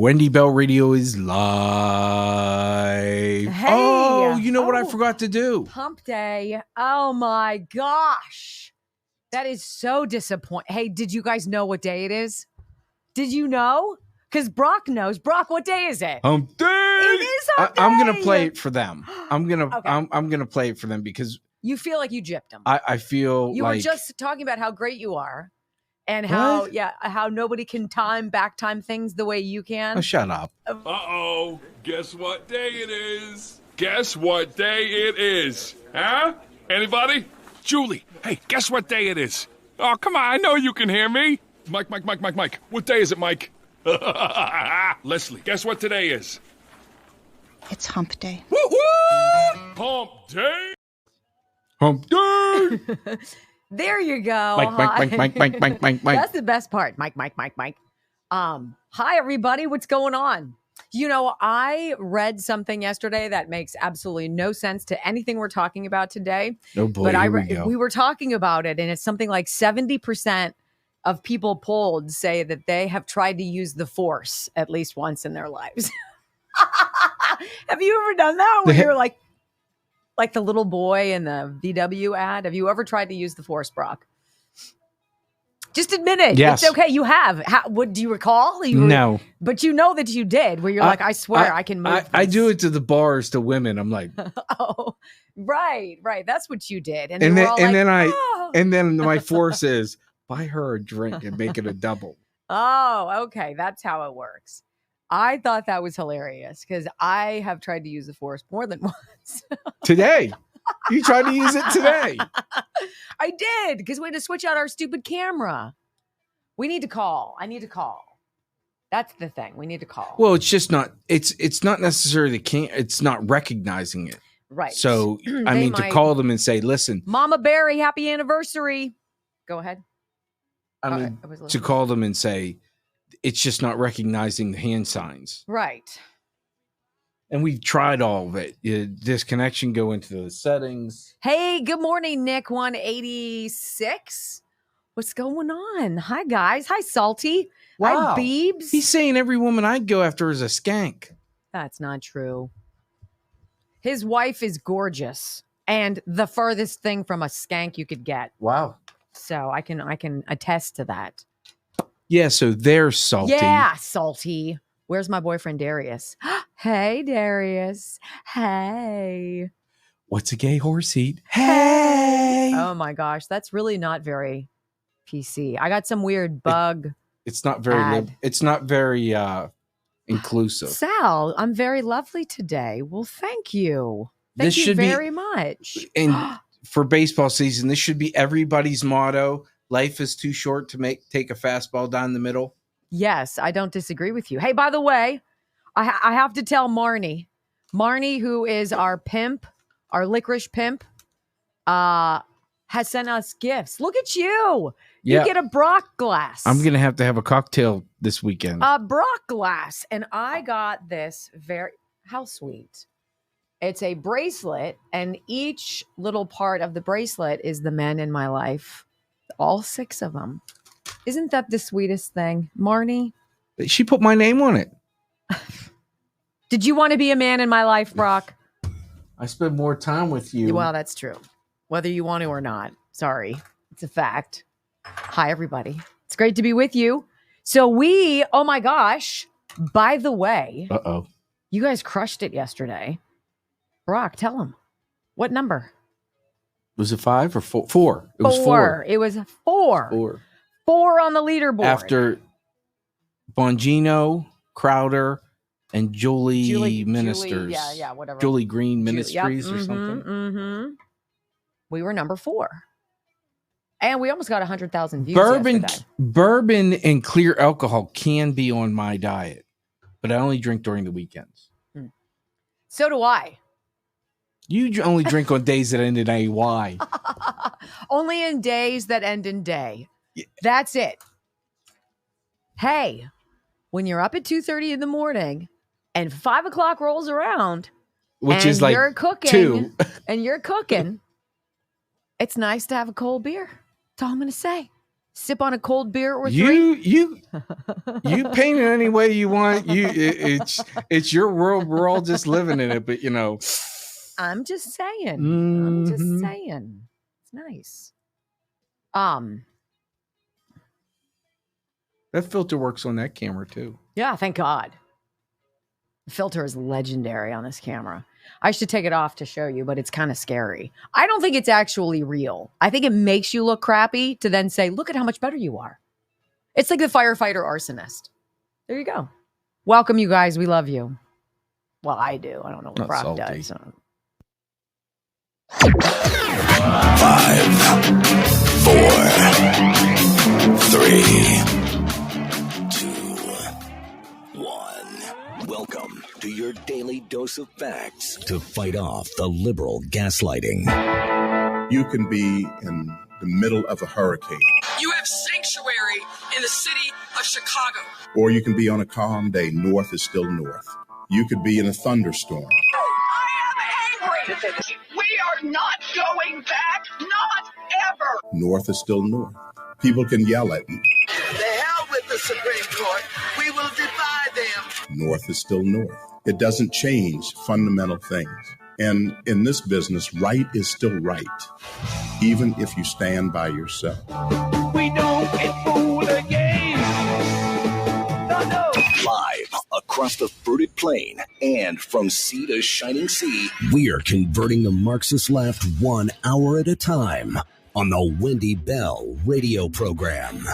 Wendy Bell Radio is live. Hey. Oh, you know what I forgot to do? Pump day. Oh my gosh. That is so disappointing. Hey, did you guys know what day it is? Did you know? Because Brock knows. Brock, what day is it? Hump day. It is hump day. I'm gonna play it for them. I'm gonna play it for them because you feel like you gypped them. I feel you like were just talking about how great you are. And how nobody can back time things the way you can. Oh, shut up. Uh-oh. Guess what day it is? Guess what day it is? Huh? Anybody? Julie, hey, guess what day it is? Oh, come on, I know you can hear me. Mike. What day is it, Mike? Leslie, guess what today is? It's hump day. Woo-hoo! Hump day? Hump day! There you go. Mike. That's the best part. Mike. Hi, everybody. What's going on? You know, I read something yesterday that makes absolutely no sense to anything we're talking about today. Oh boy, but we were talking about it, and it's something like 70% of people polled say that they have tried to use the Force at least once in their lives. Have you ever done that? Where you're like the little boy in the VW ad. Have you ever tried to use the Force, Brock? Just admit it. Yes. It's okay. You have. What do you recall? No. But you know that you did, where you're like, I swear I can move. I do it to the bars to women. I'm like, oh, right. That's what you did. And then my Force is buy her a drink and make it a double. Oh, okay. That's how it works. I thought that was hilarious because I have tried to use the Force more than once. Today. You tried to use it today. I did because we had to switch out our stupid camera. We need to call. I need to call. That's the thing. We need to call. Well, it's just not. It's not necessarily it's not recognizing it. Right. So I mean, to call them and say, "Listen, Mama Barry, happy anniversary." Go ahead. I mean, to call them and say, it's just not recognizing the hand signs. Right. And we've tried all of it. Disconnection, go into the settings. Hey, good morning, Nick 186. What's going on? Hi, guys. Hi, Salty. Wow. Hi, Beebs. He's saying every woman I'd go after is a skank. That's not true. His wife is gorgeous and the furthest thing from a skank you could get. Wow. So I can attest to that. Yeah, so they're salty. Yeah, Salty. Where's my boyfriend, Darius? Hey, Darius. Hey. What's a gay horse eat? Hey. Oh, my gosh. That's really not very PC. I got some weird bug. It's not very it's not very inclusive. Sal, I'm very lovely today. Well, thank you. Thank you very much. And for baseball season, this should be everybody's motto. Life is too short to take a fastball down the middle. Yes, I don't disagree with you. Hey, by the way, I have to tell Marnie, who is our pimp, our licorice pimp, has sent us gifts. Look at you. You get a Brock glass. I'm going to have a cocktail this weekend. A Brock glass. And I got this how sweet. It's a bracelet, and each little part of the bracelet is the men in my life. All 6 of them. Isn't that the sweetest thing, Marnie? She put my name on it. Did you want to be a man in my life, Brock? I spend more time with you. Well, that's true. Whether you want to or not. Sorry. It's a fact. Hi, everybody. It's great to be with you. So oh my gosh. By the way. Uh-oh. You guys crushed it yesterday. Brock, tell them. What number? Was it 5 or 4? 4. It was 4. It was 4. 4 on the leaderboard. After Bongino, Crowder, and Julie Ministers. Whatever. Julie Green Ministries or something. Mm-hmm. We were number 4. And we almost got 100,000 views yesterday. Bourbon and clear alcohol can be on my diet, but I only drink during the weekends. So do I. You only drink on days that end in AY. Only in days that end in day. Yeah. That's it. Hey, when you're up at 2:30 in the morning and 5 o'clock rolls around, which is like you're cooking, 2, and you're cooking, it's nice to have a cold beer. That's all I'm going to say. Sip on a cold beer or You three. you paint it any way you want. It's your world. We're all just living in it. But I'm just saying. Mhm. I'm just saying. It's nice. That filter works on that camera too. Yeah, thank God. The filter is legendary on this camera. I should take it off to show you, but it's kind of scary. I don't think it's actually real. I think it makes you look crappy to then say, look at how much better you are. It's like the firefighter arsonist. There you go. Welcome, you guys. We love you. Well, I do. I don't know what Not Brock salty. does. 5, 4, 3, 2, 1. Welcome to your daily dose of facts to fight off the liberal gaslighting. You can be in the middle of a hurricane, You have sanctuary in the city of Chicago. or you can be on a calm day. North is still north. You could be in a thunderstorm. I am angry. We are not going back. Not ever. North is still north. People can yell at you. The hell with the Supreme Court. We will defy them. North is still north. It doesn't change fundamental things. And in this business, right is still right, even if you stand by yourself. We don't get fooled again. No. Live across the fruited plain and from sea to shining sea, we are converting the Marxist left 1 hour at a time on the Wendy Bell radio program.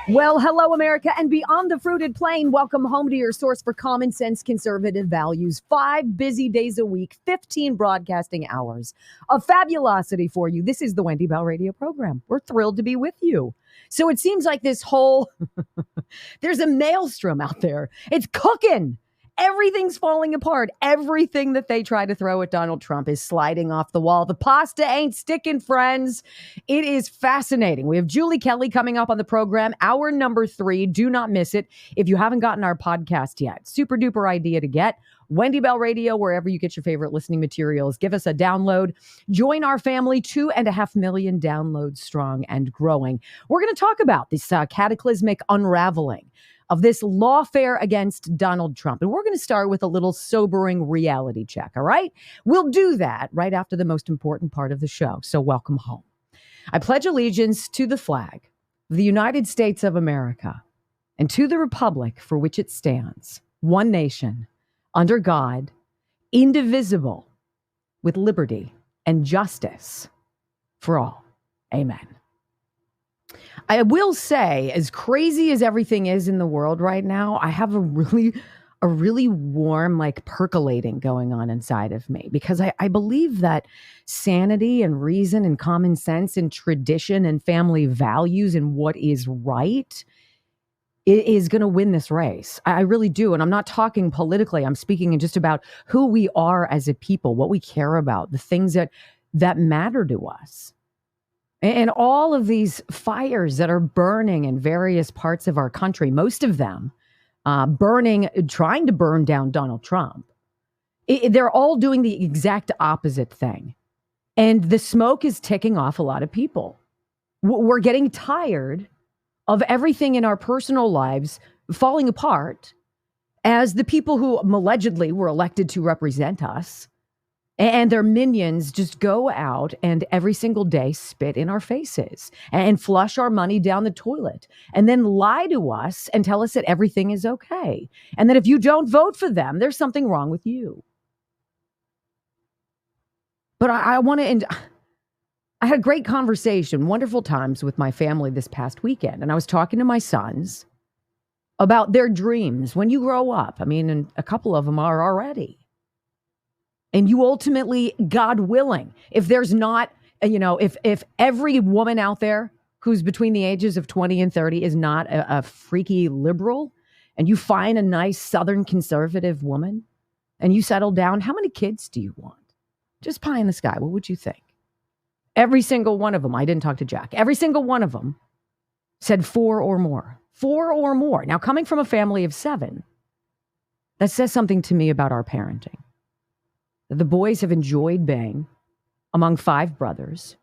Well, hello, America, and beyond the fruited plain, welcome home to your source for common sense conservative values. 5 busy days a week, 15 broadcasting hours of fabulosity for you. This is the Wendy Bell radio program. We're thrilled to be with you. So it seems like this whole, there's a maelstrom out there. It's cooking. Everything's falling apart. Everything that they try to throw at Donald Trump is sliding off the wall. The pasta ain't sticking, friends. It is fascinating. We have Julie Kelly coming up on the program, hour number 3. Do not miss it. If you haven't gotten our podcast yet, super duper idea to get. Wendy Bell Radio, wherever you get your favorite listening materials. Give us a download. Join our family, 2.5 million downloads strong and growing. We're going to talk about this cataclysmic unraveling of this lawfare against Donald Trump. And we're going to start with a little sobering reality check, all right? We'll do that right after the most important part of the show. So welcome home. I pledge allegiance to the flag of the United States of America and to the republic for which it stands, one nation, under God, indivisible, with liberty and justice for all. Amen. I will say, as crazy as everything is in the world right now, I have a really warm, like, percolating going on inside of me, because I believe that sanity and reason and common sense and tradition and family values and what is right is going to win this race. I really do. And I'm not talking politically. I'm speaking just about who we are as a people, what we care about, the things that matter to us. And all of these fires that are burning in various parts of our country, most of them trying to burn down Donald Trump, they're all doing the exact opposite thing. And the smoke is ticking off a lot of people. We're getting tired of everything in our personal lives falling apart as the people who allegedly were elected to represent us and their minions just go out and every single day spit in our faces and flush our money down the toilet and then lie to us and tell us that everything is okay. And that if you don't vote for them, there's something wrong with you. But I want to end. I had a great conversation, wonderful times with my family this past weekend. And I was talking to my sons about their dreams when you grow up. I mean, and a couple of them are already. And you ultimately, God willing, if there's not, if every woman out there who's between the ages of 20 and 30 is not a freaky liberal, and you find a nice Southern conservative woman and you settle down, how many kids do you want? Just pie in the sky. What would you think? Every single one of them, I didn't talk to Jack, every single one of them said 4 or more. 4 or more. Now, coming from a family of 7, that says something to me about our parenting. The boys have enjoyed being among 5 brothers,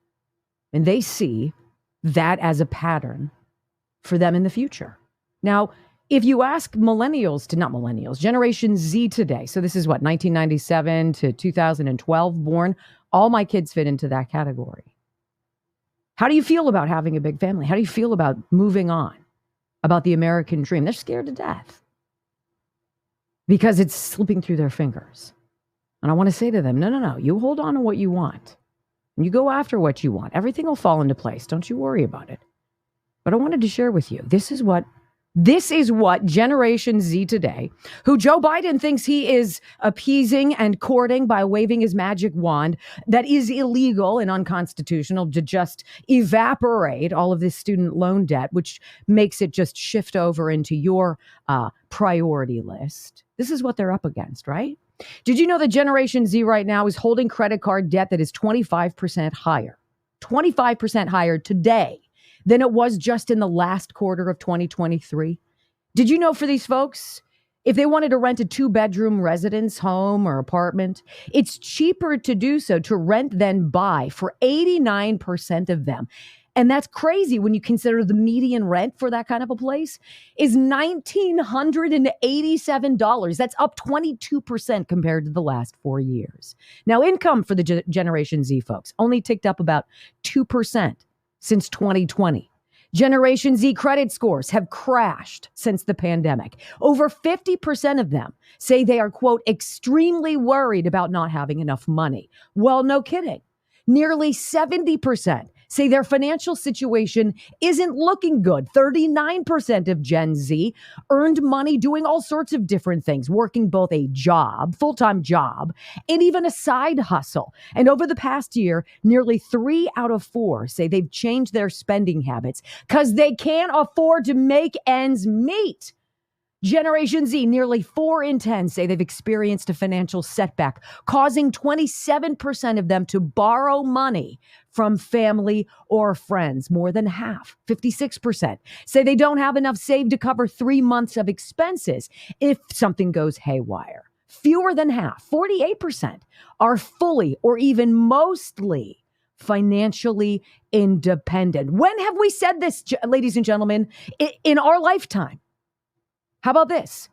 and they see that as a pattern for them in the future. Now, if you ask Generation Z today, so this is what, 1997 to 2012 born, all my kids fit into that category. How do you feel about having a big family? How do you feel about moving on, about the American dream? They're scared to death because it's slipping through their fingers. And I want to say to them, no, you hold on to what you want. And you go after what you want. Everything will fall into place. Don't you worry about it. But I wanted to share with you, this is what Generation Z today, who Joe Biden thinks he is appeasing and courting by waving his magic wand, that is illegal and unconstitutional to just evaporate all of this student loan debt, which makes it just shift over into your priority list. This is what they're up against, right? Did you know that Generation Z right now is holding credit card debt that is 25% higher? 25% higher today than it was just in the last quarter of 2023. Did you know for these folks, if they wanted to rent a 2-bedroom residence, home, or apartment, it's cheaper to do so, to rent than buy, for 89% of them. And that's crazy when you consider the median rent for that kind of a place is $1,987. That's up 22% compared to the last 4 years. Now, income for the Generation Z folks only ticked up about 2% since 2020. Generation Z credit scores have crashed since the pandemic. Over 50% of them say they are, quote, extremely worried about not having enough money. Well, no kidding. Nearly 70% say their financial situation isn't looking good. 39% of Gen Z earned money doing all sorts of different things, working both a job, full-time job, and even a side hustle. And over the past year, nearly 3 out of 4 say they've changed their spending habits because they can't afford to make ends meet. Generation Z, nearly 4 in 10 say they've experienced a financial setback, causing 27% of them to borrow money from family or friends. More than half, 56%, say they don't have enough saved to cover 3 months of expenses if something goes haywire. Fewer than half, 48%, are fully or even mostly financially independent. When have we said this, ladies and gentlemen, in our lifetime? How about this?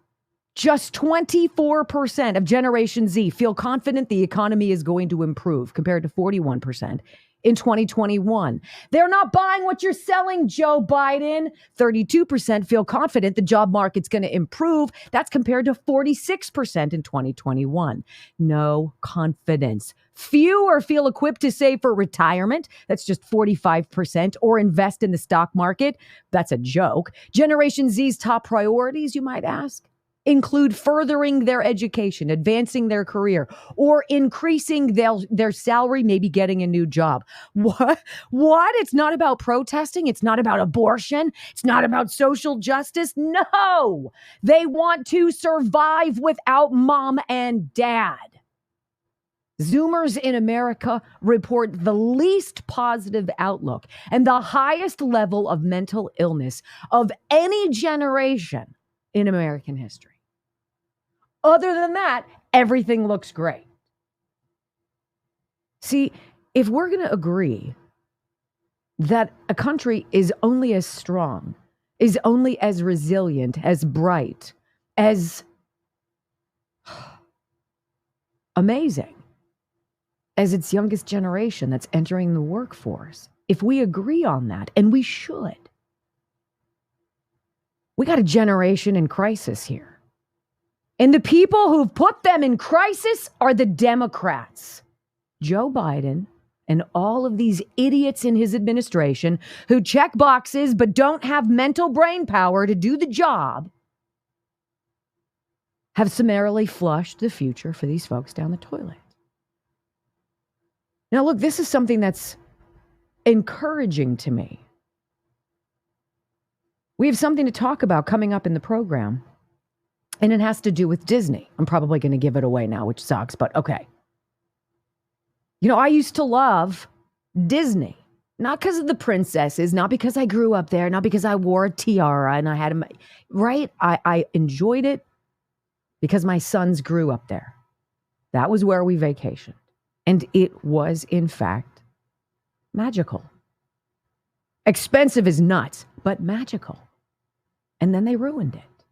Just 24% of Generation Z feel confident the economy is going to improve, compared to 41% in 2021. They're not buying what you're selling, Joe Biden. 32% feel confident the job market's going to improve. That's compared to 46% in 2021. No confidence. Fewer feel equipped to save for retirement. That's just 45%. Or invest in the stock market. That's a joke. Generation Z's top priorities, you might ask, include furthering their education, advancing their career, or increasing their salary, maybe getting a new job. What? It's not about protesting. It's not about abortion. It's not about social justice. No, they want to survive without mom and dad. Zoomers in America report the least positive outlook and the highest level of mental illness of any generation in American history. Other than that, everything looks great. See, if we're going to agree that a country is only as strong, is only as resilient, as bright, as amazing as its youngest generation that's entering the workforce, if we agree on that, and we should, we got a generation in crisis here. And the people who've put them in crisis are the Democrats. Joe Biden and all of these idiots in his administration who check boxes but don't have mental brain power to do the job have summarily flushed the future for these folks down the toilet. Now, look, this is something that's encouraging to me. We have something to talk about coming up in the program, and it has to do with Disney. I'm probably going to give it away now, which sucks, but okay. You know, I used to love Disney. Not because of the princesses, not because I grew up there, not because I wore a tiara and I had a, right? I enjoyed it because my sons grew up there. That was where we vacationed. And it was, in fact, magical. Expensive as nuts, but magical. And then they ruined it.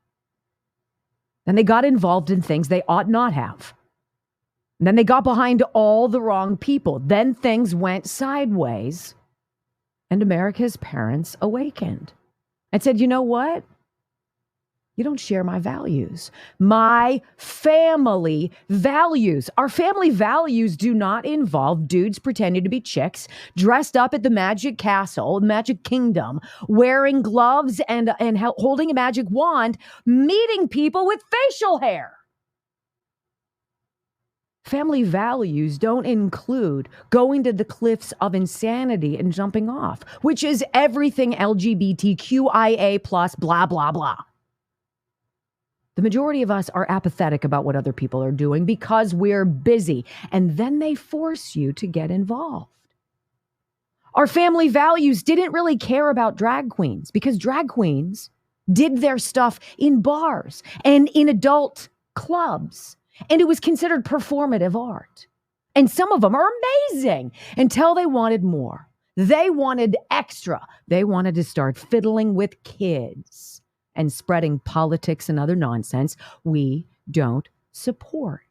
Then they got involved in things they ought not have. And then they got behind all the wrong people. Then things went sideways. And America's parents awakened and said, you know what? You don't share my values. My family values. Our family values do not involve dudes pretending to be chicks, dressed up at the Magic Castle, Magic Kingdom, wearing gloves and holding a magic wand, meeting people with facial hair. Family values don't include going to the cliffs of insanity and jumping off, which is everything LGBTQIA plus blah, blah, blah. The majority of us are apathetic about what other people are doing because we're busy, and then they force you to get involved. Our family values didn't really care about drag queens because drag queens did their stuff in bars and in adult clubs. And it was considered performative art. And some of them are amazing until they wanted more. They wanted extra. They wanted to start fiddling with kids and spreading politics and other nonsense we don't support.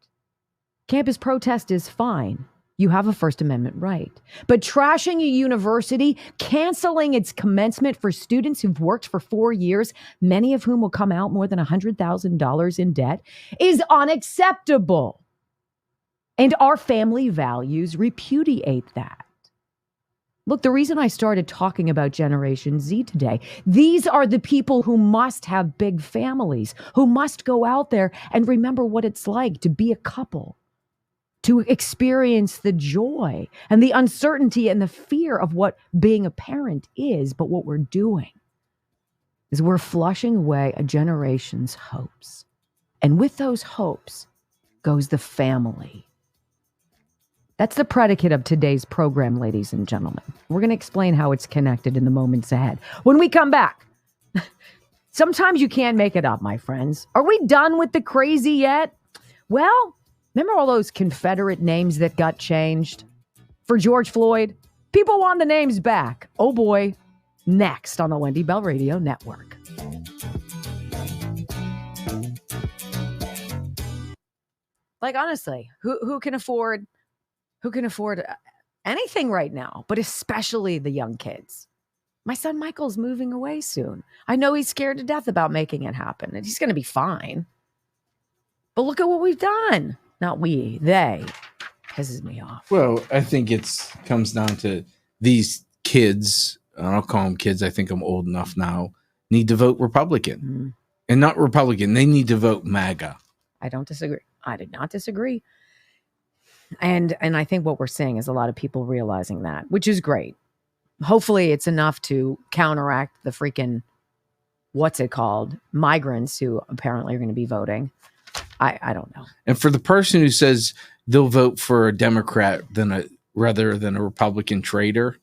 Campus protest is fine. You have a First Amendment right. But trashing a university, canceling its commencement for students who've worked for 4 years, many of whom will come out more than $100,000 in debt, is unacceptable. And our family values repudiate that. Look, the reason I started talking about Generation Z today, these are the people who must have big families, who must go out there and remember what it's like to be a couple, to experience the joy and the uncertainty and the fear of what being a parent is. But what we're doing is we're flushing away a generation's hopes. And with those hopes goes the family. That's the predicate of today's program, ladies and gentlemen. We're going to explain how it's connected in the moments ahead. When we come back, sometimes you can't make it up, my friends. Are we done with the crazy yet? Well, remember all those Confederate names that got changed for George Floyd? People want the names back. Oh boy. Next on the Wendy Bell Radio Network. Like, honestly, who can afford anything right now, but especially the young kids? My son Michael's moving away soon. I know he's scared to death about making it happen, and he's going to be fine. But look at what we've done. Not we, they. Pisses me off. Well, I think it comes down to these kids, and I'll call them kids, I think I'm old enough now, need to vote Republican. Mm-hmm. And not Republican, they need to vote MAGA. I don't disagree. I did not disagree. And I think what we're seeing is a lot of people realizing that, which is great. Hopefully it's enough to counteract the freaking, what's it called, migrants who apparently are going to be voting. I don't know. And for the person who says they'll vote for a Democrat rather than a Republican traitor,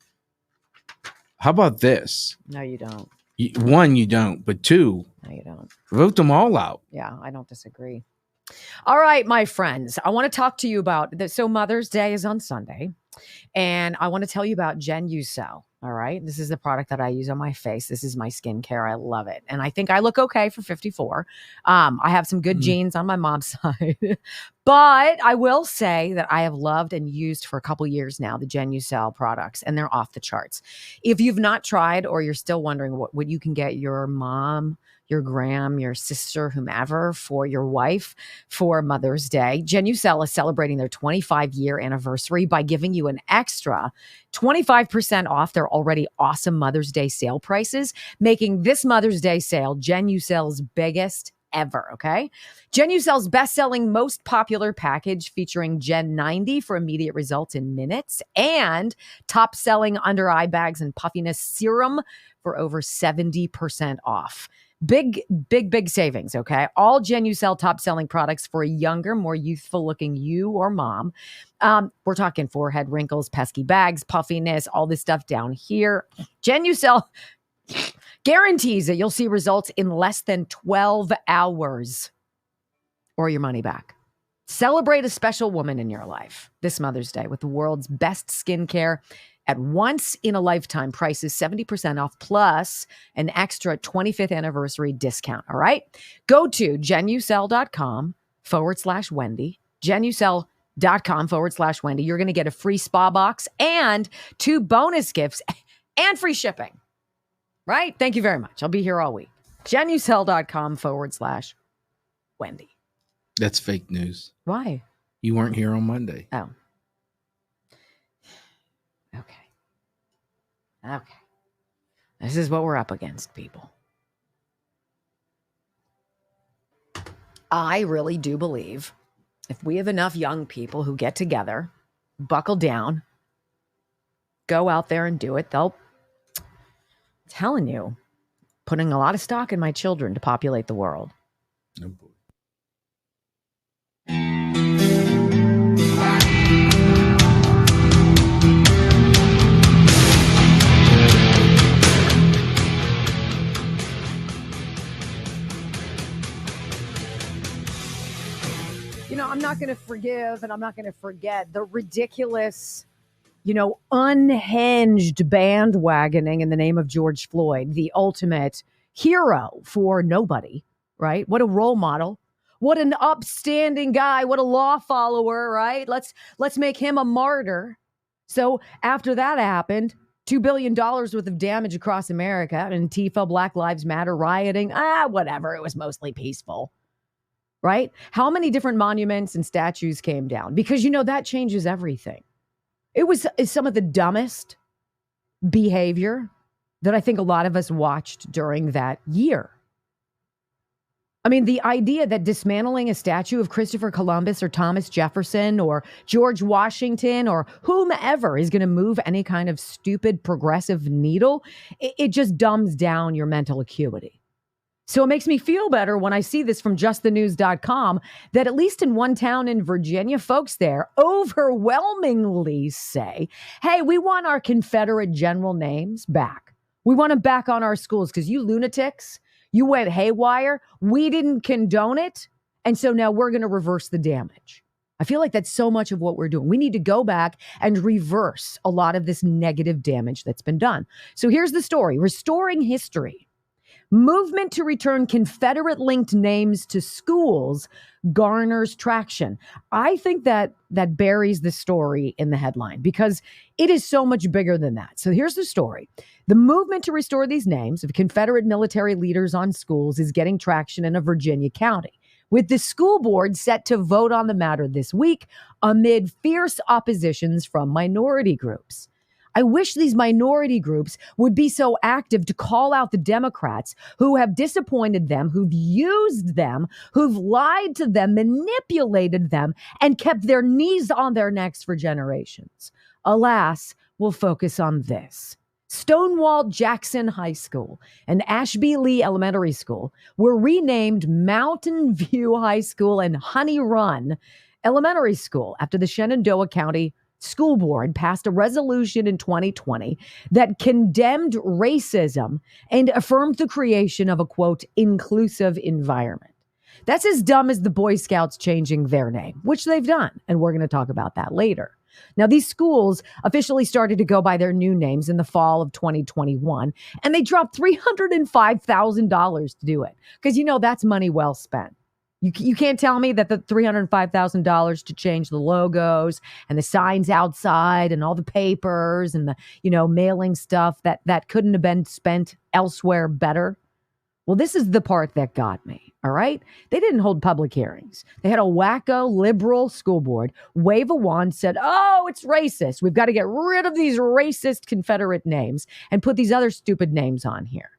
how about this? No, you don't. One, you don't. But two, no, you don't. Vote them all out. Yeah, I don't disagree. All right, my friends, I want to talk to you about that. So Mother's Day is on Sunday, and I want to tell you about Genucel. All right. This is the product that I use on my face. This is my skincare. I love it. And I think I look okay for 54. I have some good genes on my mom's side. But I will say that I have loved and used for a couple years now the Genucel products, and they're off the charts. If you've not tried or you're still wondering what you can get your mom, your gram, your sister, whomever, for your wife for Mother's Day, Genucel is celebrating their 25-year anniversary by giving you an extra 25% off their already awesome Mother's Day sale prices, making this Mother's Day sale Genucel's biggest ever, okay? Genucel's best-selling, most popular package featuring Gen 90 for immediate results in minutes, and top-selling under-eye bags and puffiness serum for over 70% off. Big savings, okay? All Genucel top-selling products for a younger, more youthful-looking you or mom. We're talking forehead wrinkles, pesky bags, puffiness, all this stuff down here. Genucel guarantees that you'll see results in less than 12 hours or your money back. Celebrate a special woman in your life this Mother's Day with the world's best skincare at once-in-a-lifetime prices, 70% off, plus an extra 25th anniversary discount, all right? Go to genucel.com/Wendy, genucel.com/Wendy. You're going to get a free spa box and 2 bonus gifts and free shipping, right? Thank you very much. I'll be here all week. genucel.com/Wendy. That's fake news. Why? You weren't here on Monday. Oh. Okay. This is what we're up against, people. I really do believe if we have enough young people who get together, buckle down, go out there and do it, I'm telling you, putting a lot of stock in my children to populate the world. Oh, boy. I'm not going to forgive and I'm not going to forget the ridiculous, unhinged bandwagoning in the name of George Floyd, the ultimate hero for nobody, right? What a role model. What an upstanding guy. What a law follower, right? Let's make him a martyr. So after that happened, $2 billion worth of damage across America, Antifa, Black Lives Matter, rioting, whatever. It was mostly peaceful. Right? How many different monuments and statues came down? Because, that changes everything. It was some of the dumbest behavior that I think a lot of us watched during that year. I mean, the idea that dismantling a statue of Christopher Columbus or Thomas Jefferson or George Washington or whomever is going to move any kind of stupid progressive needle, it just dumbs down your mental acuity. So it makes me feel better when I see this from justthenews.com that at least in one town in Virginia, folks there overwhelmingly say, hey, we want our Confederate general names back. We want them back on our schools because you lunatics, you went haywire. We didn't condone it. And so now we're going to reverse the damage. I feel like that's so much of what we're doing. We need to go back and reverse a lot of this negative damage that's been done. So here's the story. Restoring history. Movement to return Confederate-linked names to schools garners traction. I think that buries the story in the headline because it is so much bigger than that. So here's the story. The movement to restore these names of Confederate military leaders on schools is getting traction in a Virginia county, with the school board set to vote on the matter this week amid fierce oppositions from minority groups. I wish these minority groups would be so active to call out the Democrats who have disappointed them, who've used them, who've lied to them, manipulated them, and kept their knees on their necks for generations. Alas, we'll focus on this. Stonewall Jackson High School and Ashby Lee Elementary School were renamed Mountain View High School and Honey Run Elementary School after the Shenandoah County School Board passed a resolution in 2020 that condemned racism and affirmed the creation of a, quote, inclusive environment. That's as dumb as the Boy Scouts changing their name, which they've done. And we're going to talk about that later. Now, these schools officially started to go by their new names in the fall of 2021, and they dropped $305,000 to do it because, that's money well spent. You can't tell me that the $305,000 to change the logos and the signs outside and all the papers and the, mailing stuff that couldn't have been spent elsewhere better. Well, this is the part that got me, all right? They didn't hold public hearings. They had a wacko liberal school board wave a wand, said, oh, it's racist. We've got to get rid of these racist Confederate names and put these other stupid names on here.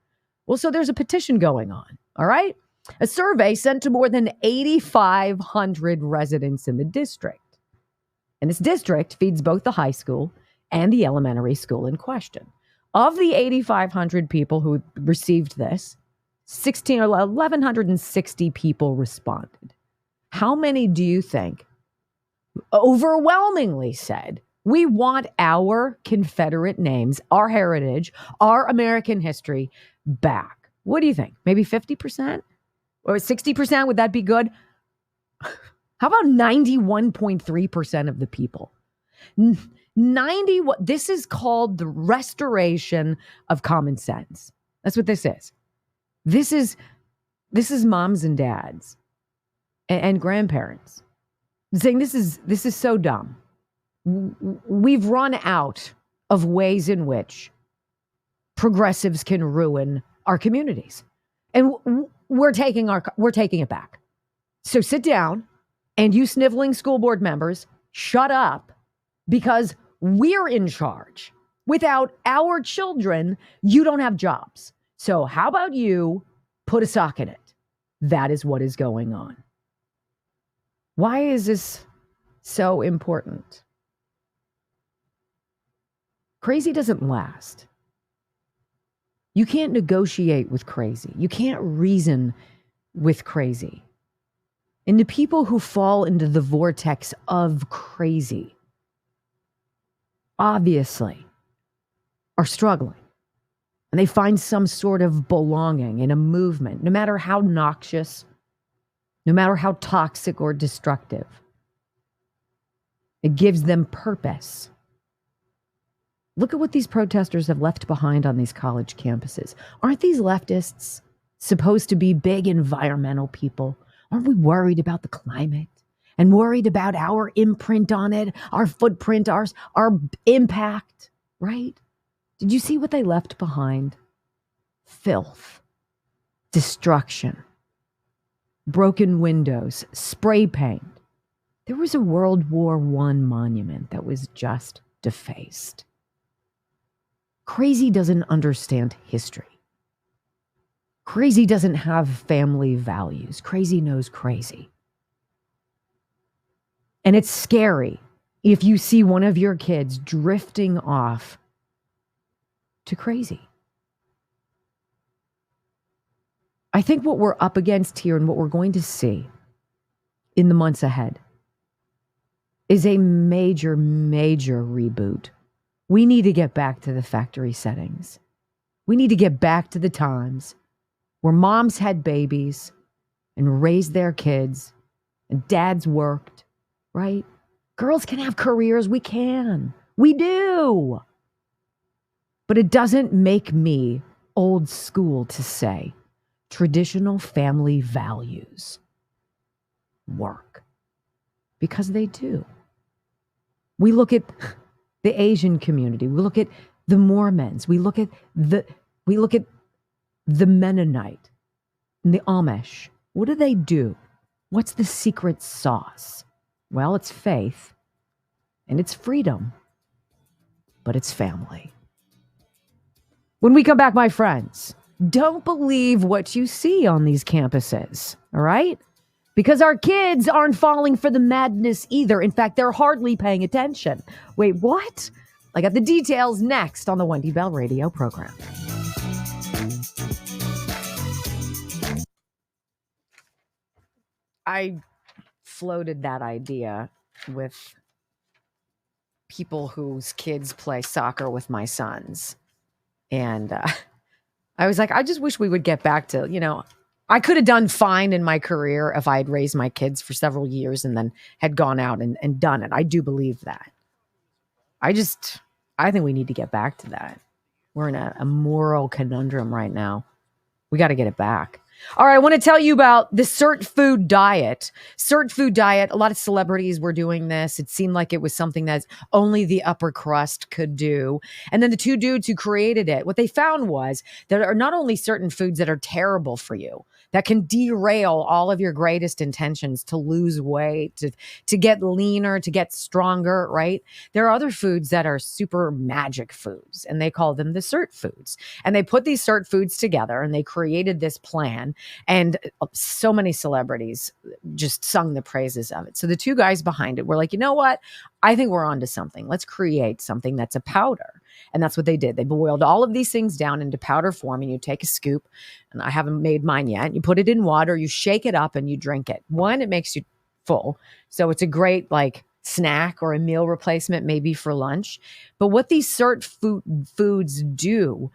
Well, so there's a petition going on, all right? A survey sent to more than 8,500 residents in the district. And this district feeds both the high school and the elementary school in question. Of the 8,500 people who received this, 1,160 people responded. How many do you think overwhelmingly said, we want our Confederate names, our heritage, our American history back? What do you think? Maybe 50% or 60%? Would that be good? How about 91.3% of the people? 90. This is called the restoration of common sense. That's what this is. This is moms and dads and grandparents saying this is so dumb. We've run out of ways in which progressives can ruin our communities, and we're taking it back. So sit down, and you sniveling school board members, shut up, because we're in charge. Without our children, you don't have jobs. So how about you put a sock in it? That is what is going on. Why is this so important? Crazy doesn't last. You can't negotiate with crazy. You can't reason with crazy. And the people who fall into the vortex of crazy obviously are struggling. And they find some sort of belonging in a movement, no matter how noxious, no matter how toxic or destructive. It gives them purpose. Look at what these protesters have left behind on these college campuses. Aren't these leftists supposed to be big environmental people? Aren't we worried about the climate and worried about our imprint on it, our footprint, our impact, right? Did you see what they left behind? Filth, destruction, broken windows, spray paint. There was a World War I monument that was just defaced. Crazy doesn't understand history. Crazy doesn't have family values. Crazy knows crazy. And it's scary if you see one of your kids drifting off to crazy. I think what we're up against here and what we're going to see in the months ahead is a major, major reboot. We need to get back to the factory settings. We need to get back to the times where moms had babies and raised their kids and dads worked, right? Girls can have careers. We can. We do. But it doesn't make me old school to say traditional family values work, because they do. We look at the Asian community. We look at the Mormons. We look at the Mennonite and the Amish. What do? What's the secret sauce? Well, it's faith and it's freedom, but it's family. When we come back, my friends, don't believe what you see on these campuses, all right? Because our kids aren't falling for the madness either. In fact, they're hardly paying attention. Wait, what? I got the details next on the Wendy Bell Radio program. I floated that idea with people whose kids play soccer with my sons. And I was like, I just wish we would get back to, I could have done fine in my career if I had raised my kids for several years and then had gone out and done it. I do believe that. I think we need to get back to that. We're in a moral conundrum right now. We got to get it back. All right, I want to tell you about the Cert Food Diet. Cert Food Diet, a lot of celebrities were doing this. It seemed like it was something that only the upper crust could do. And then the two dudes who created it, what they found was there are not only certain foods that are terrible for you, that can derail all of your greatest intentions to lose weight, to get leaner, to get stronger, right? There are other foods that are super magic foods, and they call them the Cert Foods. And they put these Cert Foods together, and they created this plan. And so many celebrities just sung the praises of it. So the two guys behind it were like, you know what? I think we're onto something. Let's create something that's a powder. And that's what they did. They boiled all of these things down into powder form, and you take a scoop, and I haven't made mine yet. You put it in water, you shake it up, and you drink it. One, it makes you full. So it's a great like snack or a meal replacement, maybe for lunch. But what these CERT foods do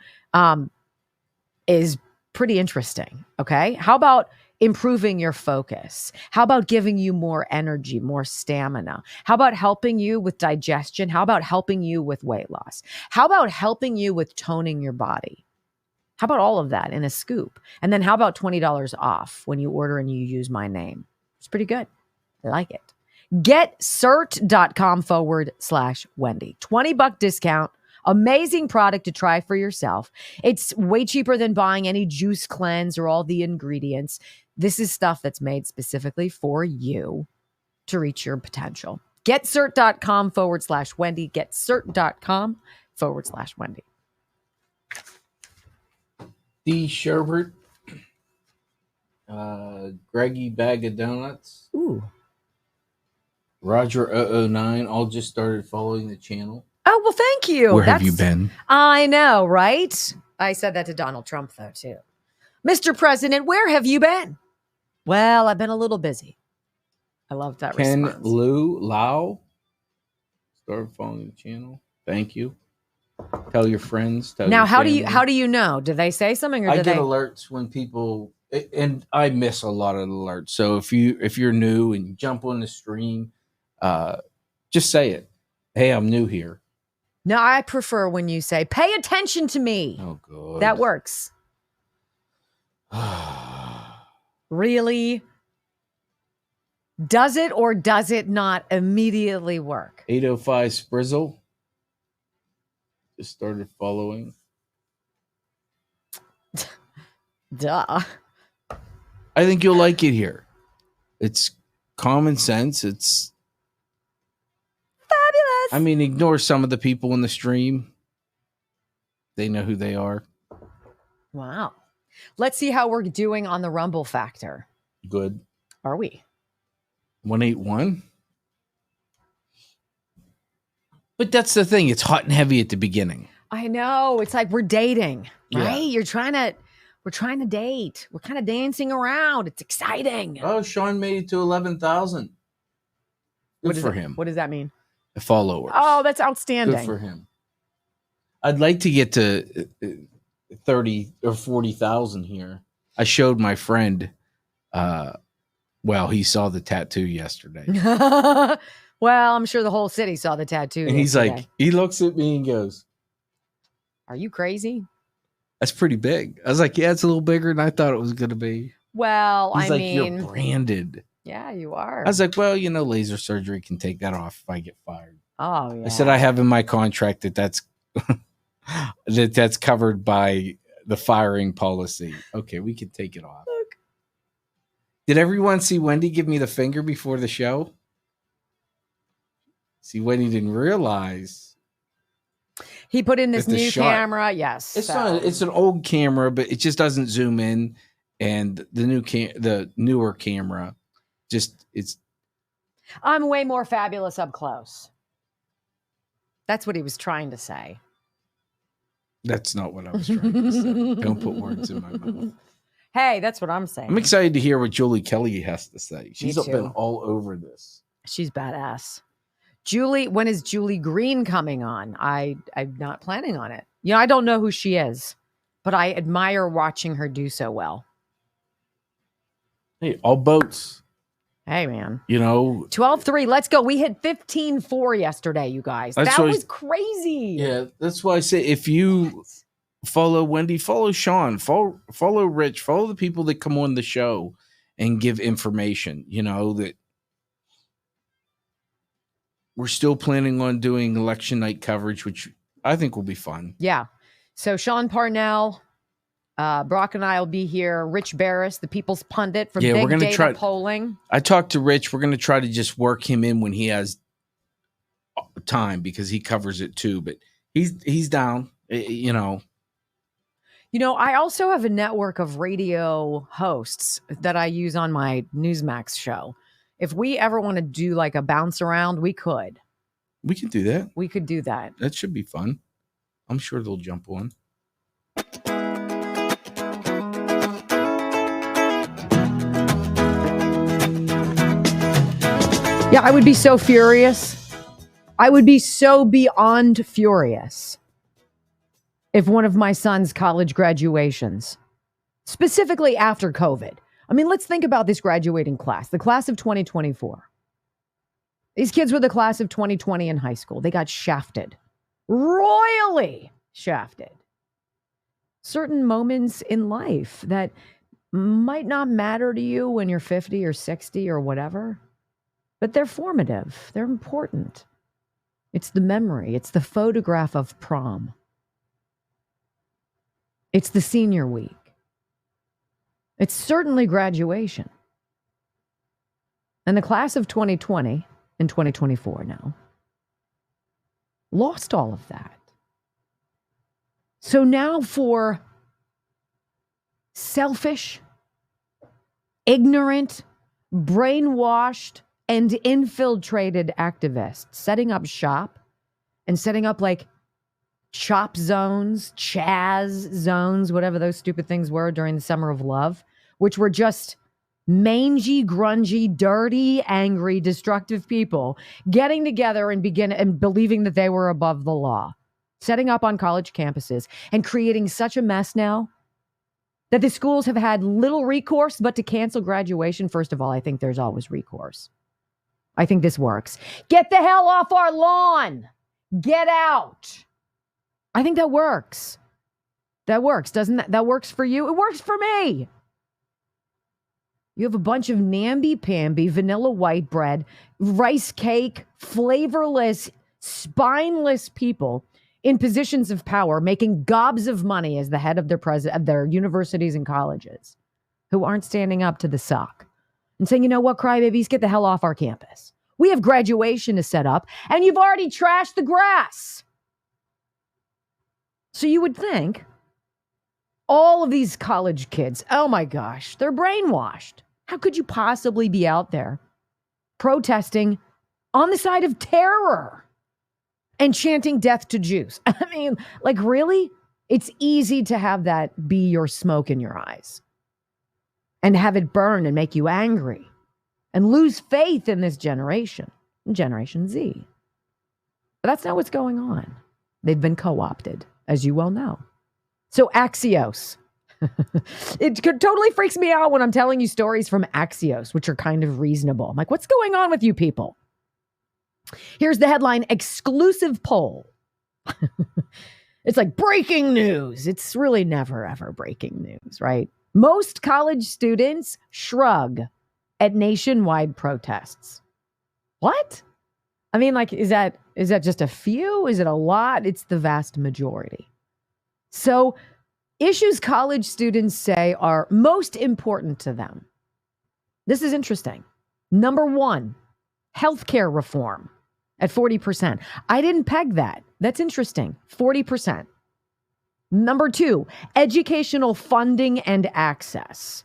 is pretty interesting. Okay. How about improving your focus? How about giving you more energy, more stamina? How about helping you with digestion? How about helping you with weight loss? How about helping you with toning your body? How about all of that in a scoop? And then how about $20 off when you order and you use my name? It's pretty good. I like it. GetCert.com/Wendy. $20 discount. Amazing product to try for yourself. It's way cheaper than buying any juice cleanse or all the ingredients. This is stuff that's made specifically for you to reach your potential. GetCert.com/Wendy. GetCert.com/Wendy. D. Sherbert. Greggy Bag of Donuts. Ooh. Roger 009 all just started following the channel. Oh, well, thank you. Where have you been? I know, right? I said that to Donald Trump, though, too. Mr. President, where have you been? Well, I've been a little busy. I love that response. Ken Liu Lau started following the channel. Thank you. Tell your friends. Now, how do you know? Do they say something, or I get alerts when people, and I miss a lot of alerts. So if you're new and you jump on the stream, just say it. Hey, I'm new here. No, I prefer when you say, pay attention to me. Oh, good. That works. Really? Does it or does it not immediately work? 805 Sprizzle just started following. Duh. I think you'll like it here. It's common sense. It's fabulous. I mean, ignore some of the people in the stream. They know who they are. Wow. Let's see how we're doing on the Rumble factor. Good. Are we? 181. But that's the thing. It's hot and heavy at the beginning. I know. It's like we're dating, right? Yeah. We're trying to date. We're kind of dancing around. It's exciting. Oh, Sean made it to 11,000. Good for him. What does that mean? Followers. Oh, that's outstanding. Good for him. I'd like to get to 30 or 40,000 here. I showed my friend, he saw the tattoo yesterday. Well, I'm sure the whole city saw the tattoo. And he's like, he looks at me and goes, are you crazy? That's pretty big. I was like, yeah, it's a little bigger than I thought it was going to be. Well, he's you're branded. Yeah, you are. I was like, well, laser surgery can take that off if I get fired. Oh, yeah. I said, I have in my contract that's that's covered by the firing policy. Okay, we can take it off. Look. Did everyone see Wendy give me the finger before the show? See, Wendy didn't realize. He put in this new camera. Yes. It's an old camera, but it just doesn't zoom in. And the newer camera I'm way more fabulous up close. That's what he was trying to say. That's not what I was trying to say. Don't put words in my mouth. Hey, that's what I'm saying. I'm excited to hear what Julie Kelly has to say. She's been all over this. She's badass. Julie, when is Julie Green coming on? I'm not planning on it. I don't know who she is, but I admire watching her do so well. Hey, all boats. Hey, man. 12-3. Let's go. We hit 15-4 yesterday, you guys. That was crazy. Yeah, that's why I say if you follow Wendy, follow Sean, follow Rich, follow the people that come on the show and give information, that we're still planning on doing election night coverage, which I think will be fun. Yeah. So Sean Parnell, Brock and I will be here. Rich Barris, the People's Pundit from Big Data Polling. I talked to Rich. We're going to try to just work him in when he has time because he covers it too. But he's down, I also have a network of radio hosts that I use on my Newsmax show. If we ever want to do like a bounce around, we could. We could do that. We could do that. That should be fun. I'm sure they'll jump on. Yeah, I would be so furious. I would be so beyond furious if one of my son's college graduations, specifically after COVID. I mean, let's think about this graduating class, the class of 2024. These kids were the class of 2020 in high school. They got shafted, royally shafted. Certain moments in life that might not matter to you when you're 50 or 60 or whatever, but they're formative. They're important. It's the memory. It's the photograph of prom. It's the senior week. It's certainly graduation. And the class of 2020 and 2024 now lost all of that. So now for selfish, ignorant, brainwashed, and infiltrated activists setting up shop and setting up like chop zones, Chaz zones, whatever those stupid things were during the Summer of Love, which were just mangy, grungy, dirty, angry, destructive people getting together and believing that they were above the law, setting up on college campuses and creating such a mess now that the schools have had little recourse but to cancel graduation. First of all, I think there's always recourse. I think this works. Get the hell off our lawn. Get out. I think that works. That works. Doesn't that works for you? It works for me. You have a bunch of namby-pamby, vanilla white bread, rice cake, flavorless, spineless people in positions of power making gobs of money as the head of their universities and colleges who aren't standing up to the suck and saying, you know what, crybabies, get the hell off our campus. We have graduation to set up, and you've already trashed the grass. So you would think all of these college kids, oh my gosh, they're brainwashed. How could you possibly be out there protesting on the side of terror and chanting death to Jews? I mean, like, really? It's easy to have that be your smoke in your eyes and have it burn and make you angry and lose faith in this generation, Generation Z. But that's not what's going on. They've been co-opted, as you well know. So Axios. It totally freaks me out when I'm telling you stories from Axios, which are kind of reasonable. I'm like, what's going on with you people? Here's the headline, exclusive poll. It's like breaking news. It's really never, ever breaking news, right? Most college students shrug at nationwide protests. What? I mean, like, is that just a few? Is it a lot? It's the vast majority. So issues college students say are most important to them. This is interesting. Number one, healthcare reform at 40%. I didn't peg that. That's interesting. 40%. Number two, educational funding and access.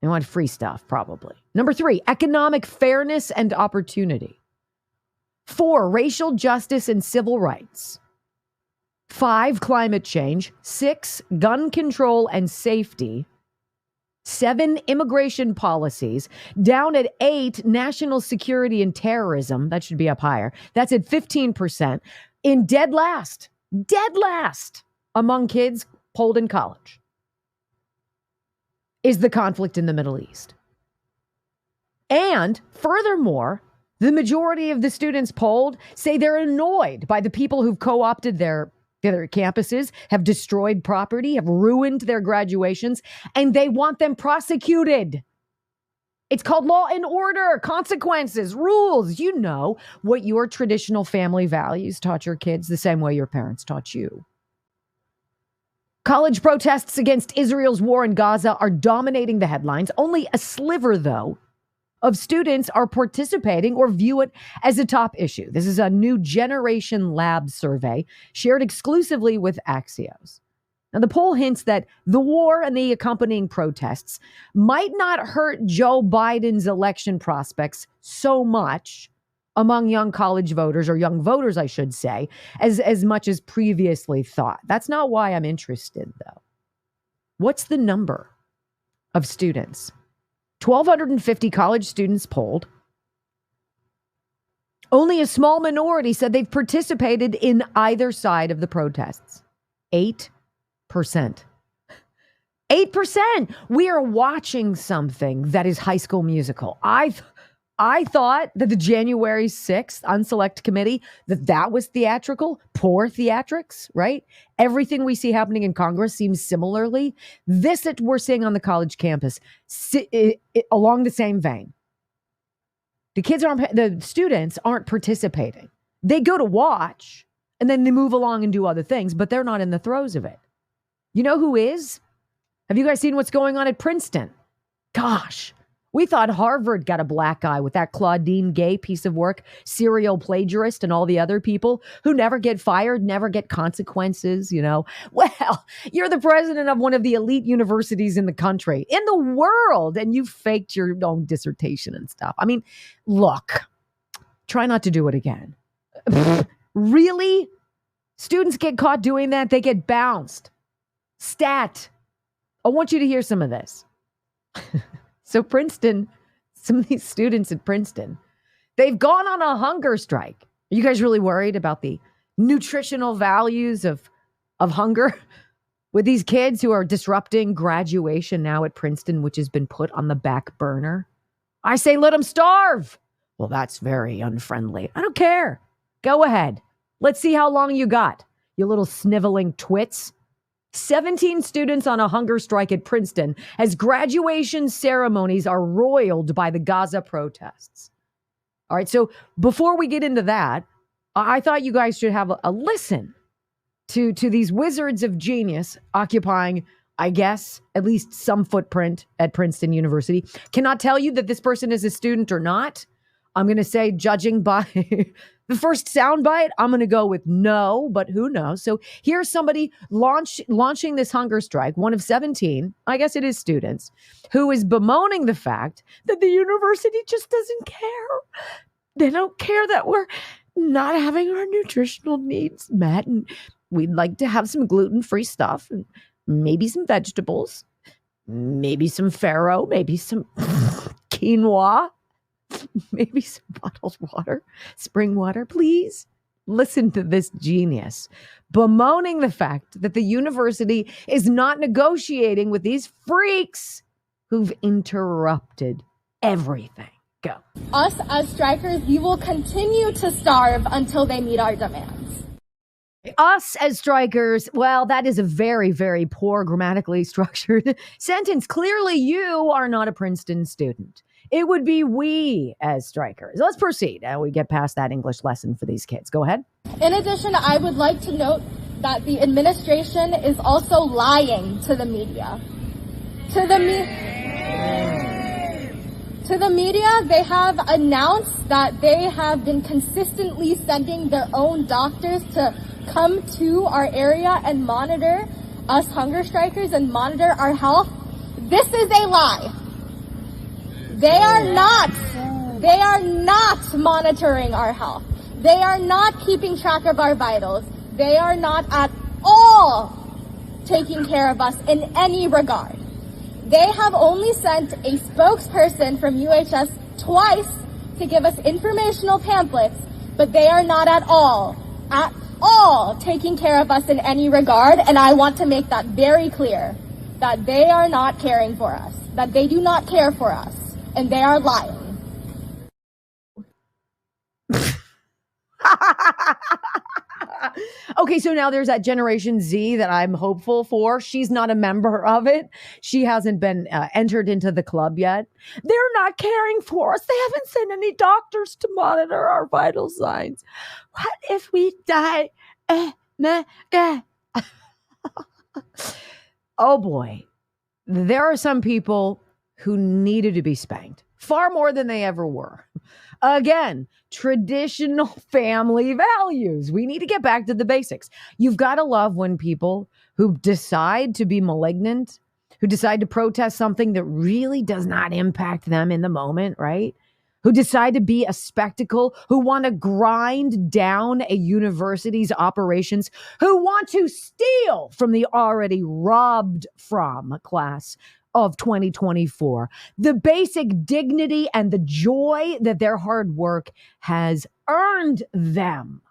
They want free stuff, probably. Number three, economic fairness and opportunity. 4, racial justice and civil rights. 5, climate change. 6, gun control and safety. 7, immigration policies. Down at 8, national security and terrorism. That should be up higher. That's at 15%. In dead last among kids polled in college is the conflict in the Middle East. And furthermore, the majority of the students polled say they're annoyed by the people who've co-opted their campuses, have destroyed property, have ruined their graduations, and they want them prosecuted. It's called law and order, consequences, rules. You know what your traditional family values taught your kids the same way your parents taught you. College protests against Israel's war in Gaza are dominating the headlines. Only a sliver, though, of students are participating or view it as a top issue. This is a new Generation Lab survey shared exclusively with Axios. Now, the poll hints that the war and the accompanying protests might not hurt Joe Biden's election prospects so much among young college voters, or young voters, I should say, as much as previously thought. That's not why I'm interested, though. What's the number of students? 1,250 college students polled. Only a small minority said they've participated in either side of the protests. 8%. 8%. We are watching something that is High School Musical. I thought that the January 6th Unselect Committee, that was theatrical, poor theatrics, right? Everything we see happening in Congress seems similarly. This that we're seeing on the college campus, along the same vein. The students aren't participating. They go to watch and then they move along and do other things, but they're not in the throes of it. You know who is? Have you guys seen what's going on at Princeton? Gosh, we thought Harvard got a black eye with that Claudine Gay piece of work, serial plagiarist, and all the other people who never get fired, never get consequences, you know. Well, you're the president of one of the elite universities in the country, in the world, and you faked your own dissertation and stuff. I mean, look, try not to do it again. Really? Students get caught doing that, they get bounced. Stat. I want you to hear some of this. So Princeton, some of these students at Princeton, they've gone on a hunger strike. Are you guys really worried about the nutritional values of hunger with these kids who are disrupting graduation now at Princeton, which has been put on the back burner? I say let them starve. Well, that's very unfriendly. I don't care. Go ahead. Let's see how long you got, you little sniveling twits. 17 students on a hunger strike at Princeton as graduation ceremonies are roiled by the Gaza protests. All right, so before we get into that, I thought you guys should have a listen to these wizards of genius occupying, I guess, at least some footprint at Princeton University. Cannot tell you that this person is a student or not. I'm going to say, judging by the first soundbite, I'm going to go with no, but who knows? So here's somebody launching this hunger strike, one of 17, I guess it is students, who is bemoaning the fact that the university just doesn't care. They don't care that we're not having our nutritional needs met, and we'd like to have some gluten-free stuff, and maybe some vegetables, maybe some farro, maybe some quinoa. Maybe some bottled water, spring water, please. Listen to this genius bemoaning the fact that the university is not negotiating with these freaks who've interrupted everything. Go. Us as strikers, we will continue to starve until they meet our demands. Us as strikers, well, that is a very, very poor grammatically structured sentence. Clearly, you are not a Princeton student. It would be we as strikers. Let's proceed. We get past that English lesson for these kids. Go ahead. In addition, I would like to note that the administration is also lying to the media. To the media, they have announced that they have been consistently sending their own doctors to come to our area and monitor us hunger strikers and monitor our health. This is a lie. They are not monitoring our health. They are not keeping track of our vitals. They are not at all taking care of us in any regard. They have only sent a spokesperson from UHS twice to give us informational pamphlets, but they are not at all taking care of us in any regard. And I want to make that very clear, that they are not caring for us, that they do not care for us. And they are lying. Okay, so now there's that Generation Z that I'm hopeful for. She's not a member of it. She hasn't been entered into the club yet. They're not caring for us. They haven't sent any doctors to monitor our vital signs. What if we die? Oh boy. There are some people who needed to be spanked far more than they ever were. Again, traditional family values. We need to get back to the basics. You've got to love when people who decide to be malignant, who decide to protest something that really does not impact them in the moment, right? who decide to be a spectacle, who want to grind down a university's operations, who want to steal from the already robbed from class of 2024, the basic dignity and the joy that their hard work has earned them.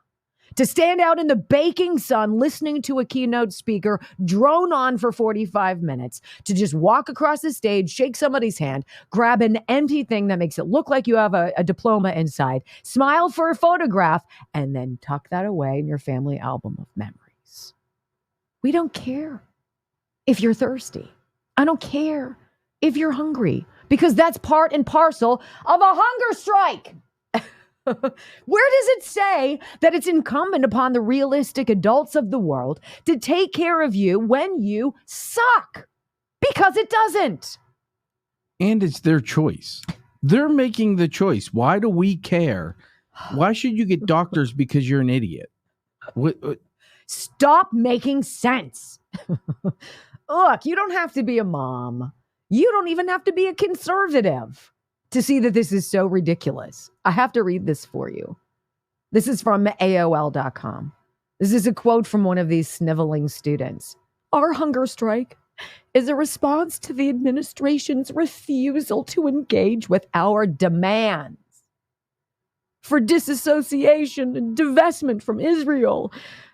To stand out in the baking sun, listening to a keynote speaker drone on for 45 minutes, to just walk across the stage, shake somebody's hand, grab an empty thing that makes it look like you have a diploma inside, smile for a photograph, and then tuck that away in your family album of memories. We don't care if you're thirsty. I don't care if you're hungry, because that's part and parcel of a hunger strike. Where does it say that it's incumbent upon the realistic adults of the world to take care of you when you suck? Because it doesn't. And it's their choice. They're making the choice. Why do we care? Why should you get doctors because you're an idiot? What? Stop making sense. Look, you don't have to be a mom. You don't even have to be a conservative to see that this is so ridiculous. I have to read this for you. This is from AOL.com. This is a quote from one of these sniveling students. Our hunger strike is a response to the administration's refusal to engage with our demands for disassociation and divestment from Israel.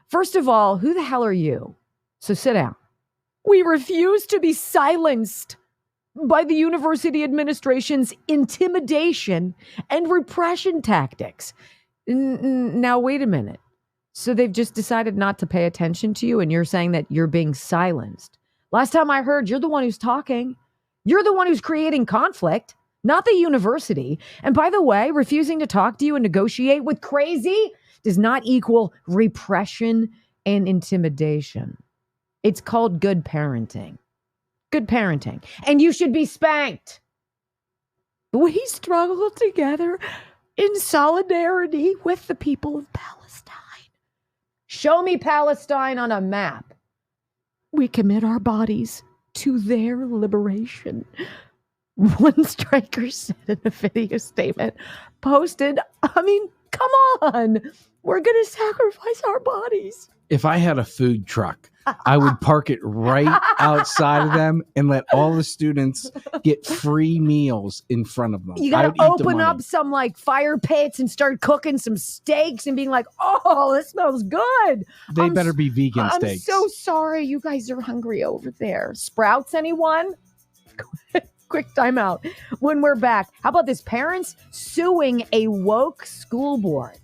First of all, who the hell are you? So sit down. We refuse to be silenced by the university administration's intimidation and repression tactics. Now, wait a minute. So they've just decided not to pay attention to you, and you're saying that you're being silenced. Last time I heard, you're the one who's talking. You're the one who's creating conflict, not the university. And by the way, refusing to talk to you and negotiate with crazy does not equal repression and intimidation. It's called good parenting. Good parenting. And you should be spanked. We struggle together in solidarity with the people of Palestine. Show me Palestine on a map. We commit our bodies to their liberation. One striker said in a video statement posted, come on. We're going to sacrifice our bodies. If I had a food truck, I would park it right outside of them and let all the students get free meals in front of them. You got to open up some fire pits and start cooking some steaks and being like, oh, this smells good. They better be vegan steaks. I'm so sorry you guys are hungry over there. Sprouts, anyone? Quick timeout. When we're back, how about this? Parents suing a woke school board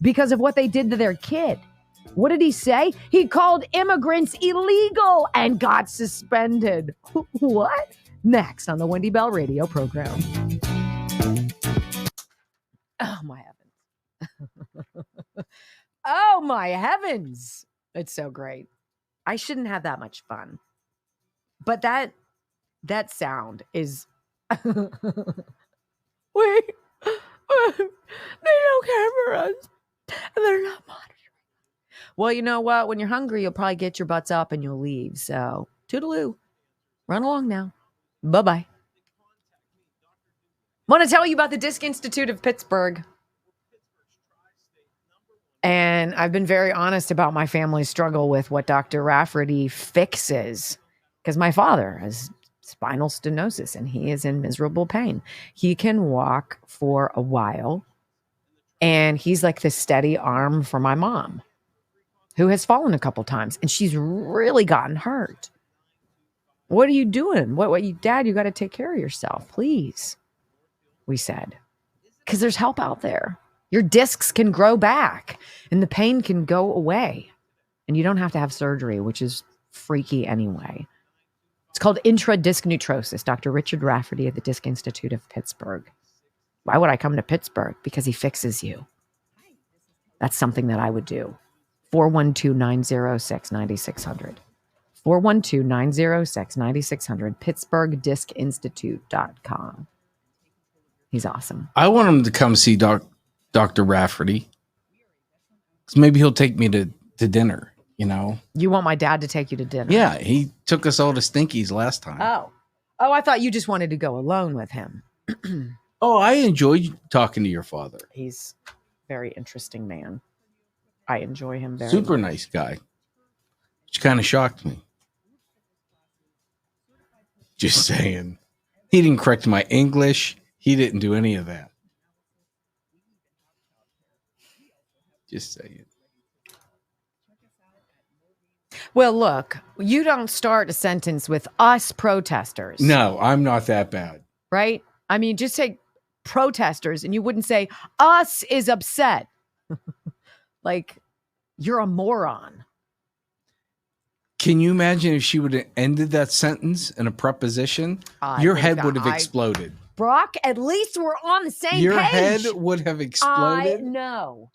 because of what they did to their kid. What did he say? He called immigrants illegal and got suspended. What? Next on the Wendy Bell radio program. Oh, my heavens. Oh, my heavens. It's so great. I shouldn't have that much fun. But that sound is... they don't care for us. They're not monitoring. Well, you know what? When you're hungry, you'll probably get your butts up and you'll leave. So, toodaloo. Run along now. Bye-bye. Want to tell you about the Disc Institute of Pittsburgh. And I've been very honest about my family's struggle with what Dr. Rafferty fixes. Because my father has spinal stenosis and he is in miserable pain. He can walk for a while. And he's like the steady arm for my mom, who has fallen a couple times, and she's really gotten hurt. What are you doing? Dad, you got to take care of yourself, please, we said. Because there's help out there. Your discs can grow back, and the pain can go away, and you don't have to have surgery, which is freaky anyway. It's called intradisc nutrosis. Dr. Richard Rafferty at the Disc Institute of Pittsburgh. Why would I come to Pittsburgh? Because he fixes you. That's something that I would do. 412-906-9600. 412-906-9600. PittsburghDiscInstitute.com. He's awesome. I want him to come see Dr. Rafferty. Because maybe he'll take me to dinner, you know. You want my dad to take you to dinner? Yeah, he took us all to Stinky's last time. Oh, I thought you just wanted to go alone with him. Oh, I enjoyed talking to your father. He's a very interesting man. I enjoy him very Super much. nice guy. Which kind of shocked me. Just saying. He didn't correct my English. He didn't do any of that. Just saying. Well, look, you don't start a sentence with us protesters. No, I'm not that bad. Right? I mean, just say protesters and you wouldn't say us is upset. Like, you're a moron. Can you imagine if she would have ended that sentence in a preposition? Your head would have exploded. Brock, at least we're on the same page. Your head would have exploded. I know.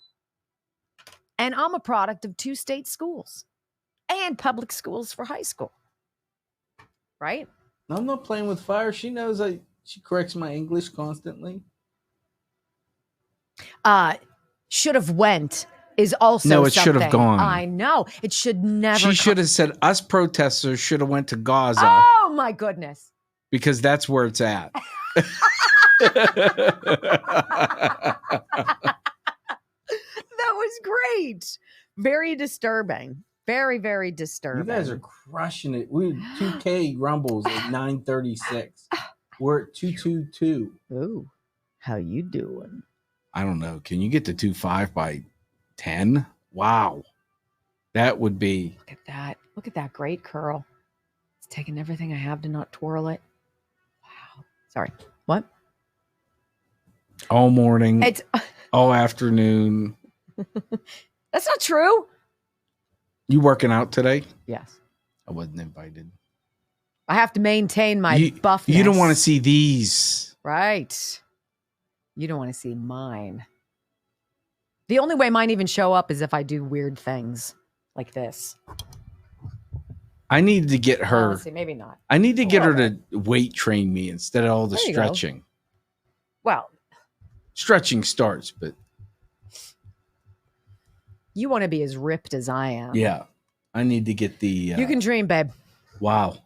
And I'm a product of 2 state schools and public schools for high school. Right? I'm not playing with fire. She knows she corrects my English constantly. Should have went is also no, it something. should have gone. I know. It should never. She should have said us protesters should have went to Gaza. Oh my goodness. Because that's where it's at. That was great. Very disturbing. Very, very disturbing. You guys are crushing it. We 2K rumbles at 9:36. We're at 222. Ooh, how you doing? I don't know. Can you get to 2.5 by 10? Wow. That would be. Look at that. Look at that great curl. It's taking everything I have to not twirl it. Wow. Sorry. What? All morning. It's all afternoon. That's not true. You working out today? Yes. I wasn't invited. I have to maintain my buffness. You don't want to see these. Right. You don't want to see mine. The only way mine even show up is if I do weird things like this. I need to get her. Honestly, maybe not. I need to get her to weight train me instead of all the stretching. Well, stretching starts, but you want to be as ripped as I am. Yeah. I need to get the. You can dream, babe. Wow.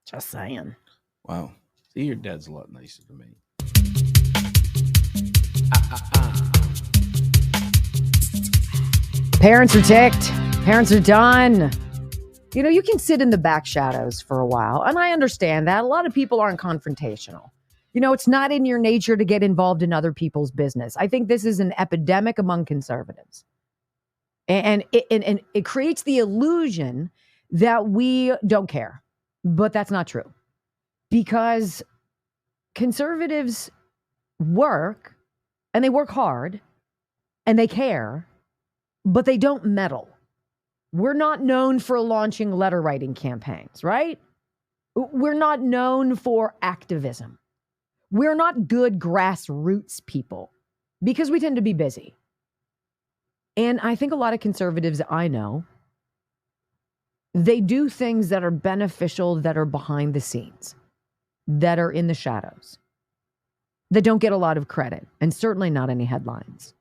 Just saying. Wow. See, your dad's a lot nicer to me. Parents are ticked. Parents are done. You know, you can sit in the back shadows for a while, and I understand that. A lot of people aren't confrontational. You know, it's not in your nature to get involved in other people's business. I think this is an epidemic among conservatives. And it creates the illusion that we don't care. But that's not true. Because conservatives work, and they work hard, and they care, but they don't meddle. We're not known for launching letter writing campaigns, right? We're not known for activism. We're not good grassroots people because we tend to be busy. And I think a lot of conservatives I know, they do things that are beneficial, that are behind the scenes, that are in the shadows, that don't get a lot of credit, and certainly not any headlines.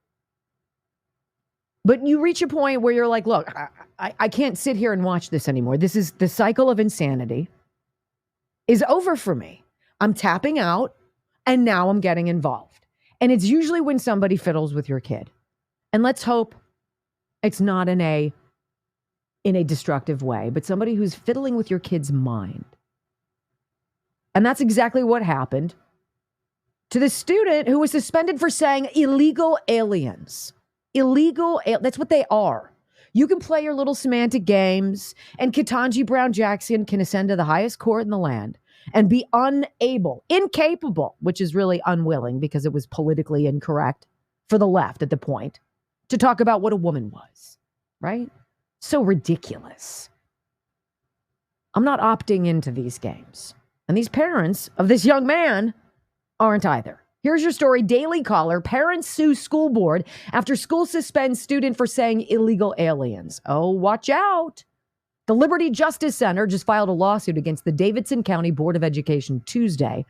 But you reach a point where you're like, look, I can't sit here and watch this anymore. This is the cycle of insanity is over for me. I'm tapping out, and now I'm getting involved. And it's usually when somebody fiddles with your kid. And let's hope it's not in a destructive way, but somebody who's fiddling with your kid's mind. And that's exactly what happened to the student who was suspended for saying illegal aliens. That's what they are. You can play your little semantic games, and Ketanji Brown Jackson can ascend to the highest court in the land and be incapable, which is really unwilling because it was politically incorrect for the left at the point, to talk about what a woman was, right? So ridiculous. I'm not opting into these games. And these parents of this young man aren't either. Here's your story. Daily Caller. Parents sue school board after school suspends student for saying illegal aliens. Oh, watch out. The Liberty Justice Center just filed a lawsuit against the Davidson County Board of Education Tuesday.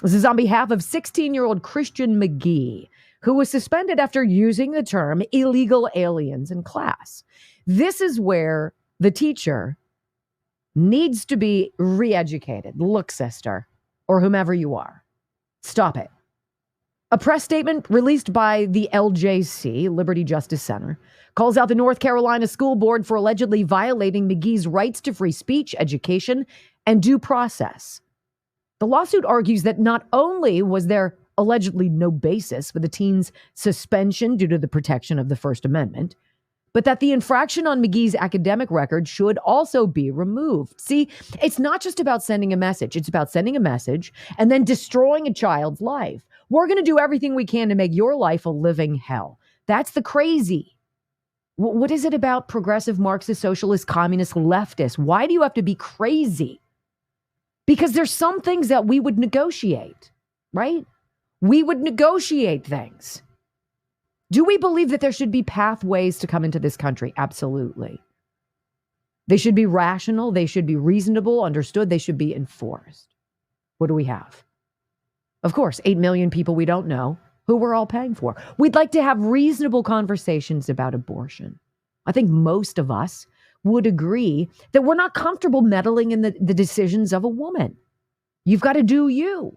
This is on behalf of 16-year-old Christian McGee, who was suspended after using the term illegal aliens in class. This is where the teacher needs to be re-educated. Look, sister, or whomever you are. Stop it. A press statement released by the LJC, Liberty Justice Center, calls out the North Carolina School Board for allegedly violating McGee's rights to free speech, education, and due process. The lawsuit argues that not only was there allegedly no basis for the teen's suspension due to the protection of the First Amendment, but that the infraction on McGee's academic record should also be removed. See, it's not just about sending a message. It's about sending a message and then destroying a child's life. We're going to do everything we can to make your life a living hell. That's the crazy. What is it about progressive Marxist, socialist, communist, leftist? Why do you have to be crazy? Because there's some things that we would negotiate, right? We would negotiate things. Do we believe that there should be pathways to come into this country? Absolutely. They should be rational. They should be reasonable, understood. They should be enforced. What do we have? Of course, 8 million people we don't know who we're all paying for. We'd like to have reasonable conversations about abortion. I think most of us would agree that we're not comfortable meddling in the decisions of a woman. You've got to do you.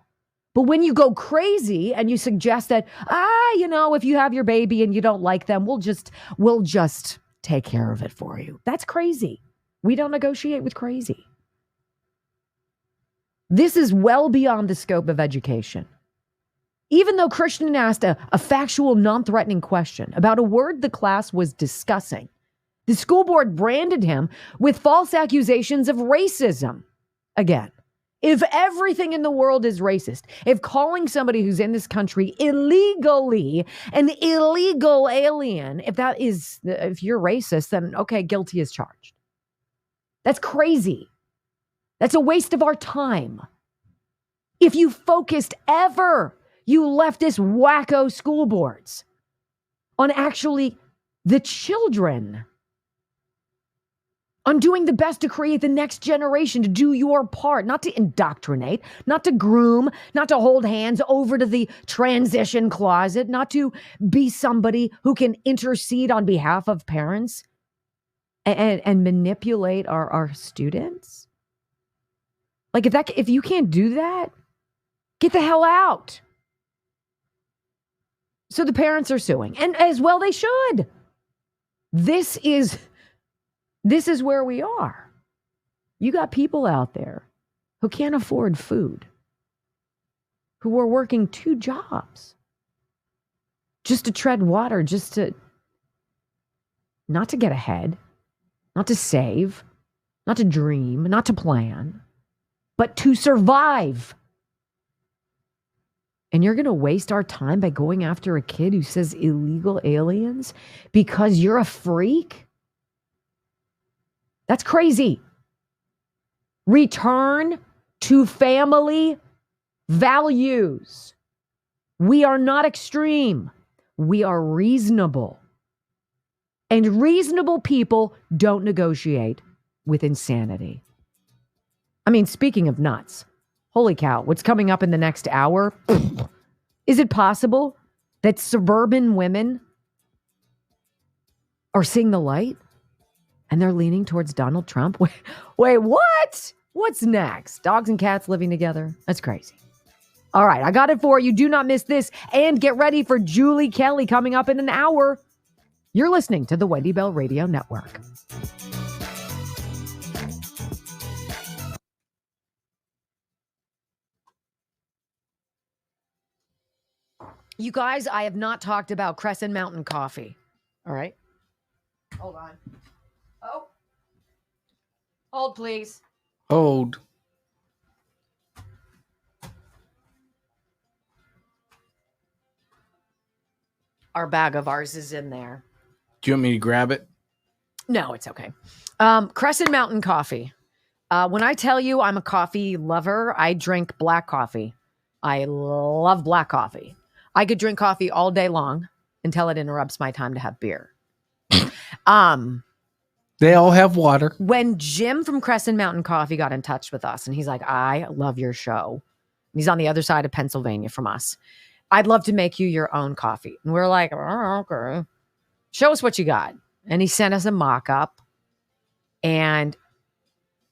But when you go crazy and you suggest that, if you have your baby and you don't like them, we'll just take care of it for you. That's crazy. We don't negotiate with crazy. This is well beyond the scope of education. Even though Christian asked a factual, non-threatening question about a word the class was discussing, the school board branded him with false accusations of racism. Again, if everything in the world is racist, if calling somebody who's in this country illegally an illegal alien, if you're racist, then okay, guilty as charged. That's crazy. That's a waste of our time. If you focused ever, you leftist wacko school boards, on actually the children, on doing the best to create the next generation, to do your part, not to indoctrinate, not to groom, not to hold hands over to the transition closet, not to be somebody who can intercede on behalf of parents and manipulate our students. Like if you can't do that, get the hell out. So the parents are suing, and as well they should. This is where we are. You got people out there who can't afford food, who are working 2 jobs just to tread water, not to get ahead, not to save, not to dream, not to plan, but to survive. And you're going to waste our time by going after a kid who says illegal aliens because you're a freak? That's crazy. Return to family values. We are not extreme. We are reasonable. And reasonable people don't negotiate with insanity. I mean, speaking of nuts, holy cow, what's coming up in the next hour? Is it possible that suburban women are seeing the light and they're leaning towards Donald Trump? Wait, what? What's next? Dogs and cats living together? That's crazy. All right, I got it for you. Do not miss this. And get ready for Julie Kelly coming up in an hour. You're listening to the Wendy Bell Radio Network. You guys, I have not talked about Crescent Mountain Coffee. All right. Hold on. Oh. Hold, please. Hold. Our bag of ours is in there. Do you want me to grab it? No, it's okay. Crescent Mountain Coffee. When I tell you I'm a coffee lover, I drink black coffee. I love black coffee. I could drink coffee all day long until it interrupts my time to have beer. They all have water. When Jim from Crescent Mountain Coffee got in touch with us and he's like, I love your show. He's on the other side of Pennsylvania from us. I'd love to make you your own coffee. And we're like, oh, okay. Show us what you got. And he sent us a mock-up. And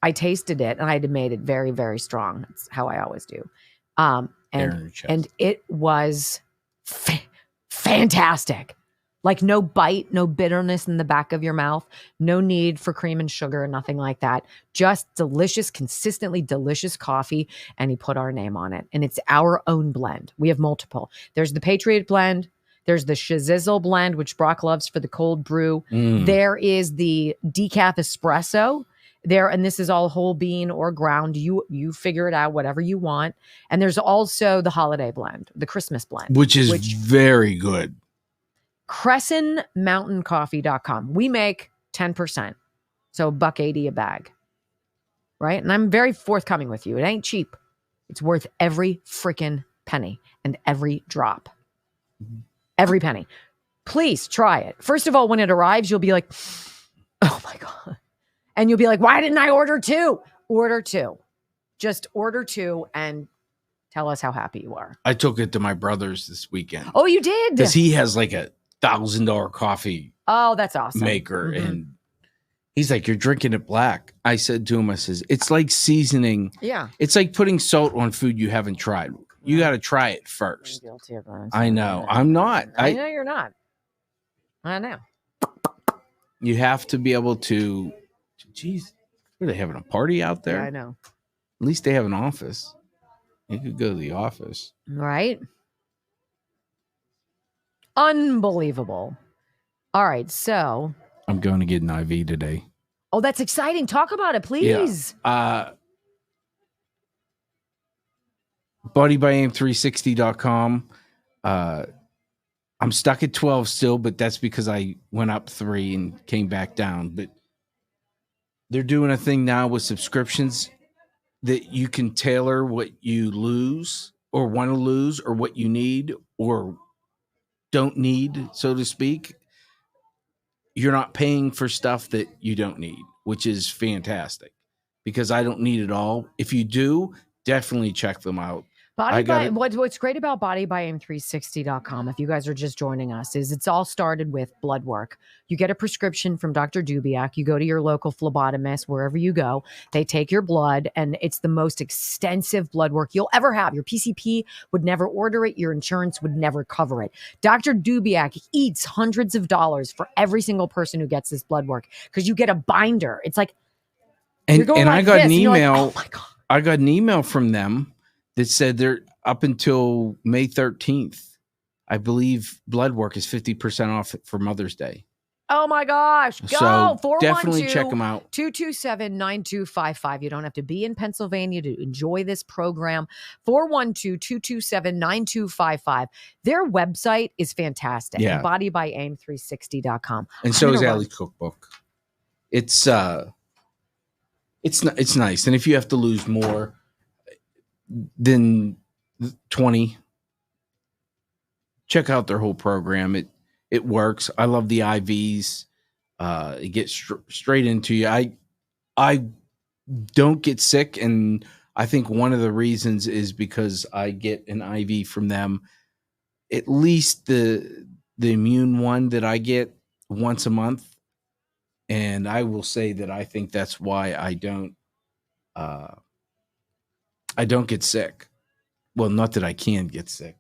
I tasted it and I made it very, very strong. That's how I always do. And it was fantastic. Like no bite, no bitterness in the back of your mouth, no need for cream and sugar, nothing like that. Just delicious, consistently delicious coffee. And he put our name on it. And it's our own blend. We have multiple. There's the Patriot blend. There's the Shizzle blend, which Brock loves for the cold brew. There is the decaf espresso. And this is all whole bean or ground. You figure it out, whatever you want. And there's also the holiday blend, the Christmas blend. Which is very good. CrescentMountainCoffee.com. We make 10%. So $1.80 a bag. Right? And I'm very forthcoming with you. It ain't cheap. It's worth every freaking penny and every drop. Every penny. Please try it. First of all, when it arrives, you'll be like, oh my God. And you'll be like, why didn't I order 2? Order 2. Just order 2 and tell us how happy you are. I took it to my brother's this weekend. Oh, you did? Because he has like a $1,000 coffee that's awesome. maker. And he's like, you're drinking it black. I said to him, I says, it's like seasoning. Yeah. It's like putting salt on food you haven't tried. You got to try it first. I'm guilty of that. I know. I'm not. I know you're not. I know. You have to be able to. Jeez, are they having a party out there? Yeah, I know. At least they have an office. You could go to the office. Right? Unbelievable. All right, so. I'm going to get an IV today. Oh, that's exciting. Talk about it, please. Yeah. BodyByAim360.com. I'm stuck at 12 still, but that's because I went up 3 and came back down. But they're doing a thing now with subscriptions that you can tailor what you lose or want to lose or what you need or don't need, so to speak. You're not paying for stuff that you don't need, which is fantastic because I don't need it all. If you do, definitely check them out. What's great about BodyByAim360.com, if you guys are just joining us, is it's all started with blood work. You get a prescription from Dr. Dubiak. You go to your local phlebotomist, wherever you go. They take your blood, and it's the most extensive blood work you'll ever have. Your PCP would never order it. Your insurance would never cover it. Dr. Dubiak eats hundreds of dollars for every single person who gets this blood work because you get a binder. It's like, and like I got an email. Like, oh my God. I got an email from them that said they're up until May 13th. I believe blood work is 50% off for Mother's Day. Oh my gosh. Go. So definitely check them out. 227-9255. You don't have to be in Pennsylvania to enjoy this program. 412-227-9255. Their website is fantastic. Yeah. BodyByAim360.com. And so is Allie's cookbook. It's nice. And if you have to lose more than 20, check out their whole program. It works. I love the IVs. It gets straight into you. I don't get sick, and I think one of the reasons is because I get an IV from them. At least the immune one that I get once a month, and I will say that I think that's why I don't get sick. Well, not that I can get sick.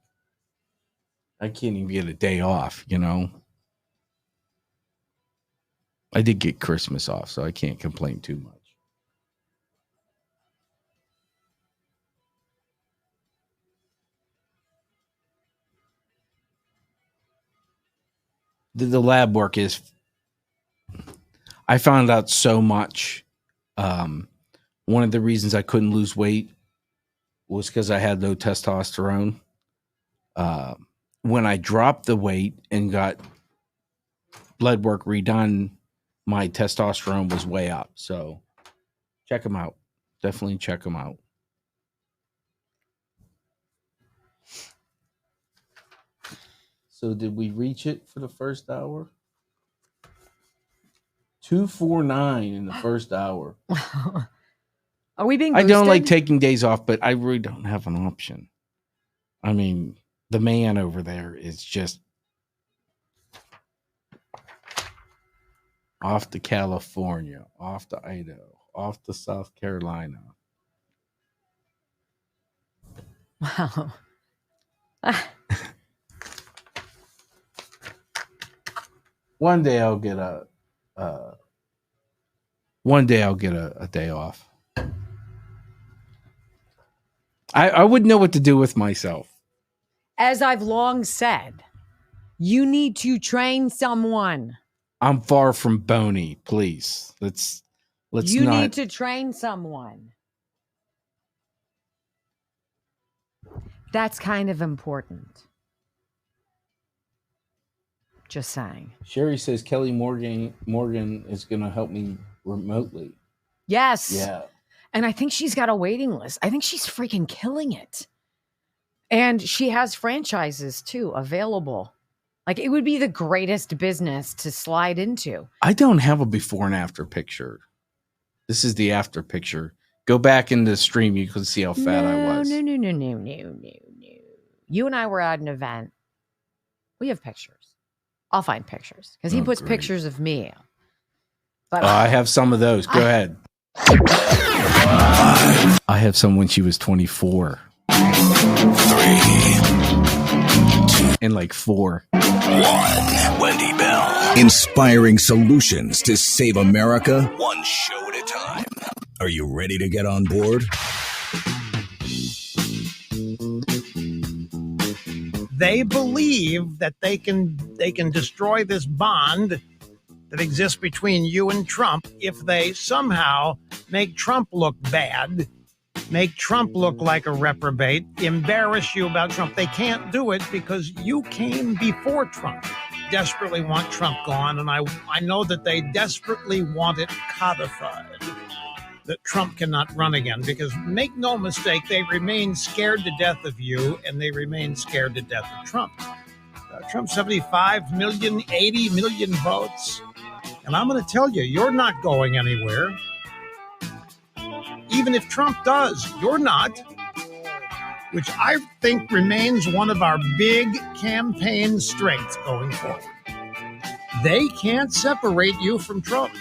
I can't even get a day off, you know. I did get Christmas off, so I can't complain too much. The lab work is, I found out so much. One of the reasons I couldn't lose weight was because I had low testosterone. When I dropped the weight and got blood work redone, my testosterone was way up. So check them out. Definitely check them out. So did we reach it for the first hour? 249 in the first hour. Are we being boosted? I don't like taking days off, but I really don't have an option. I mean, the man over there is just off to California, off to Idaho, off to South Carolina. Wow. One day I'll get a day off. I wouldn't know what to do with myself. As I've long said, you need to train someone. I'm far from bony, please. Let's you not. need to train someone. That's kind of important. Just saying. Sherry says Kelly Morgan is going to help me remotely. Yes. Yeah. And I think she's got a waiting list. I think she's freaking killing it. And she has franchises too available. Like, it would be the greatest business to slide into. I don't have a before and after picture. This is the after picture. Go back in the stream. You can see how fat I was. No. You and I were at an event. We have pictures. I'll find pictures because he puts pictures of me. But I have some of those. Go ahead. I have some when she was 24. 3, 2, and like 4. 1. Wendy Bell. Inspiring solutions to save America, one show at a time. Are you ready to get on board? They believe that they can destroy this bond that exists between you and Trump if they somehow make Trump look bad, make Trump look like a reprobate, embarrass you about Trump. They can't do it because you came before Trump. Desperately want Trump gone, and I know that they desperately want it codified, that Trump cannot run again, because make no mistake, they remain scared to death of you, and they remain scared to death of Trump. Trump, 75 million, 80 million votes. And I'm going to tell you, you're not going anywhere. Even if Trump does, you're not, which I think remains one of our big campaign strengths going forward. They can't separate you from Trump.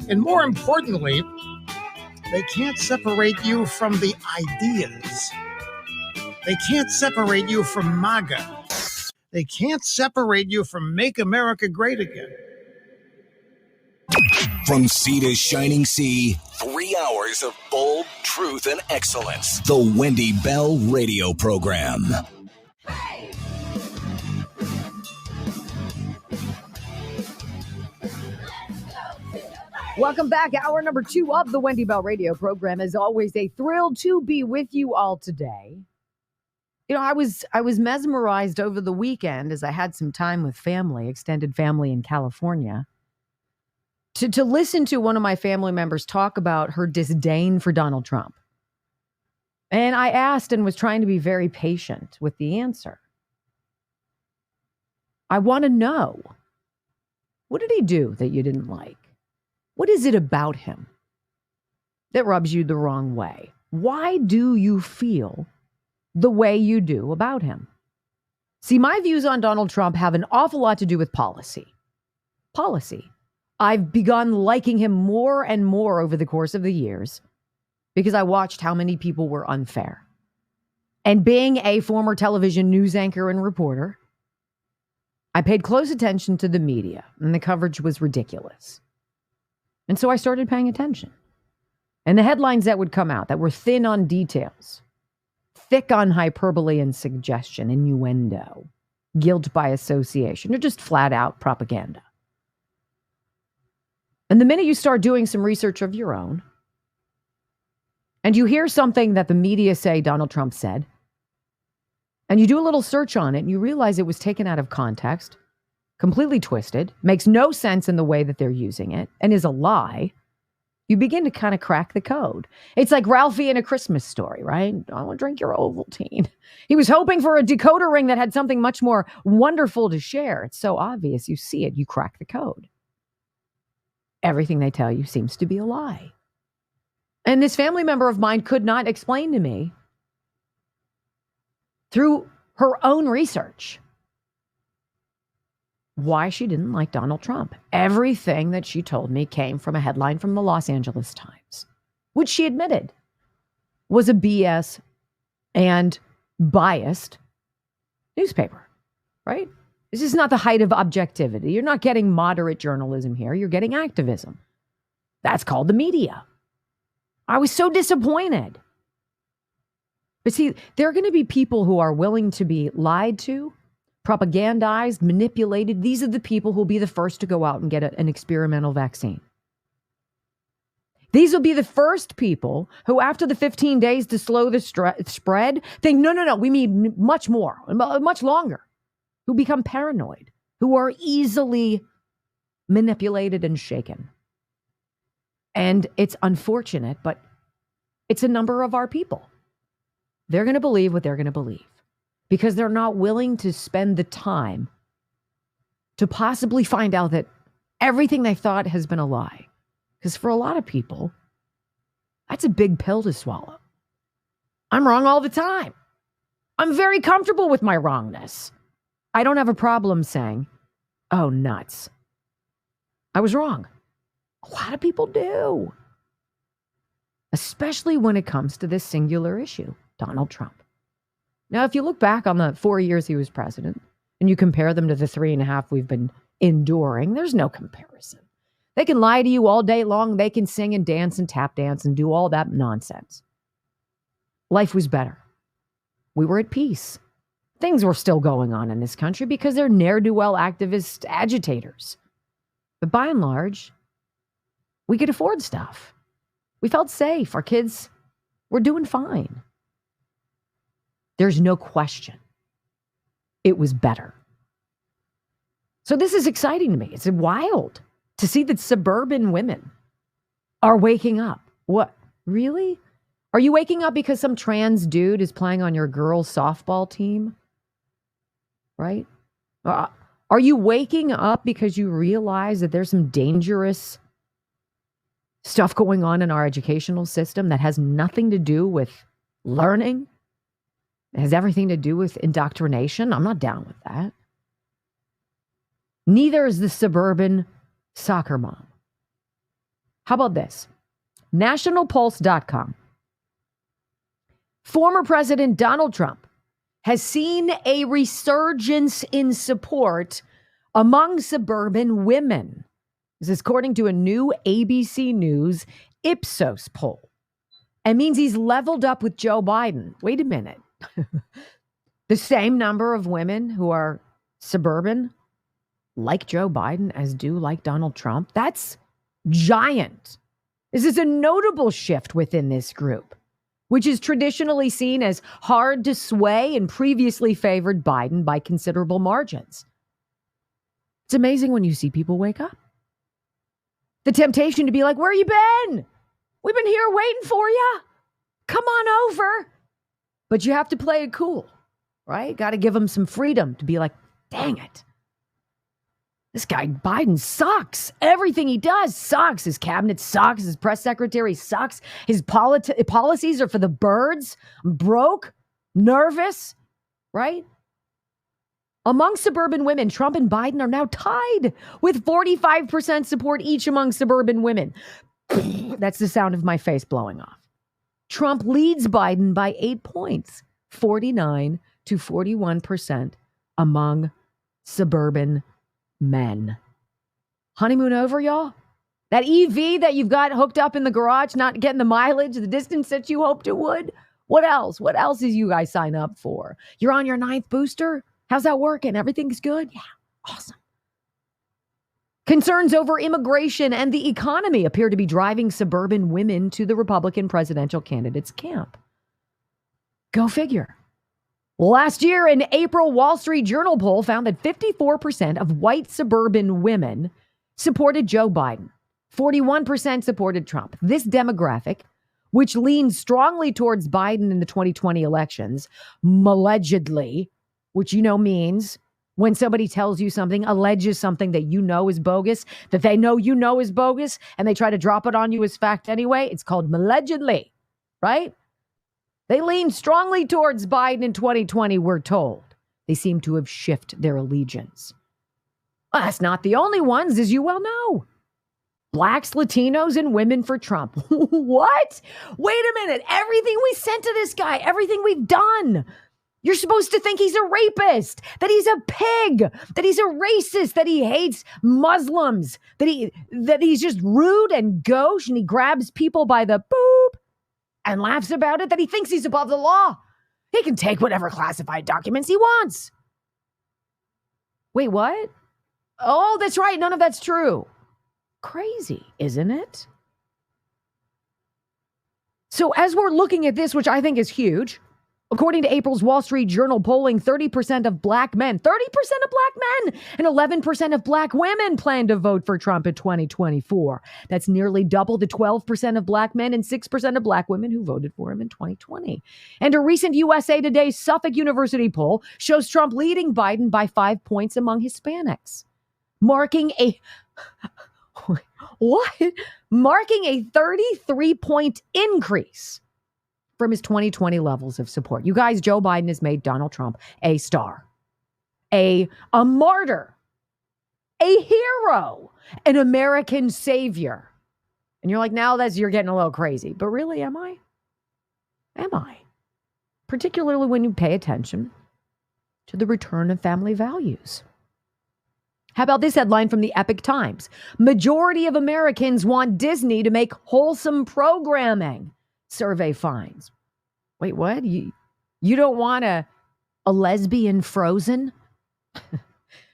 And more importantly, they can't separate you from the ideas. They can't separate you from MAGA. They can't separate you from Make America Great Again. From sea to shining sea, 3 hours of bold truth and excellence. The Wendy Bell Radio Program. Welcome back. Hour number 2 of the Wendy Bell Radio Program. As always, a thrill to be with you all today. You know, I was mesmerized over the weekend as I had some time with family, extended family in California, to listen to one of my family members talk about her disdain for Donald Trump. And I asked and was trying to be very patient with the answer. I want to know, what did he do that you didn't like? What is it about him that rubs you the wrong way? Why do you feel the way you do about him? See, my views on Donald Trump have an awful lot to do with policy. I've begun liking him more and more over the course of the years because I watched how many people were unfair. And being a former television news anchor and reporter, I paid close attention to the media, and the coverage was ridiculous. And so I started paying attention. And the headlines that would come out that were thin on details, thick on hyperbole and suggestion, innuendo, guilt by association, or just flat out propaganda. And the minute you start doing some research of your own, and you hear something that the media say Donald Trump said, and you do a little search on it, and you realize it was taken out of context, completely twisted, makes no sense in the way that they're using it, and is a lie, you begin to kind of crack the code. It's like Ralphie in A Christmas Story, right? I want to drink your Ovaltine. He was hoping for a decoder ring that had something much more wonderful to share. It's so obvious. You see it. You crack the code. Everything they tell you seems to be a lie. And this family member of mine could not explain to me through her own research why she didn't like Donald Trump. Everything that she told me came from a headline from the Los Angeles Times, which she admitted was a BS and biased newspaper, right? This is not the height of objectivity. You're not getting moderate journalism here. You're getting activism. That's called the media. I was so disappointed. But see, there are going to be people who are willing to be lied to, propagandized, manipulated. These are the people who will be the first to go out and get an experimental vaccine. These will be the first people who, after the 15 days to slow the spread, think, no, we need much more, much longer, who become paranoid, who are easily manipulated and shaken. And it's unfortunate, but it's a number of our people. They're going to believe what they're going to believe because they're not willing to spend the time to possibly find out that everything they thought has been a lie. Because for a lot of people, that's a big pill to swallow. I'm wrong all the time. I'm very comfortable with my wrongness. I don't have a problem saying, oh, nuts. I was wrong. A lot of people do. Especially when it comes to this singular issue, Donald Trump. Now, if you look back on the 4 years he was president and you compare them to the 3.5 we've been enduring, there's no comparison. They can lie to you all day long. They can sing and dance and tap dance and do all that nonsense. Life was better. We were at peace. Things were still going on in this country because they're ne'er-do-well activist agitators. But by and large, we could afford stuff. We felt safe. Our kids were doing fine. There's no question. It was better. So this is exciting to me. It's wild to see that suburban women are waking up. What? Really? Are you waking up because some trans dude is playing on your girls' softball team? Right? Are you waking up because you realize that there's some dangerous stuff going on in our educational system that has nothing to do with learning? It has everything to do with indoctrination. I'm not down with that. Neither is the suburban soccer mom. How about this? Nationalpulse.com. Former President Donald Trump has seen a resurgence in support among suburban women. This is according to a new ABC News Ipsos poll. It means he's leveled up with Joe Biden. Wait a minute. The same number of women who are suburban like Joe Biden as do like Donald Trump. That's giant. This is a notable shift within this group, which is traditionally seen as hard to sway and previously favored Biden by considerable margins. It's amazing when you see people wake up. The temptation to be like, where you been? We've been here waiting for you. Come on over. But you have to play it cool, right? Got to give them some freedom to be like, dang it. This guy Biden sucks. Everything he does sucks. His cabinet sucks. His press secretary sucks. His policies are for the birds. I'm broke, nervous, right? Among suburban women, Trump and Biden are now tied with 45% support each among suburban women. That's the sound of my face blowing off. Trump leads Biden by 8 points, 49 to 41% among suburban men. Honeymoon over, y'all? That EV that you've got hooked up in the garage, not getting the mileage, the distance that you hoped it would? What else? What else did you guys sign up for? You're on your 9th booster? How's that working? Everything's good? Yeah, awesome. Concerns over immigration and the economy appear to be driving suburban women to the Republican presidential candidate's camp. Go figure. Last year, an April Wall Street Journal poll found that 54% of white suburban women supported Joe Biden. 41% supported Trump. This demographic, which leans strongly towards Biden in the 2020 elections, allegedly, which means when somebody tells you something, alleges something that you know is bogus, that they know you know is bogus, and they try to drop it on you as fact anyway, it's called allegedly, right? They lean strongly towards Biden in 2020, we're told. They seem to have shifted their allegiance. Well, that's not the only ones, as you well know. Blacks, Latinos, and women for Trump. What? Wait a minute. Everything we sent to this guy, everything we've done. You're supposed to think he's a rapist, that he's a pig, that he's a racist, that he hates Muslims, that he's just rude and gauche and he grabs people by the boop and laughs about it, that he thinks he's above the law. He can take whatever classified documents he wants. Wait, what? Oh, that's right. None of that's true. Crazy, isn't it? So as we're looking at this, which I think is huge, according to April's Wall Street Journal polling, 30% of black men, 30% of black men, and 11% of black women plan to vote for Trump in 2024. That's nearly double the 12% of black men and 6% of black women who voted for him in 2020. And a recent USA Today Suffolk University poll shows Trump leading Biden by 5 points among Hispanics, marking a 33-point increase from his 2020 levels of support. You guys, Joe Biden has made Donald Trump a star, a martyr, a hero, an American savior. And you're like, now you're getting a little crazy. But really, am I? Am I? Particularly when you pay attention to the return of family values. How about this headline from the Epic Times? Majority of Americans want Disney to make wholesome programming. Survey finds. Wait, what? You don't want a lesbian Frozen?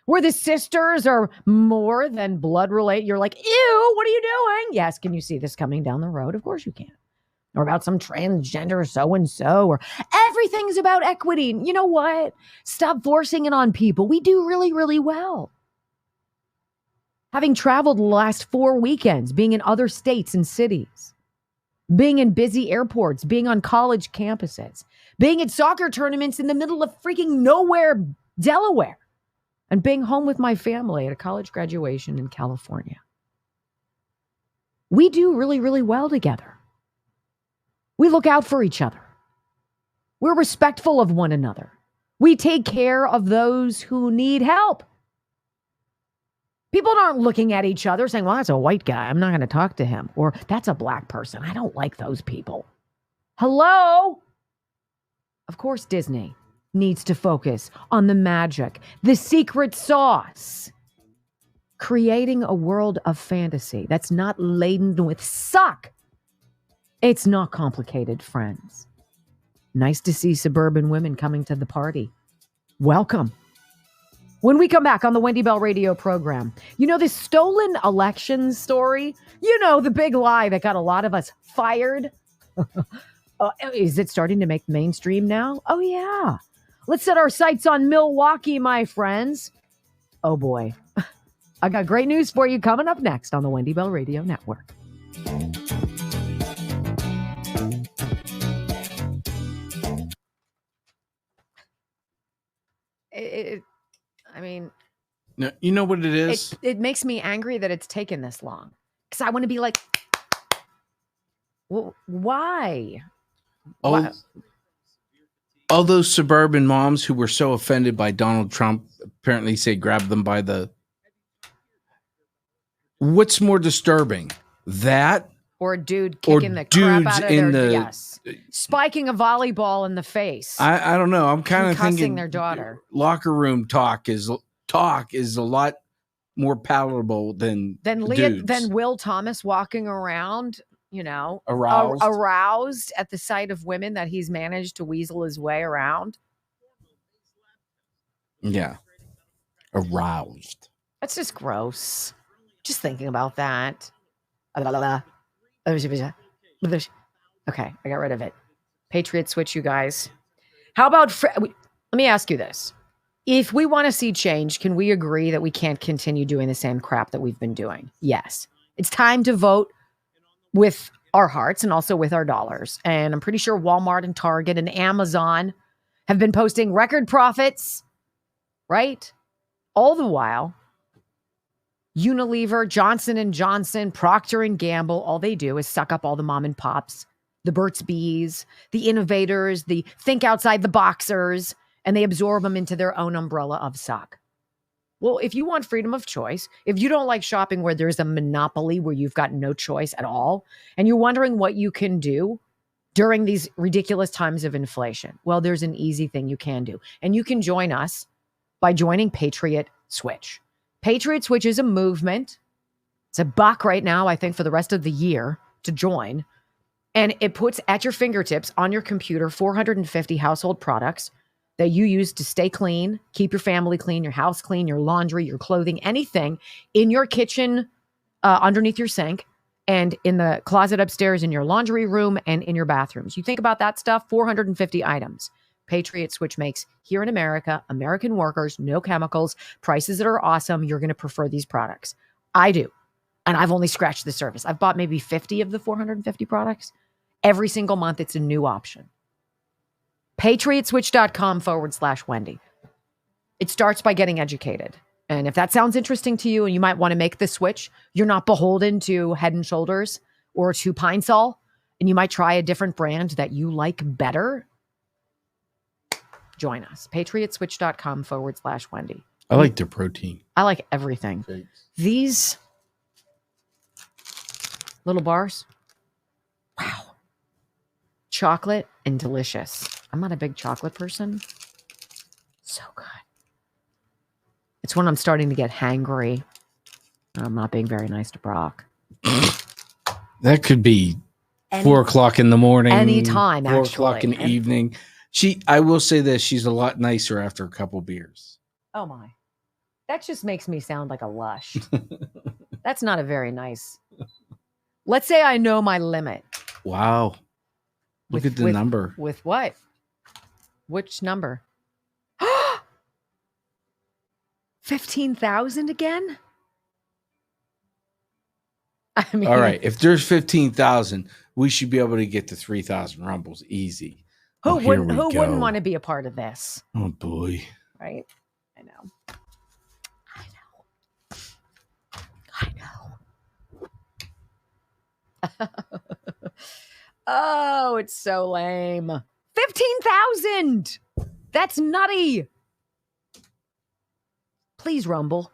Where the sisters are more than blood related? You're like, ew, what are you doing? Yes, can you see this coming down the road? Of course you can. Or about some transgender so-and-so, or everything's about equity. You know what? Stop forcing it on people. We do really, really well. Having traveled the last 4 weekends, being in other states and cities, being in busy airports, being on college campuses, being at soccer tournaments in the middle of freaking nowhere, Delaware, and being home with my family at a college graduation in California. We do really, really well together. We look out for each other. We're respectful of one another. We take care of those who need help. People aren't looking at each other saying, well, that's a white guy, I'm not going to talk to him. Or that's a black person, I don't like those people. Hello? Of course, Disney needs to focus on the magic, the secret sauce. Creating a world of fantasy that's not laden with suck. It's not complicated, friends. Nice to see suburban women coming to the party. Welcome. When we come back on the Wendy Bell radio program, you know this stolen election story? You know, the big lie that got a lot of us fired? Is it starting to make mainstream now? Oh, yeah. Let's set our sights on Milwaukee, my friends. Oh, boy. I got great news for you coming up next on the Wendy Bell Radio Network. No, you know what it is? It makes me angry that it's taken this long. Because I want to be like, well, why? All those suburban moms who were so offended by Donald Trump apparently say grab them by the... What's more disturbing? That? Or a dude kicking the crap out of their... Yes. Spiking a volleyball in the face. I don't know. I'm kind of thinking their daughter. Locker room talk is a lot more palatable than Will Thomas walking around, you know, aroused at the sight of women that he's managed to weasel his way around. Yeah. Aroused. That's just gross. Just thinking about that. Okay, I got rid of it. Patriot switch, you guys. How about... let me ask you this. If we want to see change, can we agree that we can't continue doing the same crap that we've been doing? Yes. It's time to vote with our hearts and also with our dollars. And I'm pretty sure Walmart and Target and Amazon have been posting record profits, right? All the while, Unilever, Johnson & Johnson, Procter & Gamble, all they do is suck up all the mom and pops, the Burt's Bees, the innovators, the think outside the boxers, and they absorb them into their own umbrella of suck. Well, if you want freedom of choice, if you don't like shopping where there's a monopoly where you've got no choice at all, and you're wondering what you can do during these ridiculous times of inflation, well, there's an easy thing you can do. And you can join us by joining Patriot Switch. Patriot Switch is a movement. It's $1 right now, I think, for the rest of the year to join. And it puts at your fingertips on your computer 450 household products that you use to stay clean, keep your family clean, your house clean, your laundry, your clothing, anything in your kitchen, underneath your sink, and in the closet upstairs, in your laundry room, and in your bathrooms. You think about that stuff, 450 items. Patriot Switch makes here in America, American workers, no chemicals, prices that are awesome. You're going to prefer these products. I do. And I've only scratched the surface. I've bought maybe 50 of the 450 products. Every single month, it's a new option. PatriotSwitch.com/Wendy. It starts by getting educated. And if that sounds interesting to you and you might want to make the switch, you're not beholden to Head and Shoulders or to Pine Sol, and you might try a different brand that you like better, join us. PatriotSwitch.com/Wendy. I like their protein. I like everything. Thanks. These little bars, wow. Chocolate and delicious. I'm not a big chocolate person. So good. It's when I'm starting to get hangry. I'm not being very nice to Brock. That could be 4 o'clock in the morning. Anytime, 4 o'clock in the evening. I will say this, she's a lot nicer after a couple beers. Oh my. That just makes me sound like a lush. That's not a very nice. Let's say I know my limit. Wow. Look at the number. With what? Which number? 15,000 again? I mean, all right. If there's 15,000, we should be able to get to 3,000 rumbles easy. Who wouldn't want to be a part of this? Oh boy. Right? I know. Oh, it's so lame. 15,000. That's nutty. Please, Rumble.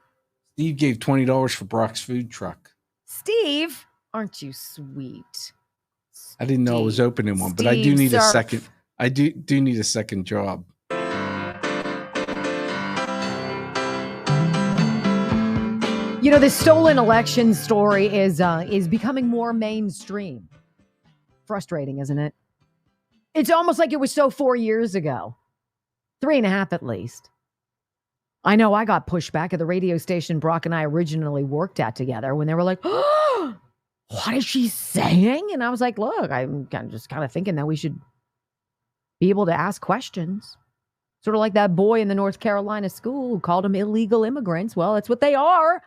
Steve gave $20 for Brock's food truck. Steve, aren't you sweet? I didn't know it was open in one, but I do need a second. I do need a second job. You know, this stolen election story is becoming more mainstream. Frustrating, isn't it? It's almost like it was so 4 years ago. 3.5 at least. I know I got pushback at the radio station Brock and I originally worked at together when they were like, oh, what is she saying? And I was like, look, I'm just kind of thinking that we should be able to ask questions. Sort of like that boy in the North Carolina school who called them illegal immigrants. Well, that's what they are.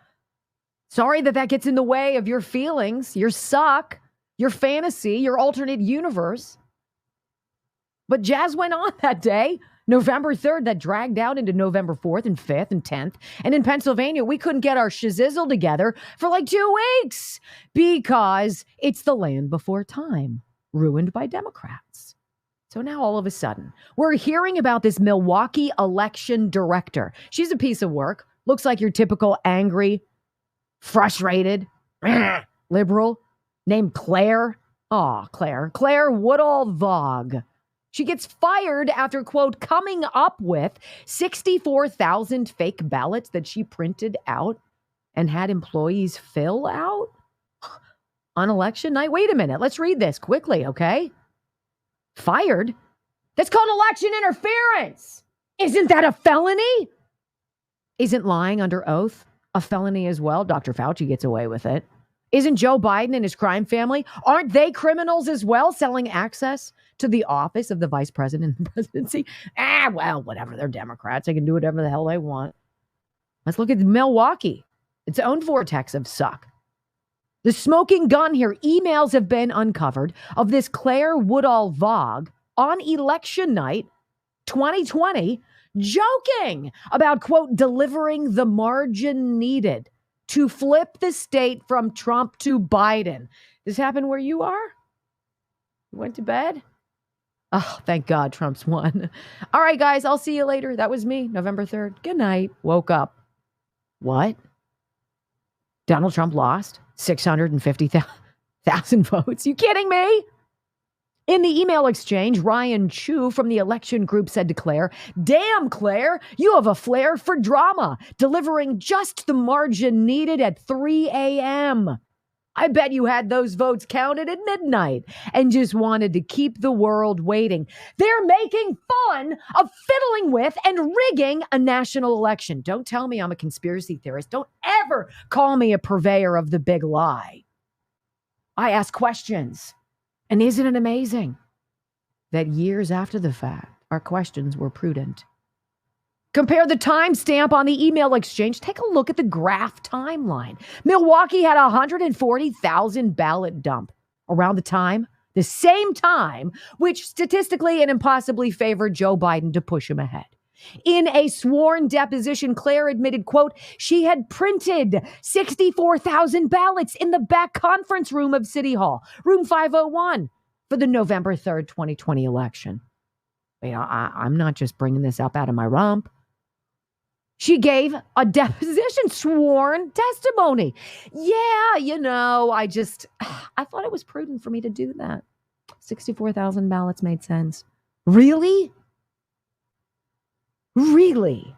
Sorry that gets in the way of your feelings, your suck, your fantasy, your alternate universe. But jazz went on that day. November 3rd, that dragged out into November 4th and 5th and 10th. And in Pennsylvania, we couldn't get our shizzle together for like 2 weeks because it's the land before time, ruined by Democrats. So now all of a sudden, we're hearing about this Milwaukee election director. She's a piece of work. Looks like your typical angry, frustrated, liberal named Claire. Oh, Claire Woodall-Vaugh. She gets fired after, quote, coming up with 64,000 fake ballots that she printed out and had employees fill out on election night. Wait a minute. Let's read this quickly, okay? Fired? That's called election interference. Isn't that a felony? Isn't lying under oath a felony as well? Dr. Fauci gets away with it. Isn't Joe Biden and his crime family, aren't they criminals as well, selling access to the office of the vice president and the presidency? Well, whatever. They're Democrats. They can do whatever the hell they want. Let's look at Milwaukee. Its own vortex of suck. The smoking gun here. Emails have been uncovered of this Claire Woodall-Vaugh on election night 2020 joking about, quote, delivering the margin needed to flip the state from Trump to Biden. This happened where you are? You went to bed? Oh, thank God Trump's won. All right, guys, I'll see you later. That was me, November 3rd. Good night. Woke up. What? Donald Trump lost 650,000 votes? You kidding me? In the email exchange, Ryan Chu from the election group said to Claire, "Damn, Claire, you have a flair for drama, delivering just the margin needed at 3 a.m. I bet you had those votes counted at midnight and just wanted to keep the world waiting. They're making fun of fiddling with and rigging a national election. Don't tell me I'm a conspiracy theorist. Don't ever call me a purveyor of the big lie. I ask questions. And isn't it amazing that years after the fact, our questions were prudent? Compare the timestamp on the email exchange. Take a look at the graph timeline. Milwaukee had 140,000 ballot dump around the same time, which statistically and impossibly favored Joe Biden to push him ahead. In a sworn deposition, Claire admitted, quote, she had printed 64,000 ballots in the back conference room of City Hall, room 501, for the November 3rd, 2020 election. You know, I'm not just bringing this up out of my rump. She gave a deposition, sworn testimony. Yeah, you know, I thought it was prudent for me to do that. 64,000 ballots made sense. Really? Really?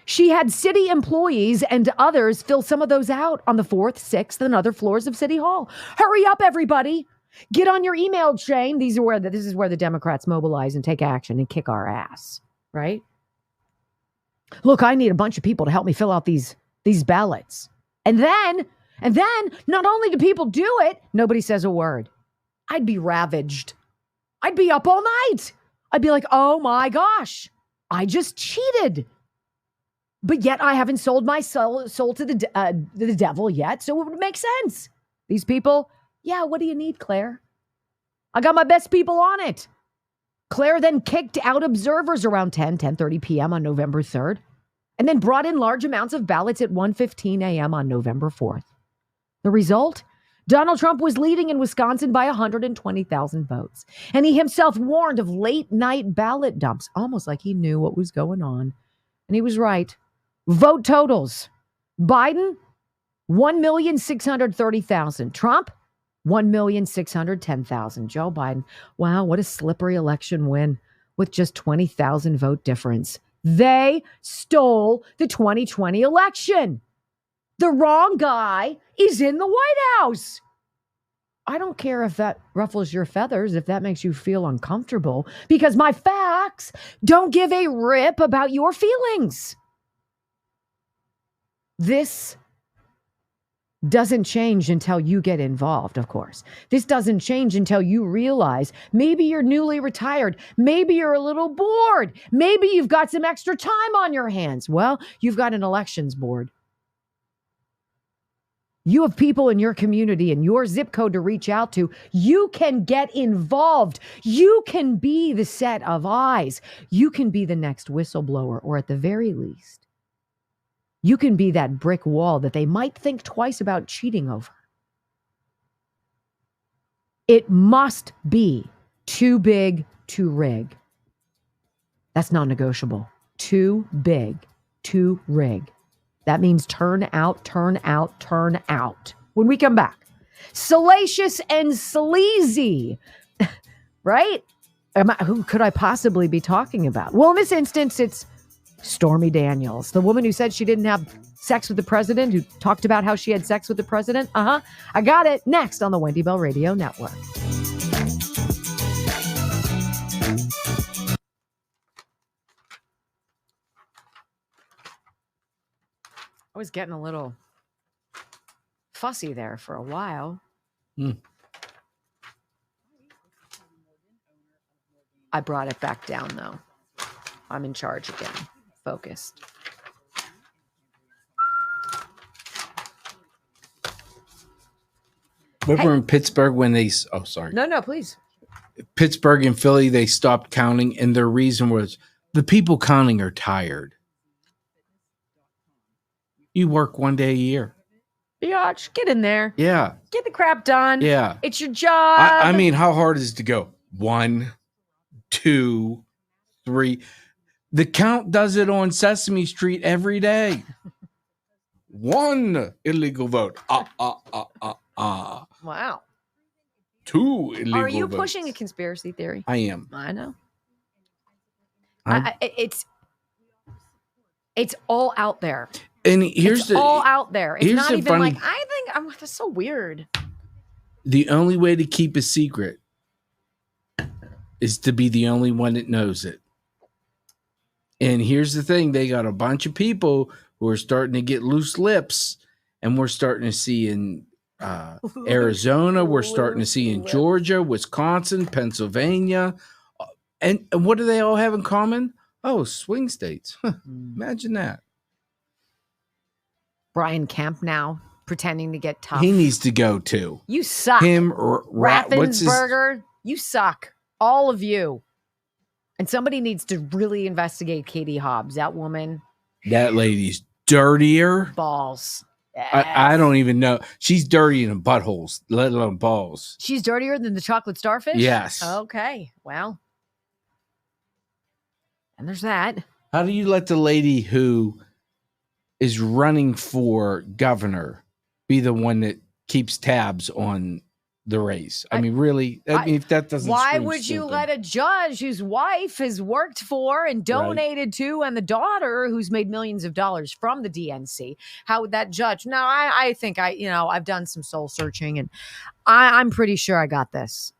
She had city employees and others fill some of those out on the 4th, 6th, and other floors of City Hall. Hurry up, everybody. Get on your email chain. This is where the Democrats mobilize and take action and kick our ass, right? Look, I need a bunch of people to help me fill out these ballots. And then, not only do people do it, nobody says a word. I'd be ravaged. I'd be up all night. I'd be like, oh my gosh, I just cheated. But yet I haven't sold my soul to the devil yet, so it would make sense. These people, yeah, what do you need, Claire? I got my best people on it. Claire then kicked out observers around 10:30 p.m. on November 3rd, and then brought in large amounts of ballots at 1:15 a.m. on November 4th. The result? Donald Trump was leading in Wisconsin by 120,000 votes, and he himself warned of late-night ballot dumps, almost like he knew what was going on. And he was right. Vote totals. Biden, 1,630,000. Trump, 1,610,000. Joe Biden, wow, what a slippery election win with just 20,000 vote difference. They stole the 2020 election. The wrong guy is in the White House. I don't care if that ruffles your feathers, if that makes you feel uncomfortable, because my facts don't give a rip about your feelings. This doesn't change until you get involved, of course. This doesn't change until you realize maybe you're newly retired. Maybe you're a little bored. Maybe you've got some extra time on your hands. Well, you've got an elections board. You have people in your community and your zip code to reach out to. You can get involved. You can be the set of eyes. You can be the next whistleblower, or at the very least, you can be that brick wall that they might think twice about cheating over. It must be too big to rig. That's non-negotiable. Too big to rig. That means turn out, turn out, turn out. When we come back, salacious and sleazy, right? Who could I possibly be talking about? Well, in this instance, it's Stormy Daniels, the woman who said she didn't have sex with the president, who talked about how she had sex with the president. I got it. Next on the Wendy Bell Radio Network. I was getting a little fussy there for a while. I brought it back down, though. I'm in charge again. Focused. Remember in Pittsburgh when they... Oh, sorry. No, please. Pittsburgh and Philly, they stopped counting, and their reason was the people counting are tired. You work one day a year. Yeah, just get in there. Yeah. Get the crap done. Yeah. It's your job. I mean, how hard is it to go? 1, 2, 3. The count does it on Sesame Street every day. 1 illegal vote. Wow. 2 illegal Are you votes. pushing a conspiracy theory? I am. I know. It's all out there. And here's all out there. It's not even funny, like, I think, that's so weird. the only way to keep a secret is to be the only one that knows it. And here's the thing. They got a bunch of people who are starting to get loose lips, and we're starting to see in Arizona. We're starting to see in Georgia, Wisconsin, Pennsylvania. And what do they all have in common? Oh, swing states. Imagine that. Brian Kemp now pretending to get tough. He needs to go too. You suck. Him or Raffensperger, you suck. All of you. And somebody needs to really investigate Katie Hobbs. That woman. That lady's dirtier. Balls. Yes. I don't even know. She's dirty in buttholes, let alone balls. She's dirtier than the chocolate starfish? Yes. Okay. Well. And there's that. How do you let the lady who is running for governor be the one that keeps tabs on the race? I mean, really? I mean, if that doesn't. Why would you let a judge whose wife has worked for and donated to, and the daughter who's made millions of dollars from the DNC? How would that judge? No, I think I've done some soul searching, and I'm pretty sure I got this.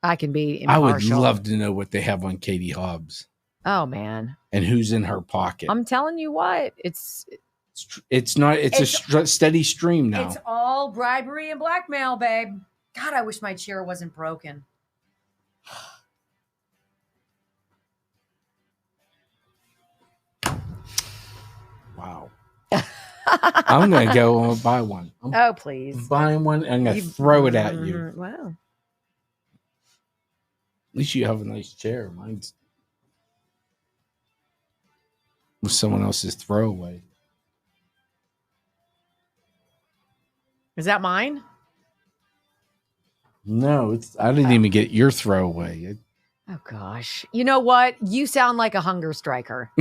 I can be impartial. I would love to know what they have on Katie Hobbs. Oh man. And who's in her pocket? I'm telling you what, it's a steady stream now. It's all bribery and blackmail, babe. God, I wish my chair wasn't broken. Wow. I'm going to go and buy one. Oh, please. Buying one and I'm going to throw it at you. Wow. At least you have a nice chair. Mine's with someone else's throwaway. Is that mine? No, I didn't even get your throwaway. Oh gosh. You know what? You sound like a hunger striker.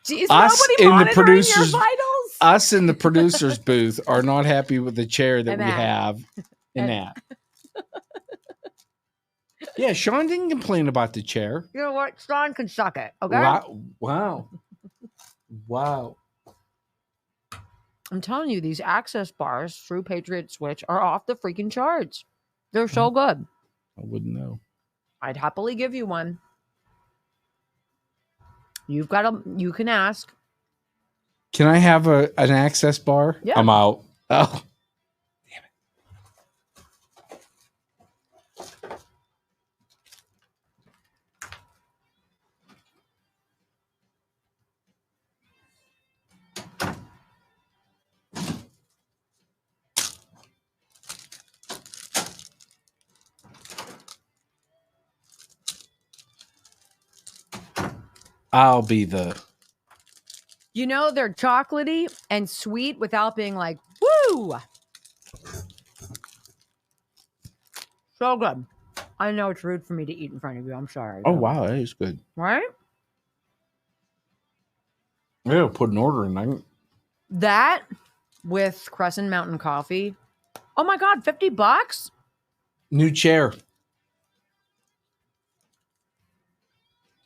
Is us nobody in the monitoring producers, your vitals? Us in the producers booth are not happy with the chair that And we that. have in that. Yeah, Sean didn't complain about the chair. You know what? Sean can suck it. Okay. Wow. I'm telling you, these access bars through Patriot Switch are off the freaking charts. They're so good. I wouldn't know. I'd happily give you one. You can ask. Can I have an access bar? Yeah. I'm out. Oh. I'll be the. You know, they're chocolatey and sweet without being like, woo! So good. I know it's rude for me to eat in front of you. I'm sorry. Oh, wow. That is good. Right? Yeah, put an order in. That with Crescent Mountain Coffee. Oh my God, $50? New chair.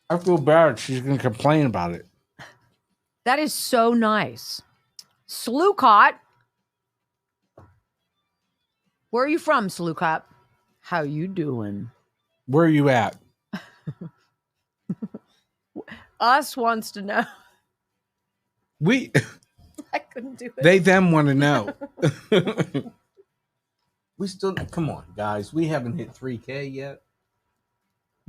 I feel bad. She's going to complain about it. That is so nice. Slucott. Where are you from, Slucott? How you doing? Where are you at? Us wants to know. I couldn't do it. They them want to know. We still come on, guys. We haven't hit 3K yet.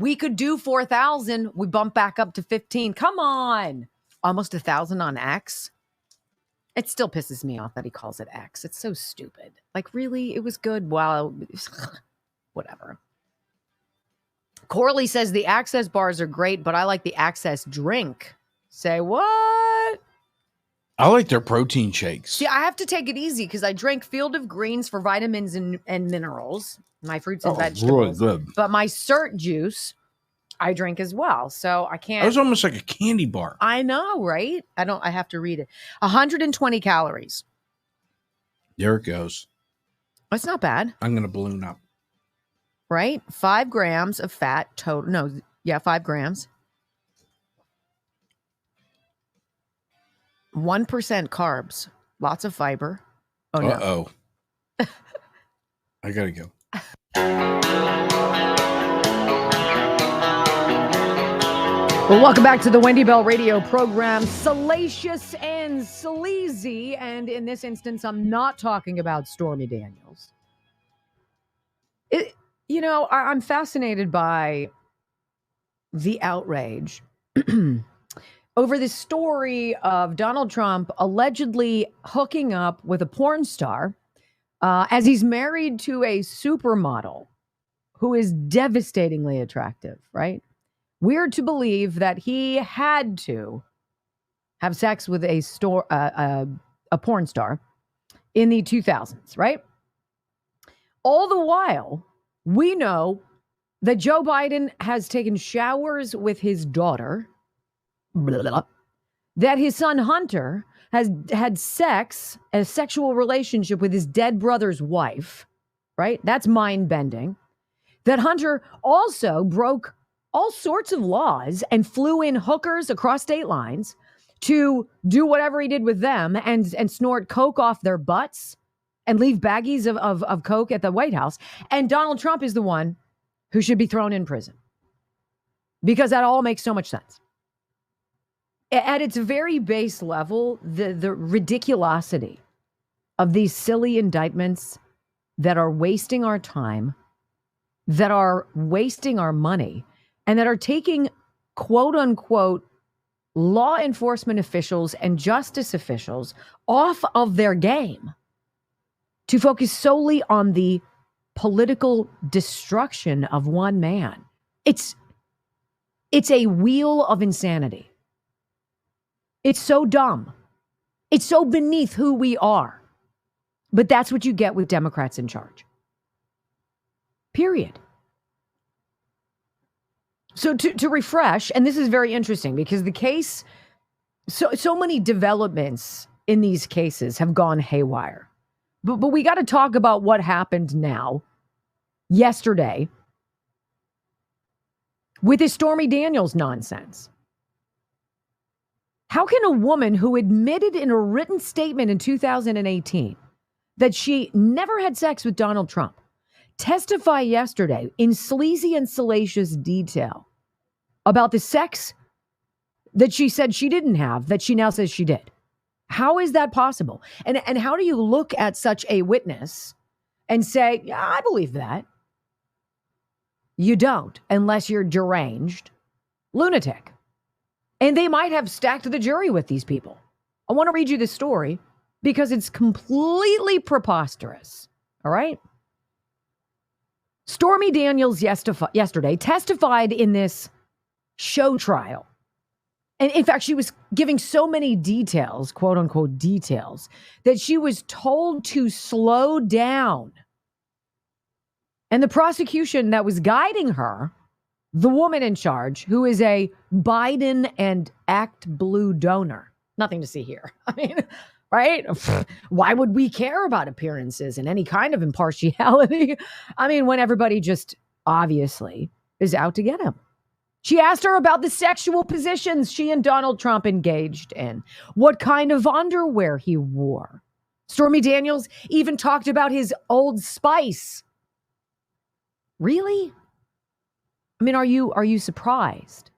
We could do 4,000. We bump back up to 15. Come on. Almost 1,000 on X. It still pisses me off that he calls it X. It's so stupid. Like, really? It was good. Wow. Whatever. Corley says the access bars are great, but I like the access drink. Say what? I like their protein shakes. See, I have to take it easy because I drank Field of Greens for vitamins and minerals. My fruits and vegetables. Really good. But my Cert juice I drink as well. So I can't. That was almost like a candy bar. I know, right? I have to read it. 120 calories. There it goes. That's not bad. I'm going to balloon up. Right? 5 grams of fat total. No, yeah, 5 grams. 1% carbs. Lots of fiber. Oh, no. Uh-oh. I got to go. Well, welcome back to the Wendy Bell radio program, Salacious and Sleazy. And in this instance, I'm not talking about Stormy Daniels. I'm fascinated by the outrage over this story of Donald Trump allegedly hooking up with a porn star as he's married to a supermodel who is devastatingly attractive, right? Weird to believe that he had to have sex with a porn star in the 2000s, right? All the while, we know that Joe Biden has taken showers with his daughter, that his son Hunter has had a sexual relationship with his dead brother's wife, right? That's mind-bending. That Hunter also broke all sorts of laws and flew in hookers across state lines to do whatever he did with them and snort coke off their butts and leave baggies of coke at the White House. And Donald Trump is the one who should be thrown in prison because that all makes so much sense. At its very base level, the ridiculosity of these silly indictments that are wasting our time, that are wasting our money, and that are taking, quote unquote, law enforcement officials and justice officials off of their game to focus solely on the political destruction of one man. It's a wheel of insanity. It's so dumb. It's so beneath who we are. But that's what you get with Democrats in charge. Period. So to refresh, and this is very interesting because the case, so many developments in these cases have gone haywire. But we got to talk about what happened now, yesterday, with this Stormy Daniels nonsense. How can a woman who admitted in a written statement in 2018 that she never had sex with Donald Trump testify yesterday in sleazy and salacious detail about the sex that she said she didn't have, that she now says she did? How is that possible? And how do you look at such a witness and say, yeah, I believe that? You don't, unless you're deranged lunatic. And they might have stacked the jury with these people. I want to read you this story because it's completely preposterous. All right? Stormy Daniels yesterday testified in this show trial. And in fact, she was giving so many details, quote unquote details, that she was told to slow down. And the prosecution that was guiding her, the woman in charge, who is a Biden and Act Blue donor, nothing to see here. I mean, right? Why would we care about appearances and any kind of impartiality? I mean, when everybody just obviously is out to get him. She asked her about the sexual positions she and Donald Trump engaged in, what kind of underwear he wore. Stormy Daniels even talked about his Old Spice. Really? I mean, are you surprised?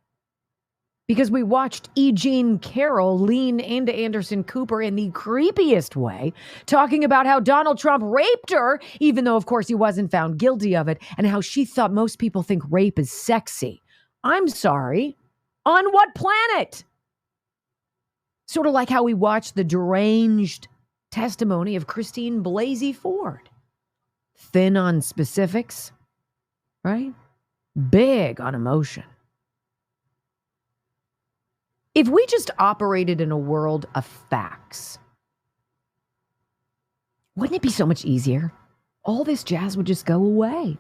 Because we watched E. Jean Carroll lean into Anderson Cooper in the creepiest way, talking about how Donald Trump raped her, even though, of course, he wasn't found guilty of it, and how she thought most people think rape is sexy. I'm sorry. On what planet? Sort of like how we watched the deranged testimony of Christine Blasey Ford. Thin on specifics, right? Big on emotion. If we just operated in a world of facts, wouldn't it be so much easier? All this jazz would just go away.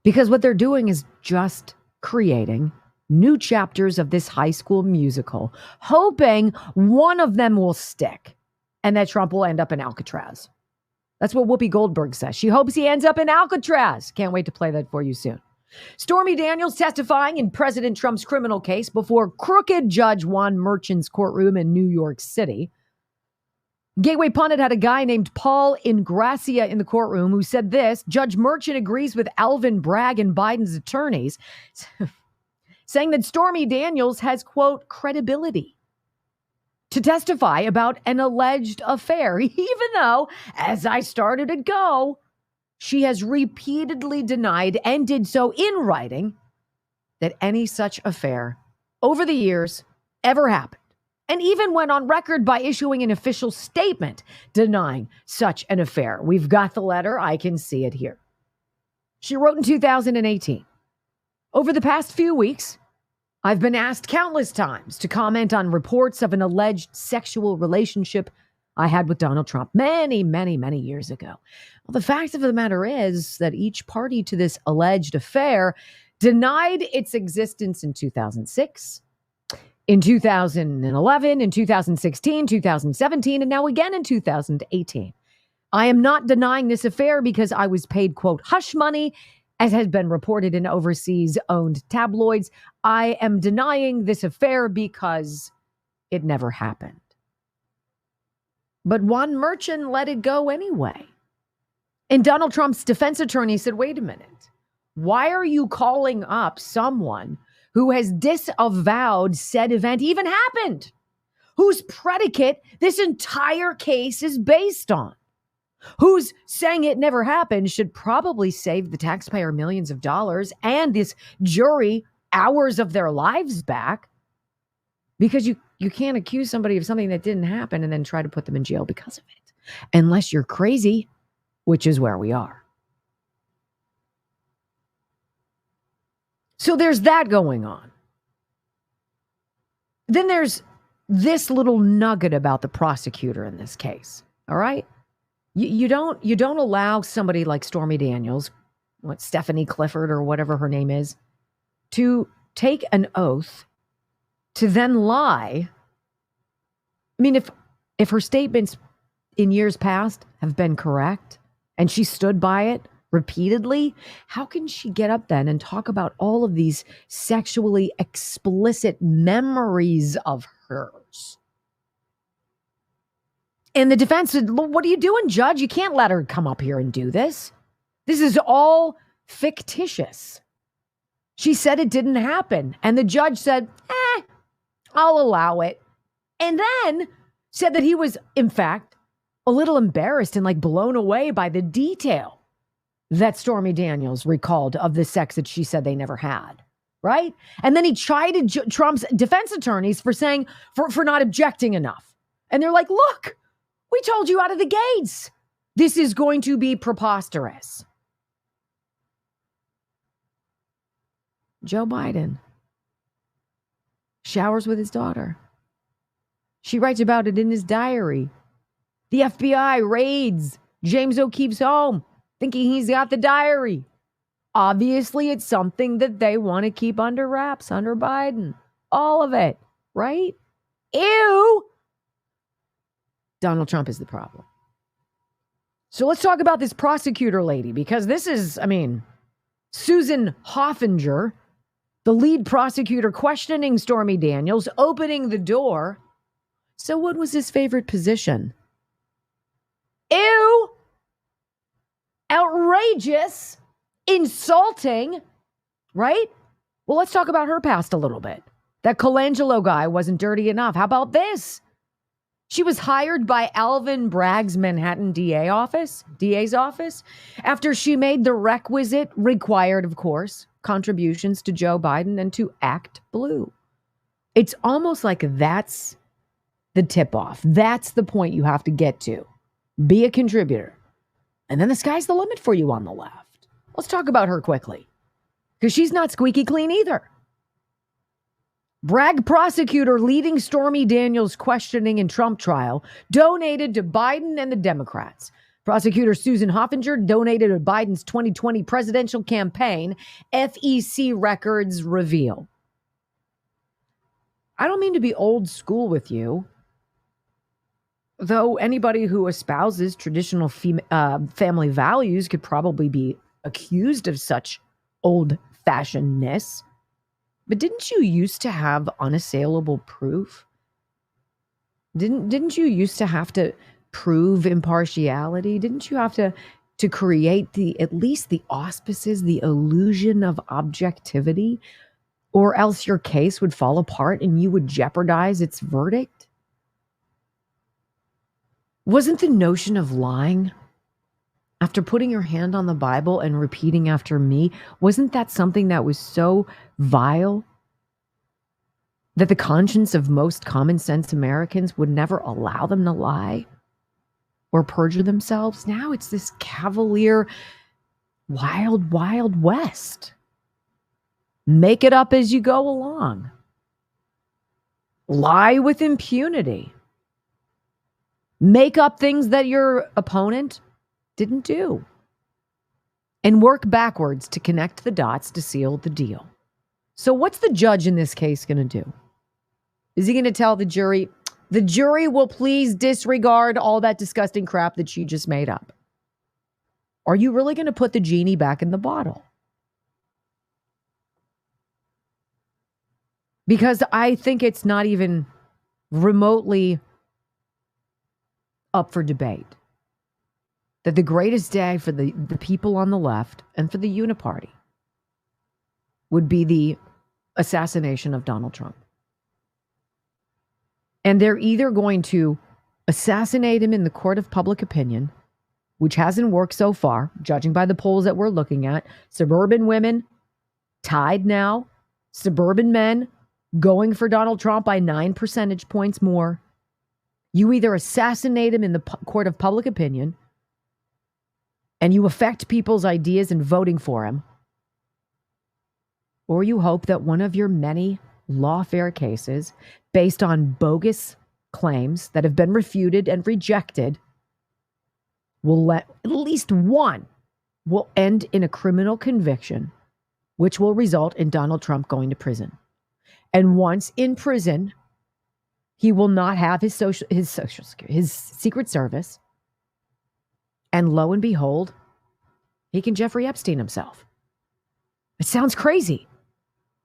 Because what they're doing is just creating new chapters of this high school musical, hoping one of them will stick and that Trump will end up in Alcatraz. That's what Whoopi Goldberg says. She hopes he ends up in Alcatraz. Can't wait to play that for you soon. Stormy Daniels testifying in President Trump's criminal case before crooked Judge Juan Merchan's courtroom in New York City. Gateway Pundit had a guy named Paul Ingracia in the courtroom who said this: Judge Merchan agrees with Alvin Bragg and Biden's attorneys, saying that Stormy Daniels has, quote, credibility to testify about an alleged affair, even though, as I started to go, she has repeatedly denied and did so in writing that any such affair over the years ever happened, and even went on record by issuing an official statement denying such an affair. We've got the letter. I can see it here. She wrote in 2018, over the past few weeks, I've been asked countless times to comment on reports of an alleged sexual relationship I had with Donald Trump many, many, many years ago. Well, the fact of the matter is that each party to this alleged affair denied its existence in 2006, in 2011, in 2016, 2017, and now again in 2018. I am not denying this affair because I was paid, quote, hush money, as has been reported in overseas-owned tabloids. I am denying this affair because it never happened. But Juan Merchan let it go anyway. And Donald Trump's defense attorney said, wait a minute, why are you calling up someone who has disavowed said event even happened, whose predicate this entire case is based on, who's saying it never happened, should probably save the taxpayer millions of dollars and this jury hours of their lives back, because you can't accuse somebody of something that didn't happen and then try to put them in jail because of it, unless you're crazy, which is where we are. So there's that going on. Then there's this little nugget about the prosecutor in this case. All right. You don't allow somebody like Stormy Daniels, what, Stephanie Clifford or whatever her name is, to take an oath to then lie. I mean, if her statements in years past have been correct and she stood by it repeatedly, how can she get up then and talk about all of these sexually explicit memories of hers? And the defense said, what are you doing, Judge? You can't let her come up here and do this. This is all fictitious. She said it didn't happen. And the judge said, I'll allow it. And then said that he was, in fact, a little embarrassed and like blown away by the detail that Stormy Daniels recalled of the sex that she said they never had. Right? And then he chided Trump's defense attorneys for saying, for not objecting enough. And they're like, look, we told you out of the gates, this is going to be preposterous. Joe Biden showers with his daughter. She writes about it in his diary. The FBI raids James O'Keefe's home, thinking he's got the diary. Obviously, it's something that they want to keep under wraps under Biden. All of it, right? Ew! Donald Trump is the problem. So let's talk about this prosecutor lady, because this is, Susan Hoffinger, the lead prosecutor questioning Stormy Daniels, opening the door. So what was his favorite position? Ew! Outrageous! Insulting! Right? Well, let's talk about her past a little bit. That Colangelo guy wasn't dirty enough. How about this? She was hired by Alvin Bragg's Manhattan DA's office, after she made the required, of course, contributions to Joe Biden and to Act Blue. It's almost like that's the tip-off. That's the point you have to get to. Be a contributor. And then the sky's the limit for you on the left. Let's talk about her quickly, because she's not squeaky clean either. Bragg prosecutor leading Stormy Daniels' questioning in Trump trial donated to Biden and the Democrats Prosecutor Susan Hoffinger donated to Biden's 2020 presidential campaign, FEC records reveal. I don't mean to be old school with you, though anybody who espouses traditional family values could probably be accused of such old-fashionedness. But didn't you used to have unassailable proof? Didn't you used to have to prove impartiality? Didn't you have to create at least the auspices, the illusion of objectivity, or else your case would fall apart and you would jeopardize its verdict? Wasn't the notion of lying, after putting your hand on the Bible and repeating after me, wasn't that something that was so vile that the conscience of most common sense Americans would never allow them to lie or perjure themselves? Now it's this cavalier, wild, wild west. Make it up as you go along. Lie with impunity. Make up things that your opponent didn't do. And work backwards to connect the dots to seal the deal. So what's the judge in this case going to do? Is he going to tell the jury will please disregard all that disgusting crap that you just made up? Are you really going to put the genie back in the bottle? Because I think it's not even remotely up for debate that the greatest day for the people on the left and for the uniparty would be the assassination of Donald Trump. And they're either going to assassinate him in the court of public opinion, which hasn't worked so far, judging by the polls that we're looking at. Suburban women tied now. Suburban men going for Donald Trump by 9 percentage points more. You either assassinate him in the court of public opinion and you affect people's ideas in voting for him, or you hope that one of your many lawfare cases based on bogus claims that have been refuted and rejected will let at least one will end in a criminal conviction, which will result in Donald Trump going to prison. And once in prison, he will not have his Secret Service. And lo and behold, he can Jeffrey Epstein himself. It sounds crazy.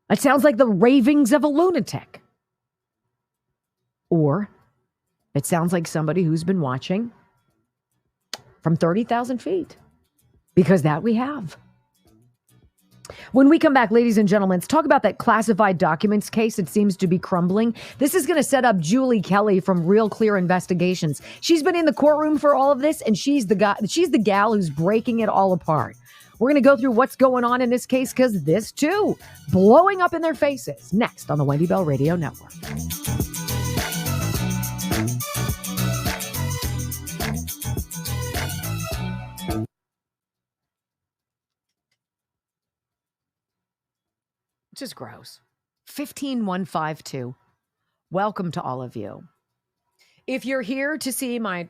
It sounds like the ravings of a lunatic. Or it sounds like somebody who's been watching from 30,000 feet. Because that we have. When we come back, ladies and gentlemen, let's talk about that classified documents case that seems to be crumbling. This is going to set up Julie Kelly from Real Clear Investigations. She's been in the courtroom for all of this, and she's the gal who's breaking it all apart. We're going to go through what's going on in this case, because this, too, blowing up in their faces. Next on the Wendy Bell Radio Network. Just gross. 15152. Welcome to all of you. If you're here to see my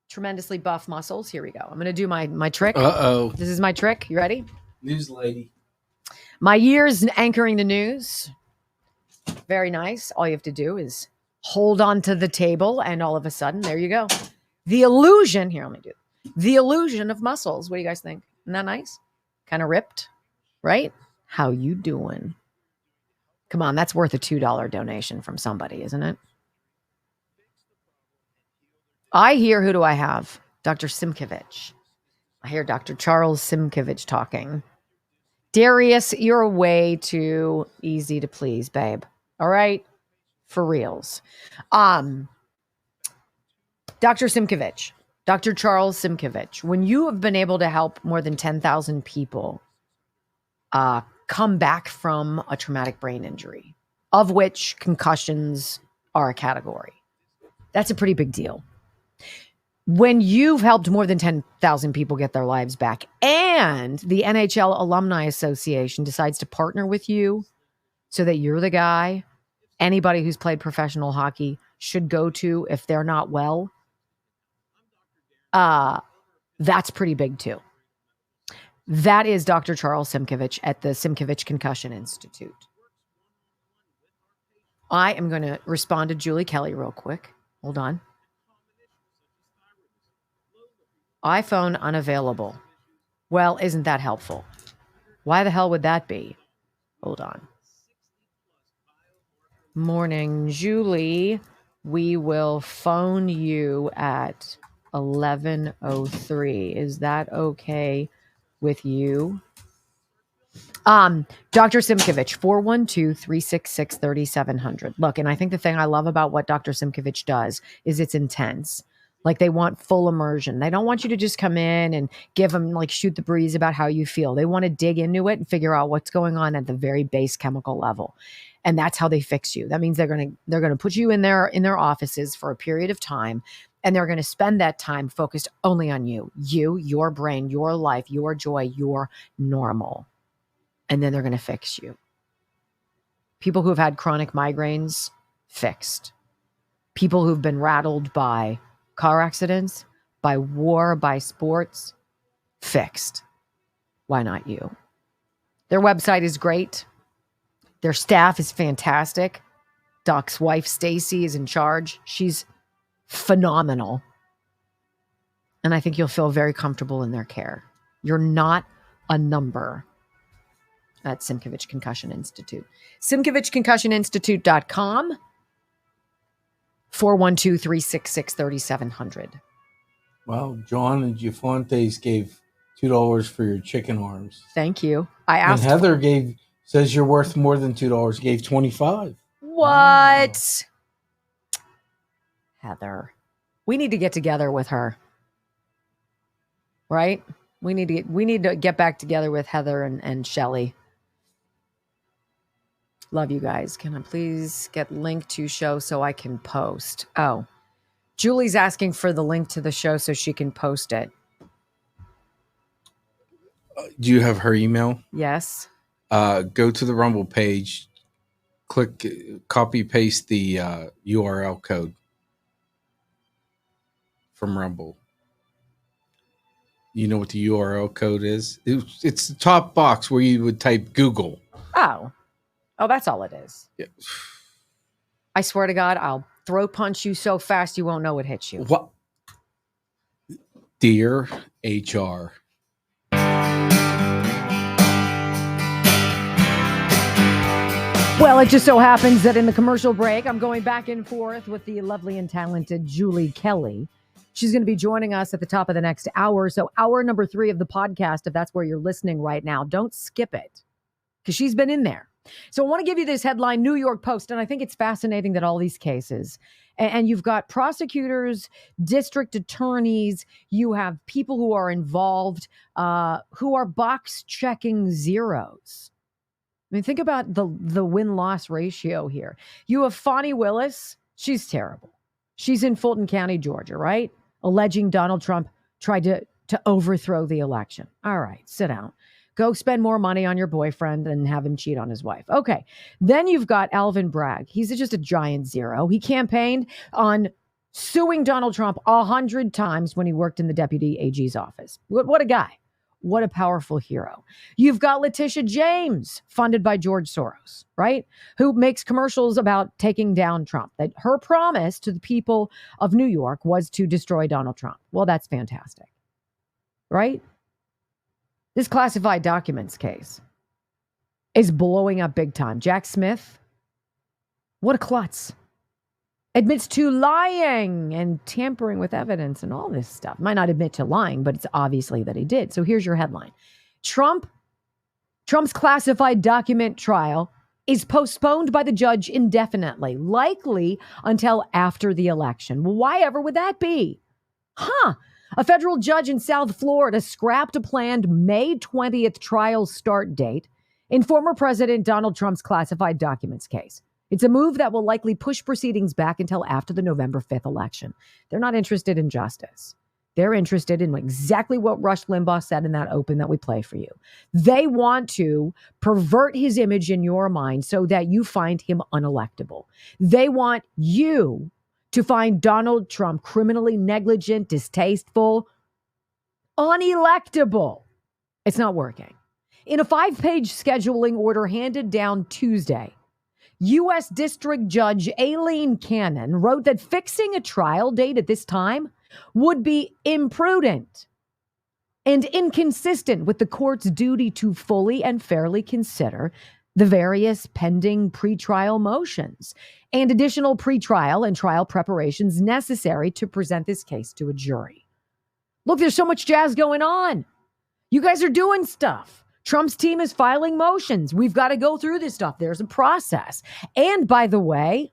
tremendously buff muscles, here we go. I'm going to do my trick. Uh-oh. This is my trick. You ready? News lady. My years anchoring the news. Very nice. All you have to do is hold on to the table, and all of a sudden, there you go. The illusion. Here, let me do it. The illusion of muscles. What do you guys think? Isn't that nice? Kind of ripped, right? How you doing? Come on, that's worth a $2 donation from somebody, isn't it? I hear, who do I have? Dr. Simkovich. I hear Dr. Charles Simkovich talking. Darius, you're way too easy to please, babe. All right? For reals. Dr. Simkovich, Dr. Charles Simkovich, when you have been able to help more than 10,000 people come back from a traumatic brain injury, of which concussions are a category, that's a pretty big deal. When you've helped more than 10,000 people get their lives back, and the NHL Alumni Association decides to partner with you so that you're the guy anybody who's played professional hockey should go to if they're not well, That's pretty big too. That is Dr. Charles Simkovich at the Simkovich Concussion Institute. I am going to respond to Julie Kelly real quick. Hold on. iPhone unavailable. Well, isn't that helpful? Why the hell would that be? Hold on. Morning, Julie. We will phone you at 11:03. Is that okay with you? Dr. Simkovich, 412-366-3700. Look, and I think the thing I love about what Dr. Simkovich does is it's intense. Like, they want full immersion. They don't want you to just come in and give them, like, shoot the breeze about how you feel. They want to dig into it and figure out what's going on at the very base chemical level. And that's how they fix you. That means they're going to put you in their offices for a period of time, and they're going to spend that time focused only on you, your brain, your life, your joy, your normal. And then they're going to fix you. People who've had chronic migraines, fixed. People who've been rattled by car accidents, by war, by sports, fixed. Why not you? Their website is great. Their staff is fantastic. Doc's wife, Stacy, is in charge. She's phenomenal. And I think you'll feel very comfortable in their care. You're not a number at Simkovich Concussion Institute. SimkovichConcussionInstitute.com. 412-366-3700. Well, John and Giafontes gave $2 for your chicken arms. Thank you. I asked. And Heather says you're worth more than $2. Gave $25. What? Wow. Heather. We need to get together with her. Right? We need to get back together with Heather and Shelly. Love you guys. Can I please get link to show so I can post? Oh, Julie's asking for the link to the show so she can post it. Do you have her email? Yes. Go to the Rumble page, click, copy, paste the URL code from Rumble. You know what the URL code is? It's the top box where you would type Google. Oh, that's all it is. Yeah. I swear to God, I'll throat punch you so fast you won't know it hits you. What? Dear HR. Well, it just so happens that in the commercial break, I'm going back and forth with the lovely and talented Julie Kelly. She's going to be joining us at the top of the next hour. So hour number 3 of the podcast, if that's where you're listening right now, don't skip it because she's been in there. So I want to give you this headline, New York Post, and I think it's fascinating that all these cases, and you've got prosecutors, district attorneys, you have people who are involved, who are box checking zeros. I mean, think about the win-loss ratio here. You have Fani Willis. She's terrible. She's in Fulton County, Georgia, right? Alleging Donald Trump tried to overthrow the election. All right, sit down. Go spend more money on your boyfriend and have him cheat on his wife. Okay. Then you've got Alvin Bragg. He's just a giant zero. He campaigned on suing Donald Trump 100 times when he worked in the deputy AG's office. What a guy. What a powerful hero. You've got Letitia James, funded by George Soros, right? Who makes commercials about taking down Trump. That her promise to the people of New York was to destroy Donald Trump. Well, that's fantastic, right? This classified documents case is blowing up big time. Jack Smith, what a klutz. Admits to lying and tampering with evidence and all this stuff. Might not admit to lying, but it's obviously that he did. So here's your headline. Trump's classified document trial is postponed by the judge indefinitely, likely until after the election. Well, why ever would that be? A federal judge in South Florida scrapped a planned May 20th trial start date in former President Donald Trump's classified documents case. It's a move that will likely push proceedings back until after the November 5th election. They're not interested in justice. They're interested in exactly what Rush Limbaugh said in that open that we play for you. They want to pervert his image in your mind so that you find him unelectable. They want you to find Donald Trump criminally negligent, distasteful, unelectable. It's not working. In a 5-page scheduling order handed down Tuesday, U.S. District Judge Aileen Cannon wrote that fixing a trial date at this time would be imprudent and inconsistent with the court's duty to fully and fairly consider the various pending pretrial motions and additional pretrial and trial preparations necessary to present this case to a jury. Look, there's so much jazz going on. You guys are doing stuff. Trump's team is filing motions. We've got to go through this stuff. There's a process. And by the way,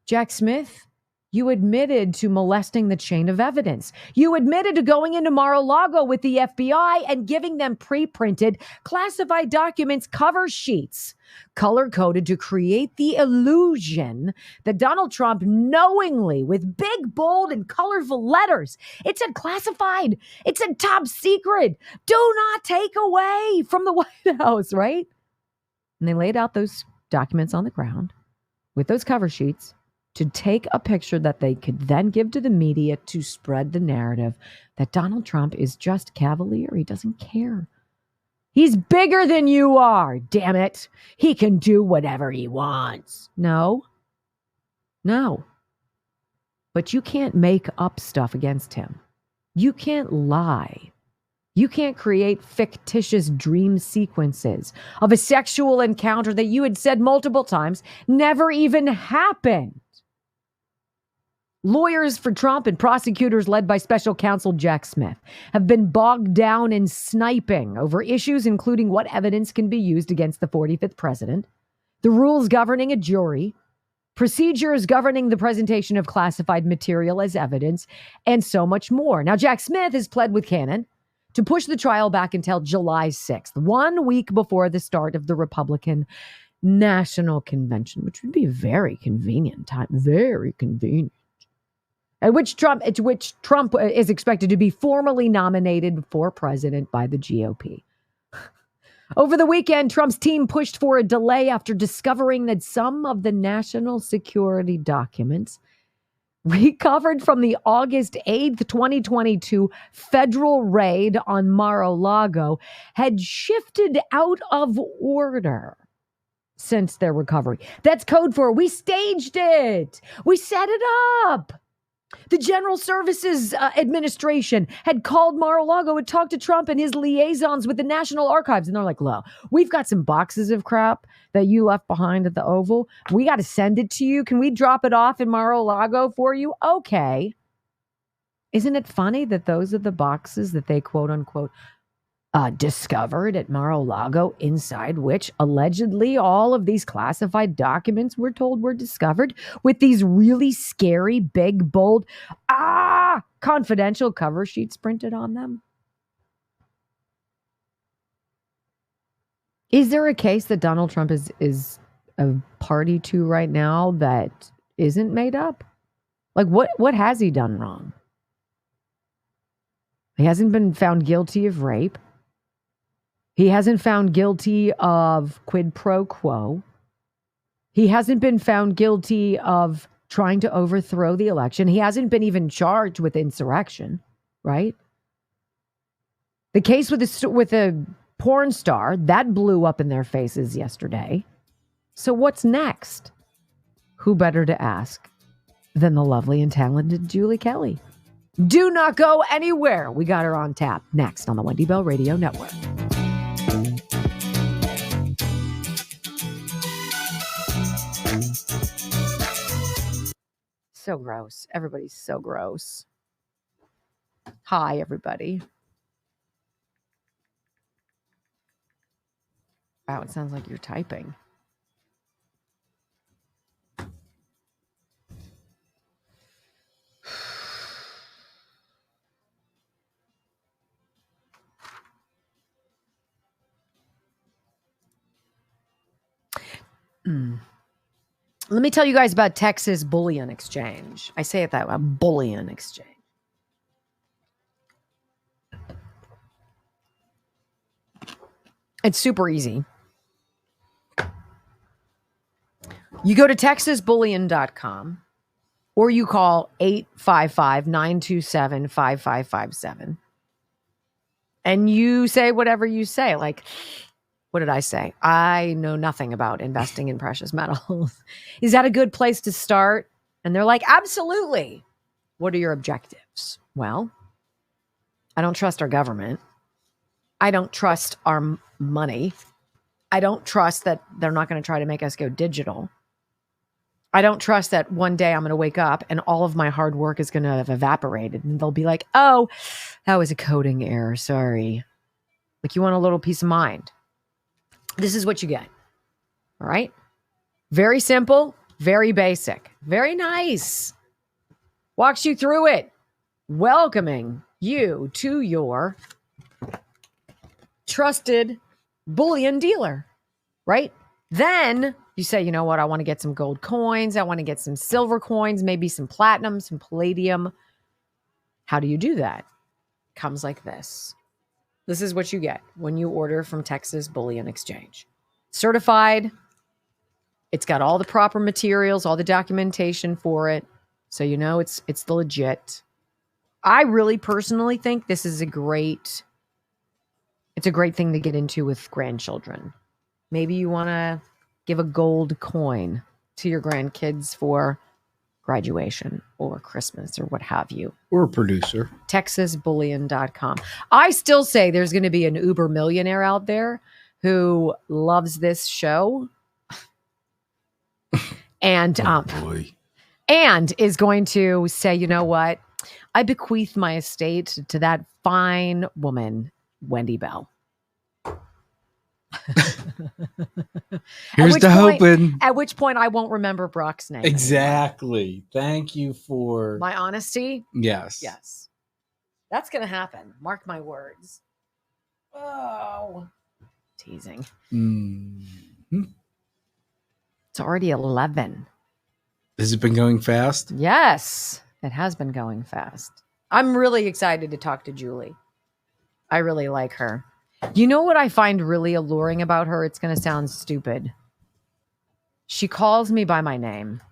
Jack Smith, you admitted to molesting the chain of evidence. You admitted to going into Mar-a-Lago with the FBI and giving them pre-printed classified documents cover sheets, color-coded to create the illusion that Donald Trump knowingly, with big, bold, and colorful letters, it said classified, it said top secret, do not take away from the White House, right? And they laid out those documents on the ground with those cover sheets to take a picture that they could then give to the media to spread the narrative that Donald Trump is just cavalier. He doesn't care. He's bigger than you are, damn it. He can do whatever he wants. No. But you can't make up stuff against him. You can't lie. You can't create fictitious dream sequences of a sexual encounter that you had said multiple times never even happened. Lawyers for Trump and prosecutors led by special counsel Jack Smith have been bogged down in sniping over issues including what evidence can be used against the 45th president, the rules governing a jury, procedures governing the presentation of classified material as evidence, and so much more. Now, Jack Smith has pled with Cannon to push the trial back until July 6th, 1 week before the start of the Republican National Convention, which would be a very convenient time, very convenient. At which Trump is expected to be formally nominated for president by the GOP. Over the weekend, Trump's team pushed for a delay after discovering that some of the national security documents recovered from the August 8th, 2022 federal raid on Mar-a-Lago had shifted out of order since their recovery. That's code for we staged it. We set it up. The General Services Administration had called Mar-a-Lago and talked to Trump and his liaisons with the National Archives. And they're like, look, we've got some boxes of crap that you left behind at the Oval. We got to send it to you. Can we drop it off in Mar-a-Lago for you? Okay. Isn't it funny that those are the boxes that they quote unquote discovered at Mar-a-Lago, inside which allegedly all of these classified documents we're told were discovered with these really scary, big, bold, confidential cover sheets printed on them? Is there a case that Donald Trump is a party to right now that isn't made up? Like, what has he done wrong? He hasn't been found guilty of rape. He hasn't found guilty of quid pro quo. He hasn't been found guilty of trying to overthrow the election. He hasn't been even charged with insurrection, right? The case with a porn star, that blew up in their faces yesterday. So what's next? Who better to ask than the lovely and talented Julie Kelly? Do not go anywhere. We got her on tap next on the Wendy Bell Radio Network. So gross. Everybody's so gross. Hi, everybody. Wow, it sounds like you're typing. Let me tell you guys about Texas Bullion Exchange. I say it that way, a bullion exchange. It's super easy. You go to texasbullion.com or you call 855-927-5557. And you say whatever you say. Like, what did I say? I know nothing about investing in precious metals. Is that a good place to start? And they're like, absolutely. What are your objectives? Well, I don't trust our government. I don't trust our money. I don't trust that they're not going to try to make us go digital. I don't trust that one day I'm going to wake up and all of my hard work is going to have evaporated. And they'll be like, oh, that was a coding error. Sorry. Like, you want a little peace of mind. This is what you get. All right. Very simple, very basic, very nice. Walks you through it, welcoming you to your trusted bullion dealer, right? Then you say, you know what? I want to get some gold coins. I want to get some silver coins, maybe some platinum, some palladium. How do you do that? Comes like this. This is what you get when you order from Texas Bullion Exchange. Certified. It's got all the proper materials, all the documentation for it. So you know it's the legit. I really personally think this is a great thing to get into with grandchildren. Maybe you want to give a gold coin to your grandkids for graduation or Christmas or what have you. Or a producer. TexasBullion.com. I still say there's going to be an uber millionaire out there who loves this show and and is going to say, you know what? I bequeath my estate to that fine woman, Wendy Bell. Here's the hoping. At which point I won't remember Brock's name. Exactly. Anymore. Thank you for my honesty. Yes. Yes. That's going to happen. Mark my words. Oh. Teasing. Mm-hmm. It's already 11. Has it been going fast? Yes, it has been going fast. I'm really excited to talk to Julie. I really like her. You know what I find really alluring about her? It's going to sound stupid. She calls me by my name.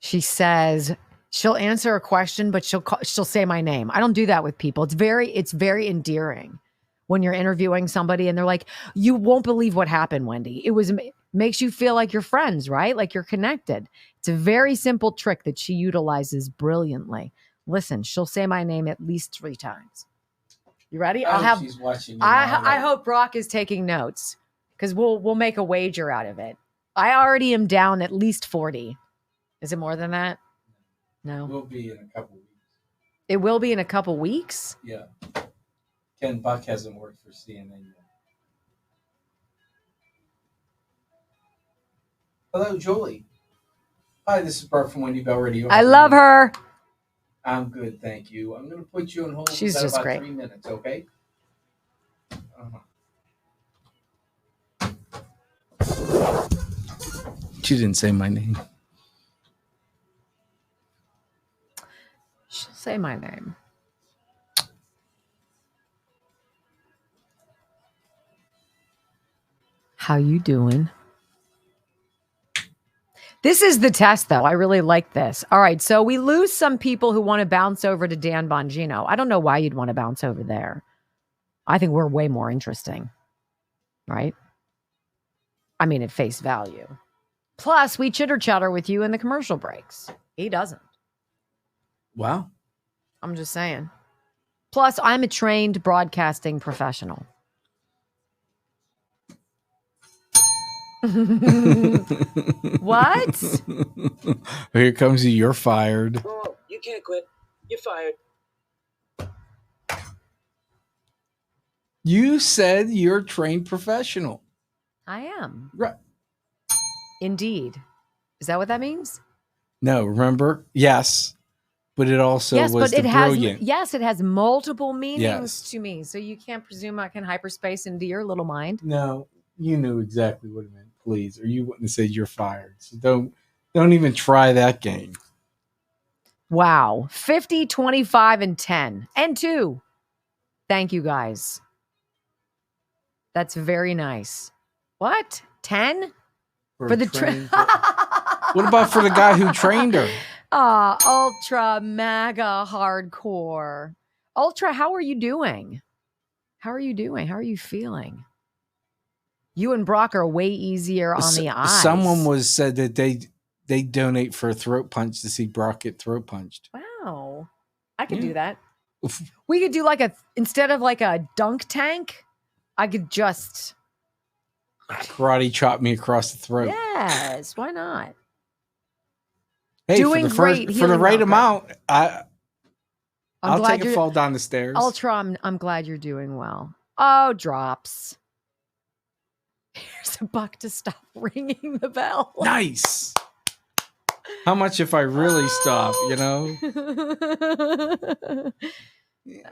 She says she'll answer a question, but she'll say my name. I don't do that with people. It's very endearing when you're interviewing somebody and they're like, you won't believe what happened, Wendy. Makes you feel like you're friends, right? Like you're connected. It's a very simple trick that she utilizes brilliantly. Listen, she'll say my name at least 3 times. You ready? She's watching. I hope Brock is taking notes because we'll make a wager out of it. I already am down at least 40. Is it more than that? No. It will be in a couple weeks. It will be in a couple weeks? Yeah. Ken Buck hasn't worked for CNN yet. Hello, Julie. Hi, this is Bart from Wendy Bell Radio. I love her. I'm good, thank you. I'm going to put you on hold. She's for just about great. 3 minutes, okay? She didn't say my name. She'll say my name. How you doing? This is the test, though. I really like this. All right, so we lose some people who want to bounce over to Dan Bongino. I don't know why you'd want to bounce over there. I think we're way more interesting, right? I mean, at face value. Plus, we chitter-chatter with you in the commercial breaks. He doesn't. Wow. I'm just saying. Plus, I'm a trained broadcasting professional. What? Here comes you're fired. Oh, you can't quit. You're fired. You said you're a trained professional. I am. Right. Indeed. Is that what that means? No, remember? Yes. But it also was brilliant. Yes, it has multiple meanings to me. So you can't presume I can hyperspace into your little mind. No, you knew exactly what it meant, please. Or you wouldn't have said you're fired. So don't even try that game. Wow. 50, 25, and 10. And 2. Thank you, guys. That's very nice. What? 10? For the What about for the guy who trained her? Ultra mega hardcore. Ultra, how are you doing? How are you feeling? You and Brock are way easier on the eyes. Someone said that they donate for a throat punch to see Brock get throat punched. Wow. I could do that. We could do instead of like a dunk tank, I could just karate chop me across the throat. Yes, why not? Hey, doing for great for the right amount, I'll take a fall down the stairs. Ultra, I'm glad you're doing well. Oh, drops. Here's a buck to stop ringing the bell. Nice. How much if I really stop,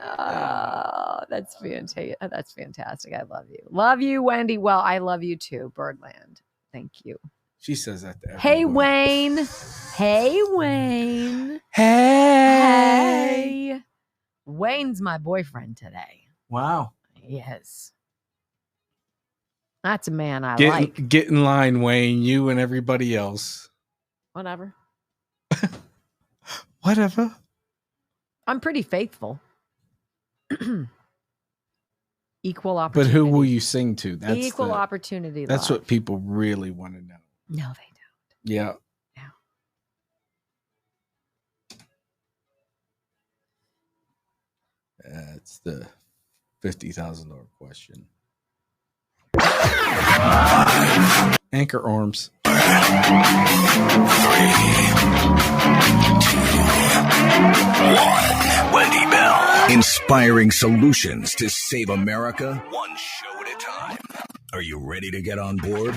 Oh, that's fantastic. That's fantastic. I love you. Love you, Wendy. Well, I love you too, Birdland. Thank you. She says that to everyone. Hey, Wayne. Hey, Wayne. Hey. Wayne's my boyfriend today. Wow. Yes. That's a man I get, like. Get in line, Wayne. You and everybody else. Whatever. Whatever. I'm pretty faithful. Equal opportunity. But who will you sing to? That's equal opportunity. That's what people really want to know. No, they don't. Yeah. That's the $50,000 question. Anchor arms. 3, 2, 1. Wendy Bell. Inspiring solutions to save America, one show at a time. Are you ready to get on board?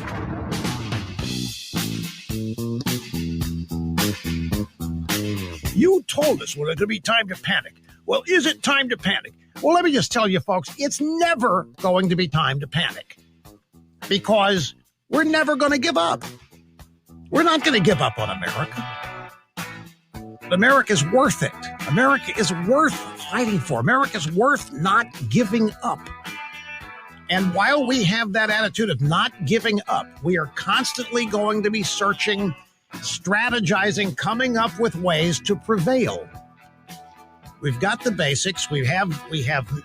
You told us when it would be time to panic. Well, is it time to panic? Well, let me just tell you, folks, it's never going to be time to panic because we're never going to give up. We're not going to give up on America. America's worth it. America is worth fighting for. America's worth not giving up. And while we have that attitude of not giving up, we are constantly going to be searching, strategizing, coming up with ways to prevail. We've got the basics. We have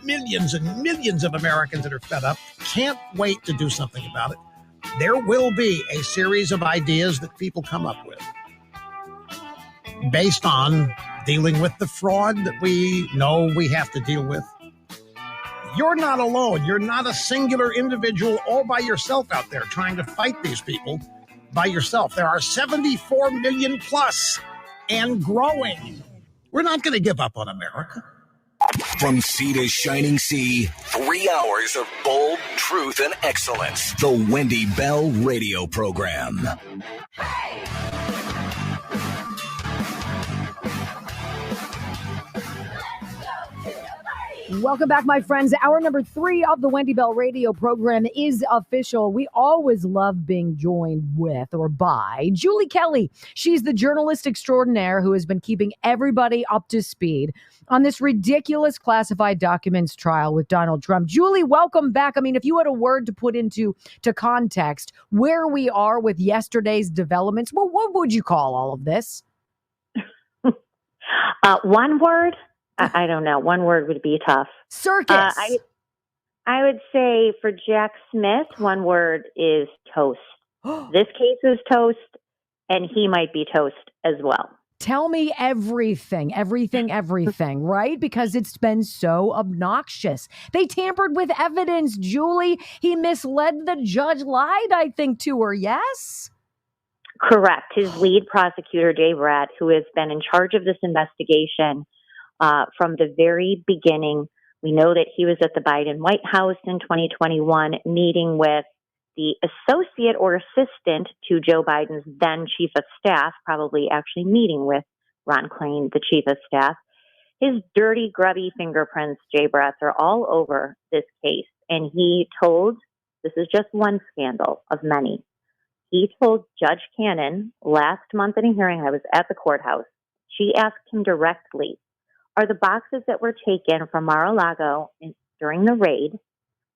millions and millions of Americans that are fed up. Can't wait to do something about it. There will be a series of ideas that people come up with based on dealing with the fraud that we know we have to deal with. You're not alone. You're not a singular individual all by yourself out there trying to fight these people by yourself. There are 74 million plus and growing. We're not going to give up on America. From sea to shining sea, 3 hours of bold truth and excellence. The Wendy Bell Radio Program. Hey! Welcome back, my friends. Hour number 3 of the Wendy Bell Radio Program is official. We always love being joined with or by Julie Kelly. She's the journalist extraordinaire who has been keeping everybody up to speed on this ridiculous classified documents trial with Donald Trump. Julie, welcome back. I mean, if you had a word to put into context where we are with yesterday's developments, well, what would you call all of this? One word? I don't know. One word would be tough. Circus. I would say for Jack Smith, one word is toast. This case is toast, and he might be toast as well. Tell me everything, right? Because it's been so obnoxious. They tampered with evidence, Julie. He misled the judge, lied, I think, to her, yes? Correct. His lead prosecutor, Jay Bratt, who has been in charge of this investigation from the very beginning. We know that he was at the Biden White House in 2021 meeting with the associate or assistant to Joe Biden's then chief of staff, probably actually meeting with Ron Klain, the chief of staff. His dirty, grubby fingerprints, Jay Bratt's, are all over this case. And he told, this is just one scandal of many, he told Judge Cannon last month in a hearing, I was at the courthouse, she asked him directly, are the boxes that were taken from Mar-a-Lago during the raid,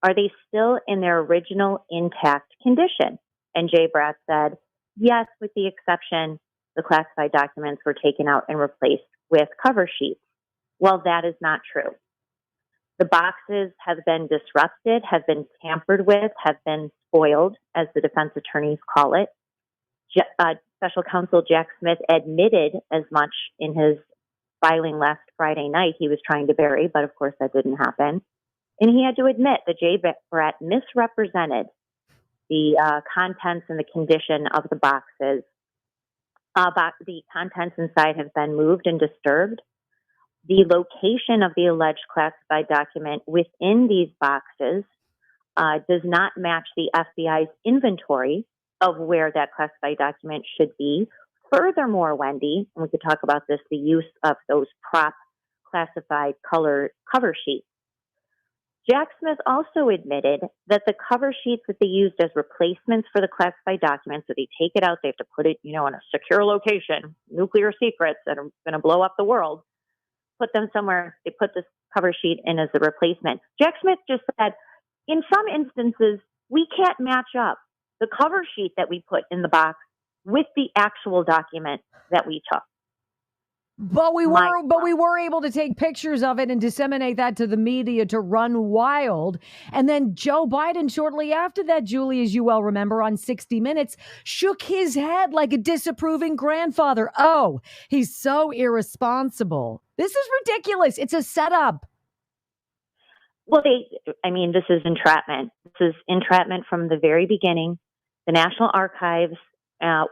are they still in their original intact condition? And Jay Bratt said, Yes, with the exception, the classified documents were taken out and replaced with cover sheets. Well, that is not true. The boxes have been disrupted, have been tampered with, have been spoiled, as the defense attorneys call it. Special counsel Jack Smith admitted as much in his filing last Friday night. He was trying to bury, but of course that didn't happen. And he had to admit that J. Brett misrepresented the contents and the condition of the boxes. The contents inside have been moved and disturbed. The location of the alleged classified document within these boxes does not match the FBI's inventory of where that classified document should be. Furthermore, Wendy, and we could talk about this, the use of those prop classified color cover sheets. Jack Smith also admitted that the cover sheets that they used as replacements for the classified documents, so they take it out, they have to put it, in a secure location, nuclear secrets that are going to blow up the world, put them somewhere, they put this cover sheet in as the replacement. Jack Smith just said, in some instances, we can't match up the cover sheet that we put in the box with the actual document that we took. But we were able to take pictures of it and disseminate that to the media to run wild. And then Joe Biden, shortly after that, Julie, as you well remember, on 60 Minutes, shook his head like a disapproving grandfather. Oh, he's so irresponsible. This is ridiculous. It's a setup. Well, this is entrapment. This is entrapment from the very beginning. The National Archives,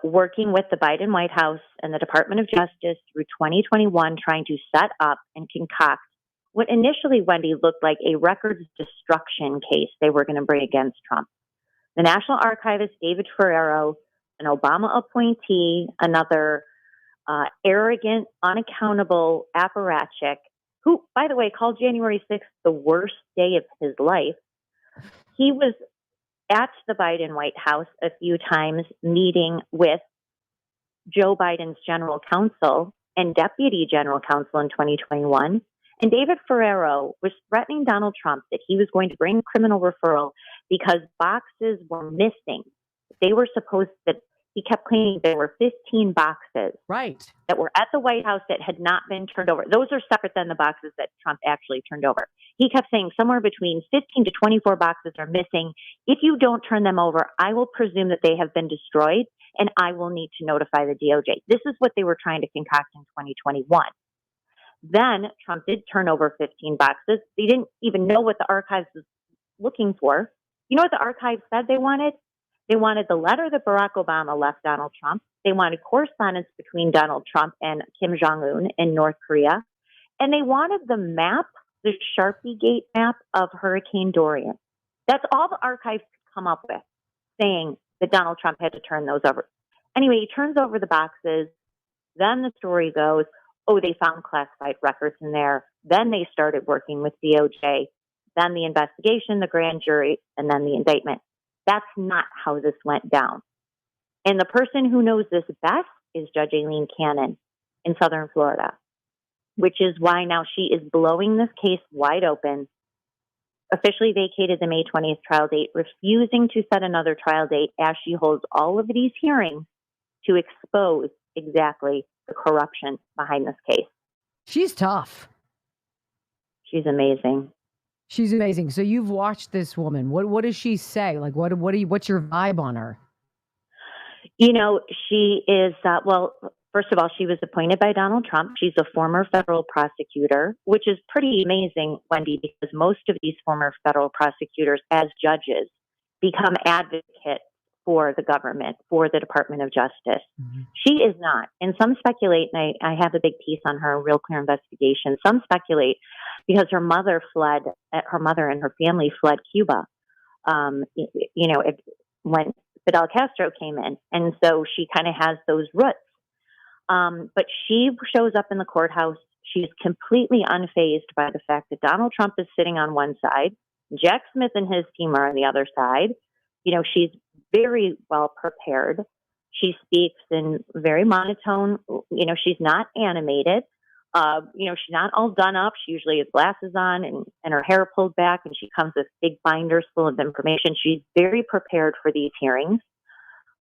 working with the Biden White House and the Department of Justice through 2021, trying to set up and concoct what initially, Wendy, looked like a records destruction case they were going to bring against Trump. The National Archivist, David Ferrero, an Obama appointee, another arrogant, unaccountable apparatchik, who, by the way, called January 6th the worst day of his life. He was at the Biden White House a few times meeting with Joe Biden's general counsel and deputy general counsel in 2021. And David Ferrero was threatening Donald Trump that he was going to bring criminal referral because boxes were missing. They were supposed that he kept claiming there were 15 boxes that were at the White House that had not been turned over. Those are separate than the boxes that Trump actually turned over. He kept saying somewhere between 15 to 24 boxes are missing. If you don't turn them over, I will presume that they have been destroyed and I will need to notify the DOJ. This is what they were trying to concoct in 2021. Then Trump did turn over 15 boxes. They didn't even know what the archives was looking for. You know what the archives said they wanted? They wanted the letter that Barack Obama left Donald Trump. They wanted correspondence between Donald Trump and Kim Jong-un in North Korea. And they wanted the map, the Sharpie Gate map of Hurricane Dorian. That's all the archives could come up with, saying that Donald Trump had to turn those over. Anyway, he turns over the boxes. Then the story goes, oh, they found classified records in there. Then they started working with DOJ. Then the investigation, the grand jury, and then the indictment. That's not how this went down. And the person who knows this best is Judge Aileen Cannon in Southern Florida, which is why now she is blowing this case wide open, officially vacated the May 20th trial date, refusing to set another trial date as she holds all of these hearings to expose exactly the corruption behind this case. She's tough. She's amazing. She's amazing. So you've watched this woman. What does she say? Like, what's your vibe on her? She is, first of all, she was appointed by Donald Trump. She's a former federal prosecutor, which is pretty amazing, Wendy, because most of these former federal prosecutors as judges become advocates for the government, for the Department of Justice. Mm-hmm. She is not. And some speculate, and I have a big piece on her, Real Clear Investigation. Some speculate because her mother and her family fled Cuba, when Fidel Castro came in. And so she kind of has those roots. But she shows up in the courthouse. She's completely unfazed by the fact that Donald Trump is sitting on one side. Jack Smith and his team are on the other side. She's very well prepared. She speaks in very monotone. She's not animated. She's not all done up. She usually has glasses on and her hair pulled back, and she comes with big binders full of information. She's very prepared for these hearings.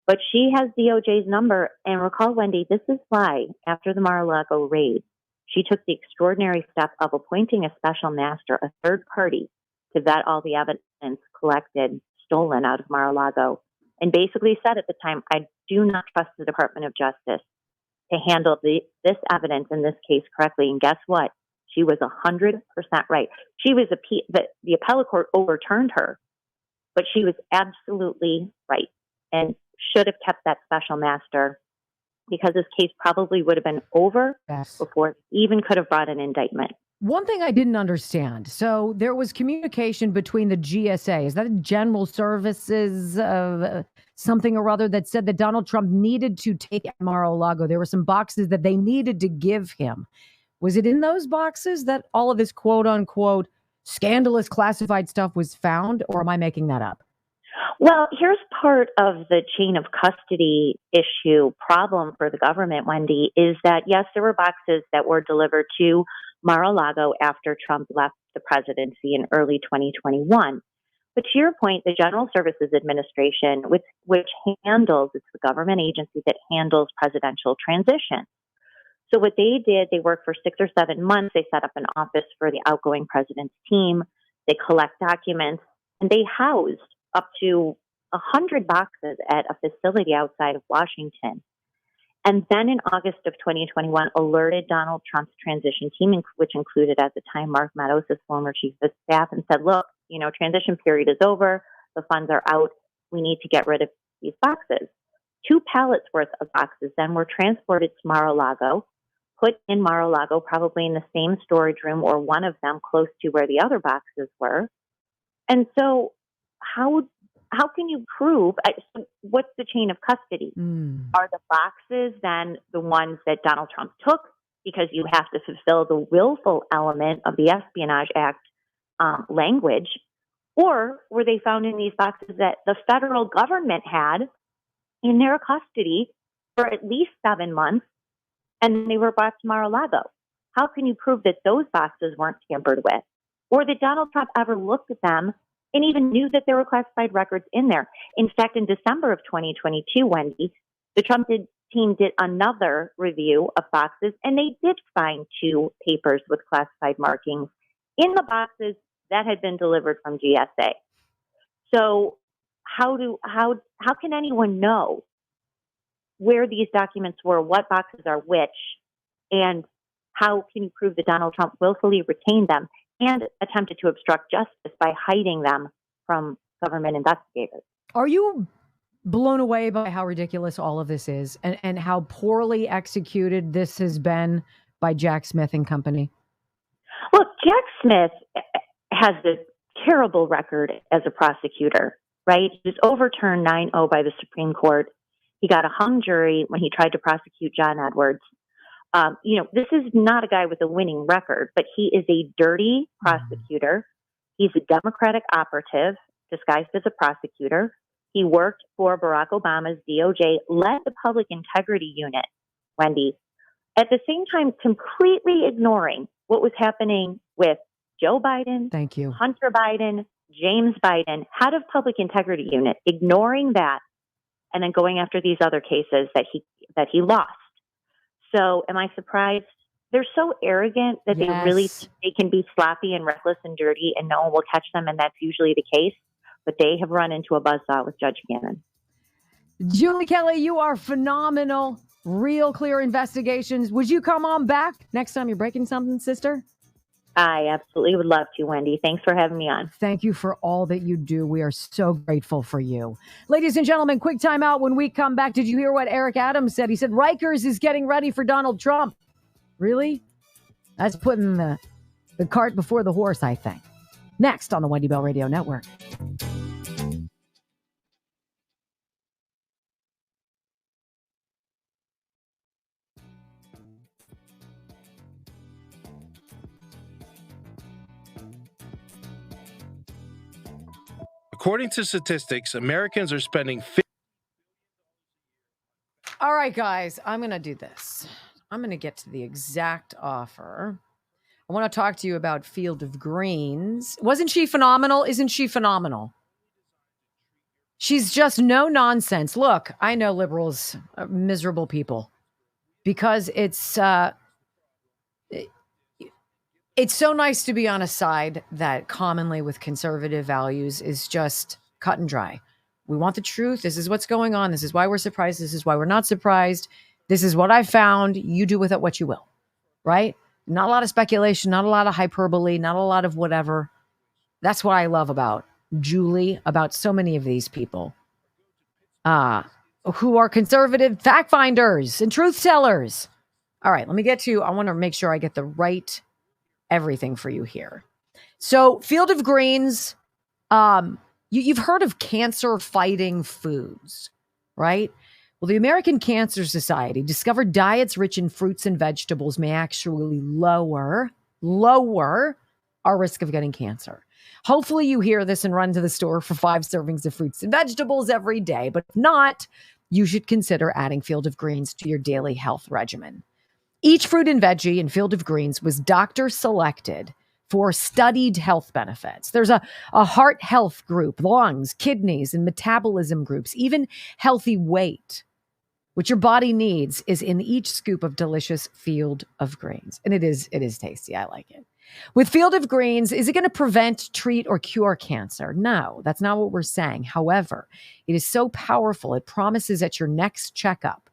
But she has DOJ's number. And recall, Wendy, this is why after the Mar-a-Lago raid, she took the extraordinary step of appointing a special master, a third party, to vet all the evidence collected, stolen out of Mar-a-Lago, and basically said at the time, I do not trust the Department of Justice to handle this evidence in this case correctly. And guess what? She was 100% right. She was the appellate court overturned her, but she was absolutely right and should have kept that special master, because this case probably would have been over before it even could have brought an indictment. One thing I didn't understand. So there was communication between the GSA. Is that a General Services something or other that said that Donald Trump needed to take Mar-a-Lago? There were some boxes that they needed to give him. Was it in those boxes that all of this quote unquote scandalous classified stuff was found, or am I making that up? Well, here's part of the chain of custody issue problem for the government, Wendy, is that, yes, there were boxes that were delivered to Mar-a-Lago after Trump left the presidency in early 2021. But to your point, the General Services Administration, which handles, it's the government agency that handles presidential transition. So what they did, they worked for 6 or 7 months. They set up an office for the outgoing president's team. They collect documents, and they housed up to 100 boxes at a facility outside of Washington. And then in August of 2021, alerted Donald Trump's transition team, which included at the time Mark Meadows, his former chief of staff, and said, look, transition period is over. The funds are out. We need to get rid of these boxes. 2 pallets worth of boxes then were transported to Mar-a-Lago, put in Mar-a-Lago, probably in the same storage room or one of them close to where the other boxes were. And so how can you prove, what's the chain of custody? Are the boxes then the ones that Donald Trump took because you have to fulfill the willful element of the Espionage Act language? Or were they found in these boxes that the federal government had in their custody for at least 7 months, and they were brought to Mar-a-Lago? How can you prove that those boxes weren't tampered with? Or that Donald Trump ever looked at them and even knew that there were classified records in there? In fact, in December of 2022, Wendy, the Trump team did another review of boxes, and they did find 2 papers with classified markings in the boxes that had been delivered from GSA. So how can anyone know where these documents were, what boxes are which, and how can you prove that Donald Trump willfully retained them and attempted to obstruct justice by hiding them from government investigators? Are you blown away by how ridiculous all of this is and how poorly executed this has been by Jack Smith and company? Look, Jack Smith has a terrible record as a prosecutor, right? He was overturned 9-0 by the Supreme Court. He got a hung jury when he tried to prosecute John Edwards. This is not a guy with a winning record, but he is a dirty prosecutor. He's a Democratic operative disguised as a prosecutor. He worked for Barack Obama's DOJ, led the Public Integrity Unit, Wendy, at the same time completely ignoring what was happening with Joe Biden, thank you, Hunter Biden, James Biden, head of Public Integrity Unit, ignoring that, and then going after these other cases that he lost. So am I surprised? They're so arrogant that they can be sloppy and reckless and dirty and no one will catch them, and that's usually the case. But they have run into a buzzsaw with Judge Gannon. Julie Kelly, you are phenomenal. Real clear investigations. Would you come on back next time you're breaking something, sister? I absolutely would love to, Wendy. Thanks for having me on. Thank you for all that you do. We are so grateful for you. Ladies and gentlemen, quick time out. When we come back, did you hear what Eric Adams said? He said Rikers is getting ready for Donald Trump. Really? That's putting the cart before the horse, I think. Next on the Wendy Bell Radio Network. According to statistics, Americans are spending All right, guys, I'm going to do this. I'm going to get to the exact offer. I want to talk to you about Field of Greens. Wasn't she phenomenal? Isn't she phenomenal? She's just no nonsense. Look, I know liberals are miserable people because it's so nice to be on a side that commonly with conservative values is just cut and dry. We want the truth. This is what's going on. This is why we're surprised. This is why we're not surprised. This is what I found. You do with it what you will, right? Not a lot of speculation, not a lot of hyperbole, not a lot of whatever. That's what I love about Julie, about so many of these people who are conservative fact finders and truth tellers. All right, let me get to, I want to make sure I get the right everything for you here. So Field of Greens, you've heard of cancer fighting foods, right? Well, the American Cancer Society discovered diets rich in fruits and vegetables may actually lower our risk of getting cancer. Hopefully you hear this and run to the store for 5 servings of fruits and vegetables every day. But if not, you should consider adding Field of Greens to your daily health regimen. Each fruit and veggie in Field of Greens was doctor selected for studied health benefits. There's a heart health group, lungs, kidneys, and metabolism groups, even healthy weight. What your body needs is in each scoop of delicious Field of Greens. And it is tasty. I like it. With Field of Greens, is it going to prevent, treat, or cure cancer? No, that's not what we're saying. However, it is so powerful, it promises at your next checkup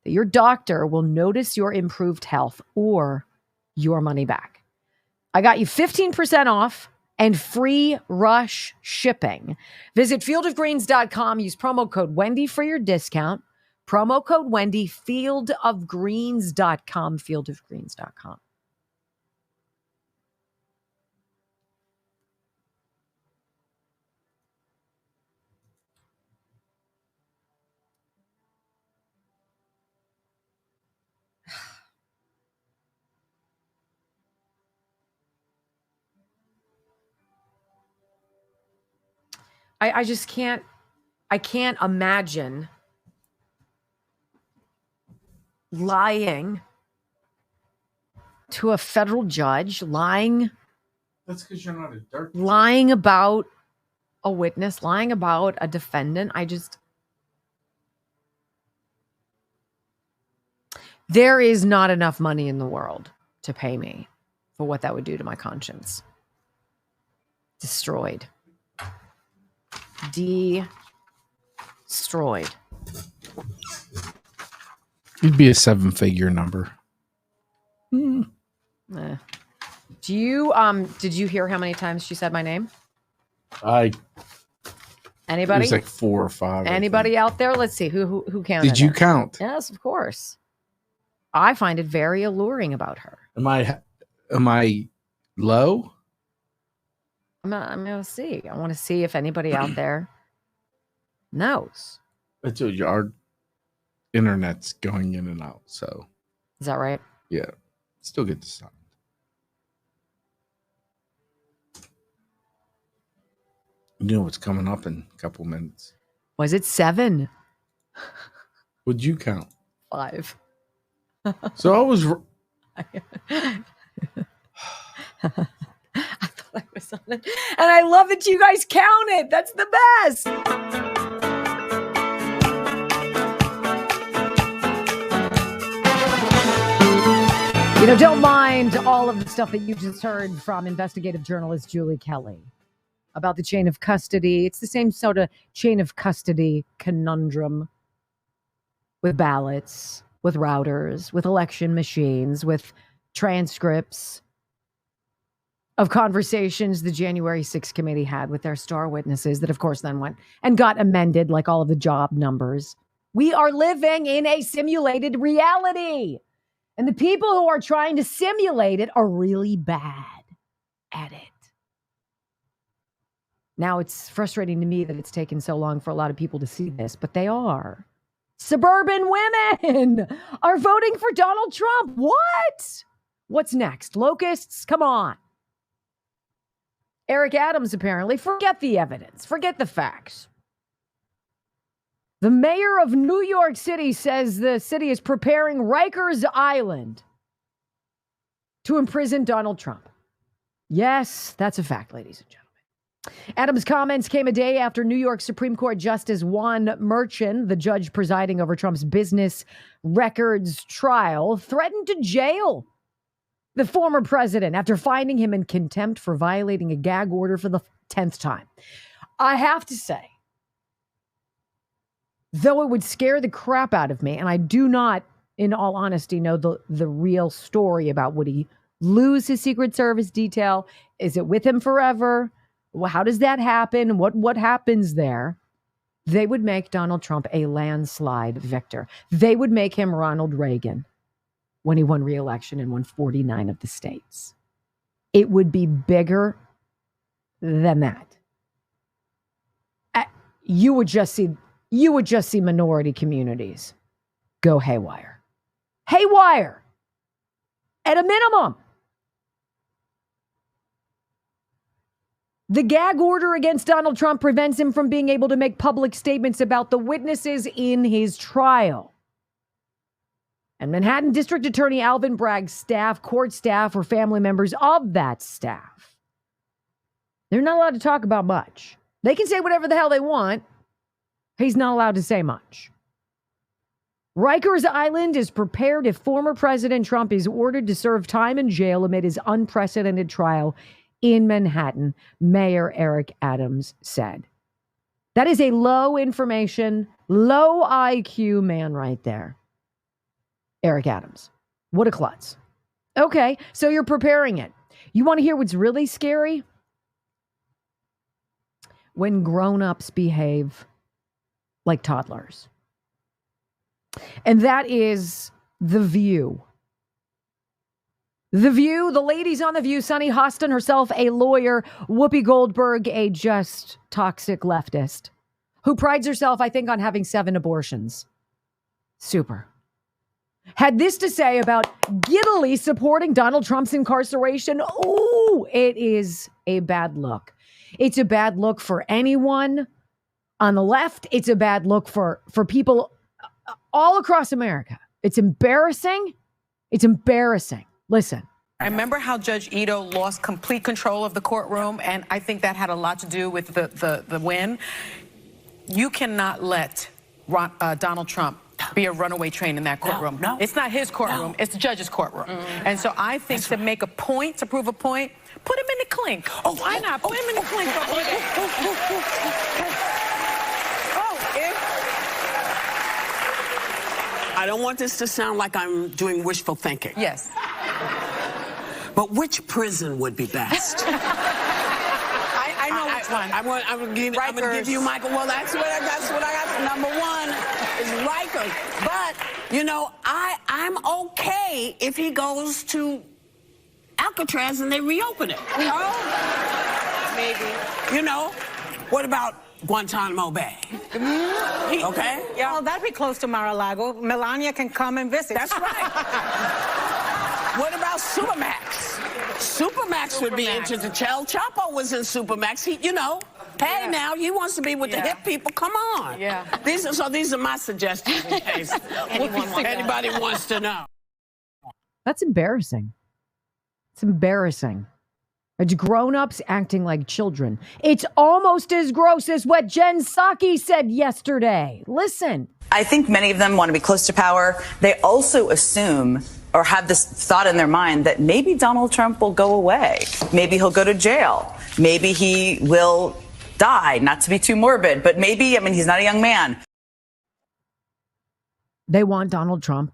that your doctor will notice your improved health or your money back. I got you 15% off and free rush shipping. Visit fieldofgreens.com. Use promo code Wendy for your discount. Promo code Wendy, fieldofgreens.com, fieldofgreens.com. I just can't imagine lying to a federal judge, That's because you're not a dirt. lying about a witness, lying about a defendant. There is not enough money in the world to pay me for what that would do to my conscience. Destroyed. Destroyed. It'd be a 7-figure number. Do you did you hear how many times she said my name? It Anybody? was like 4 or 5. Anybody out there? Let's see who counted. Did you it? count? Yes, of course. I find it very alluring about her. Am I low? I'm gonna see. I want to see if anybody out there knows. I told you our internet's going in and out, so Is that right? yeah, still get the sound. You know what's coming up in a couple minutes. Was it 7? What'd you count? 5. So I was. I thought I was on it. And I love that you guys counted. That's the best. Don't mind all of the stuff that you just heard from investigative journalist Julie Kelly about the chain of custody. It's the same sort of chain of custody conundrum with ballots, with routers, with election machines, with transcripts of conversations the January 6th committee had with their star witnesses that, of course, then went and got amended like all of the job numbers. We are living in a simulated reality. And the people who are trying to simulate it are really bad at it. Now, it's frustrating to me that it's taken so long for a lot of people to see this, but they are. Suburban women are voting for Donald Trump. What? What's next? Locusts? Come on. Eric Adams, apparently, forget the evidence, forget the facts. The mayor of New York City says the city is preparing Rikers Island to imprison Donald Trump. Yes, that's a fact, ladies and gentlemen. Adams' comments came a day after New York Supreme Court Justice Juan Merchan, the judge presiding over Trump's business records trial, threatened to jail the former president after finding him in contempt for violating a gag order for the 10th time. I have to say, though it would scare the crap out of me, and I do not, in all honesty, know the real story about would he lose his Secret Service detail? Is it with him forever? Well, how does that happen? What happens there? They would make Donald Trump a landslide victor. They would make him Ronald Reagan when he won re-election and won 49 of the states. It would be bigger than that. You would just see minority communities go haywire. Haywire! At a minimum. The gag order against Donald Trump prevents him from being able to make public statements about the witnesses in his trial. And Manhattan District Attorney Alvin Bragg's staff, court staff, or family members of that staff, they're not allowed to talk about much. They can say whatever the hell they want. He's not allowed to say much. Rikers Island is prepared if former President Trump is ordered to serve time in jail amid his unprecedented trial in Manhattan, Mayor Eric Adams said. That is a low information, low IQ man right there. Eric Adams. What a klutz. Okay, so you're preparing it. You want to hear what's really scary? When grown-ups behave like toddlers. And that is The View. The View, the ladies on The View, Sunny Hostin herself, a lawyer, Whoopi Goldberg, a just toxic leftist, who prides herself, I think, on having 7 abortions. Super. Had this to say about giddily supporting Donald Trump's incarceration. Ooh, it is a bad look. It's a bad look for anyone on the left. It's a bad look for people all across America. It's embarrassing. It's embarrassing. Listen. I remember how Judge Ito lost complete control of the courtroom, and I think that had a lot to do with the win. You cannot let Donald Trump be a runaway train in that courtroom. No. It's not his courtroom. No. It's the judge's courtroom. And so I think to make a point, to prove a point, put him in the clink. Oh, why not? Put him in the clink. I don't want this to sound like I'm doing wishful thinking. Yes. But which prison would be best? I know which one. I'm going to give you, Michael. Well, that's what I got. Number 1 is Rikers. But, you know, I'm okay if he goes to Alcatraz and they reopen it. Maybe. You know, what about Guantanamo Bay? Okay? Yeah, well, that'd be close to Mar-a-Lago. Melania can come and visit. That's right. What about Supermax? Supermax would be interesting. El Chapo was in Supermax. He, hey, now he wants to be with the hip people. Come on. Yeah. These are my suggestions in case anybody wants to know. That's embarrassing. It's embarrassing. It's grown-ups acting like children. It's almost as gross as what Jen Psaki said yesterday. Listen. I think many of them want to be close to power. They also assume or have this thought in their mind that maybe Donald Trump will go away. Maybe he'll go to jail. Maybe he will die, not to be too morbid, but maybe, he's not a young man. They want Donald Trump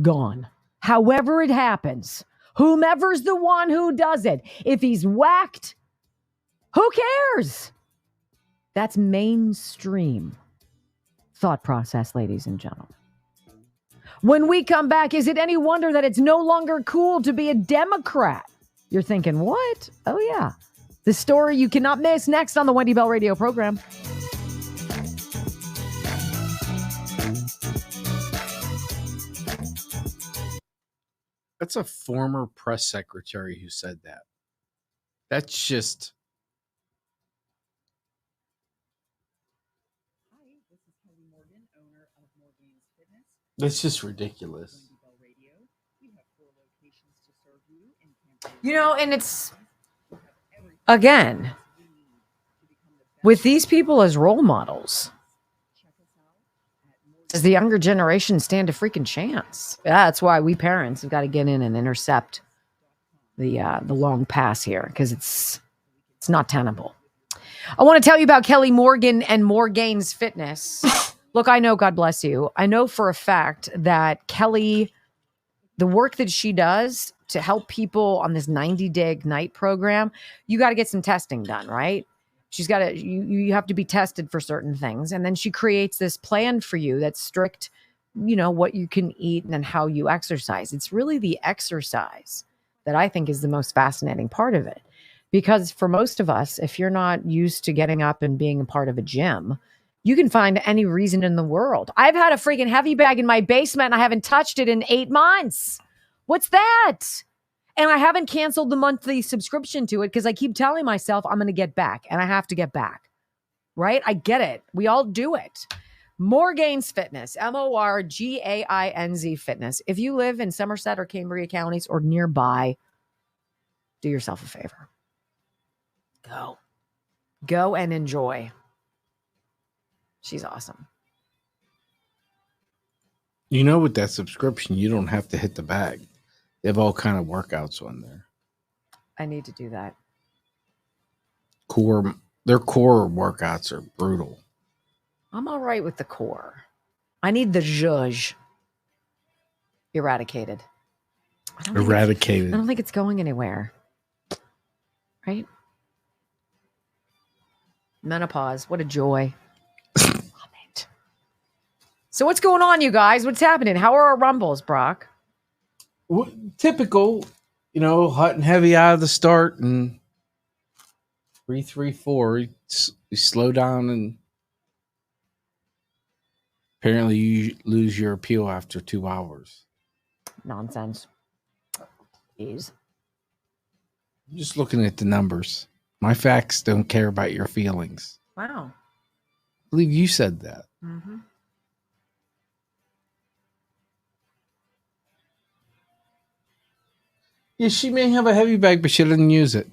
gone. However it happens. Whomever's the one who does it. If he's whacked, who cares? That's mainstream thought process, ladies and gentlemen. When we come back, is it any wonder that it's no longer cool to be a Democrat? You're thinking, what? Oh, yeah. The story you cannot miss next on the Wendy Bell radio program. That's a former press secretary who said that. That's just... That's just ridiculous. And it's, again, with these people as role models, does the younger generation stand a freaking chance? That's why we parents have got to get in and intercept the long pass here, because it's not tenable. I want to tell you about Kelly Morgan and Morgane's Fitness. Look, I know, God bless you, I know for a fact that Kelly, the work that she does to help people on this 90-day Ignite program, you got to get some testing done, right? She's got to, you have to be tested for certain things. And then she creates this plan for you that's strict, what you can eat and how you exercise. It's really the exercise that I think is the most fascinating part of it. Because for most of us, if you're not used to getting up and being a part of a gym, you can find any reason in the world. I've had a freaking heavy bag in my basement and I haven't touched it in 8 months. What's that? And I haven't canceled the monthly subscription to it because I keep telling myself I'm going to get back, and I have to get back, right? I get it. We all do it. Morgane's Fitness, Morgainz Fitness. If you live in Somerset or Cambria counties or nearby, do yourself a favor. Go and enjoy. She's awesome. With that subscription, you don't have to hit the bag. They have all kind of workouts on there. I need to do that. Their core workouts are brutal. I'm all right with the core. I need the zhuzh eradicated. I don't think it's going anywhere. Right? Menopause. What a joy. Love it. So what's going on, you guys? What's happening? How are our rumbles, Brock? Typical, hot and heavy out of the start, and 3-3-4. You slow down, and apparently you lose your appeal after 2 hours. Nonsense. Jeez. I'm just looking at the numbers. My facts don't care about your feelings. Wow. I believe you said that. Mm-hmm. Yeah, she may have a heavy bag, but she didn't use it.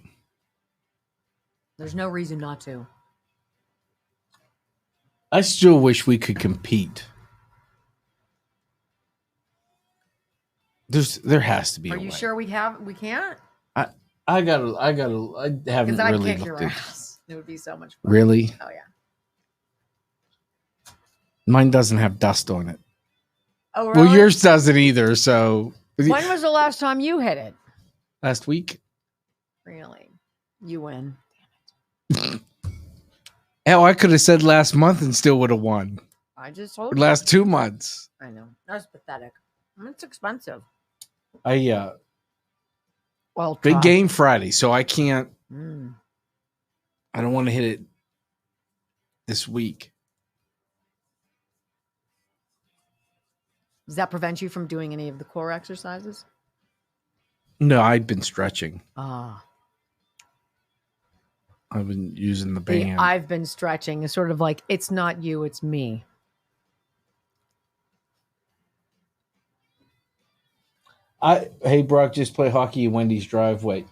There's no reason not to. I still wish we could compete. There has to be a way. Are you sure we can't? I haven't Because I'd really kick your looked at. ass. It would be so much fun. Really? Oh, yeah. Mine doesn't have dust on it. Oh, really? Well, yours doesn't either, so. When was the last time you hit it? Last week. Really? You win. Hell, I could have said last month and still would have won. I just told Or you. last 2 months. I know. That's pathetic. It's expensive. Well, Well, big game Friday, so I can't. I don't want to hit it this week. Does that prevent you from doing any of the core exercises? No, I'd been stretching. Ah. I've been using the band. I've been stretching. It's sort of like, it's not you, it's me. Hey, Brock, just play hockey in Wendy's driveway.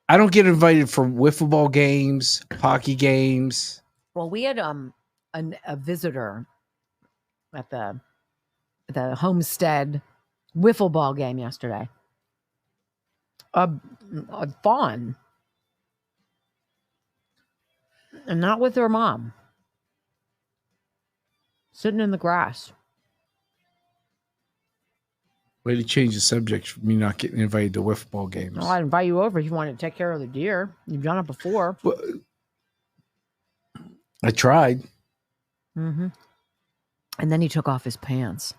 I don't get invited for wiffle ball games, hockey games. Well, we had a visitor at the Homestead wiffle ball game yesterday. A fawn. And not with her mom. Sitting in the grass. Way to change the subject from me not getting invited to wiffle ball games. Well, I'd invite you over if you wanted to take care of the deer. You've done it before. Well, I tried. Mm-hmm. And then he took off his pants.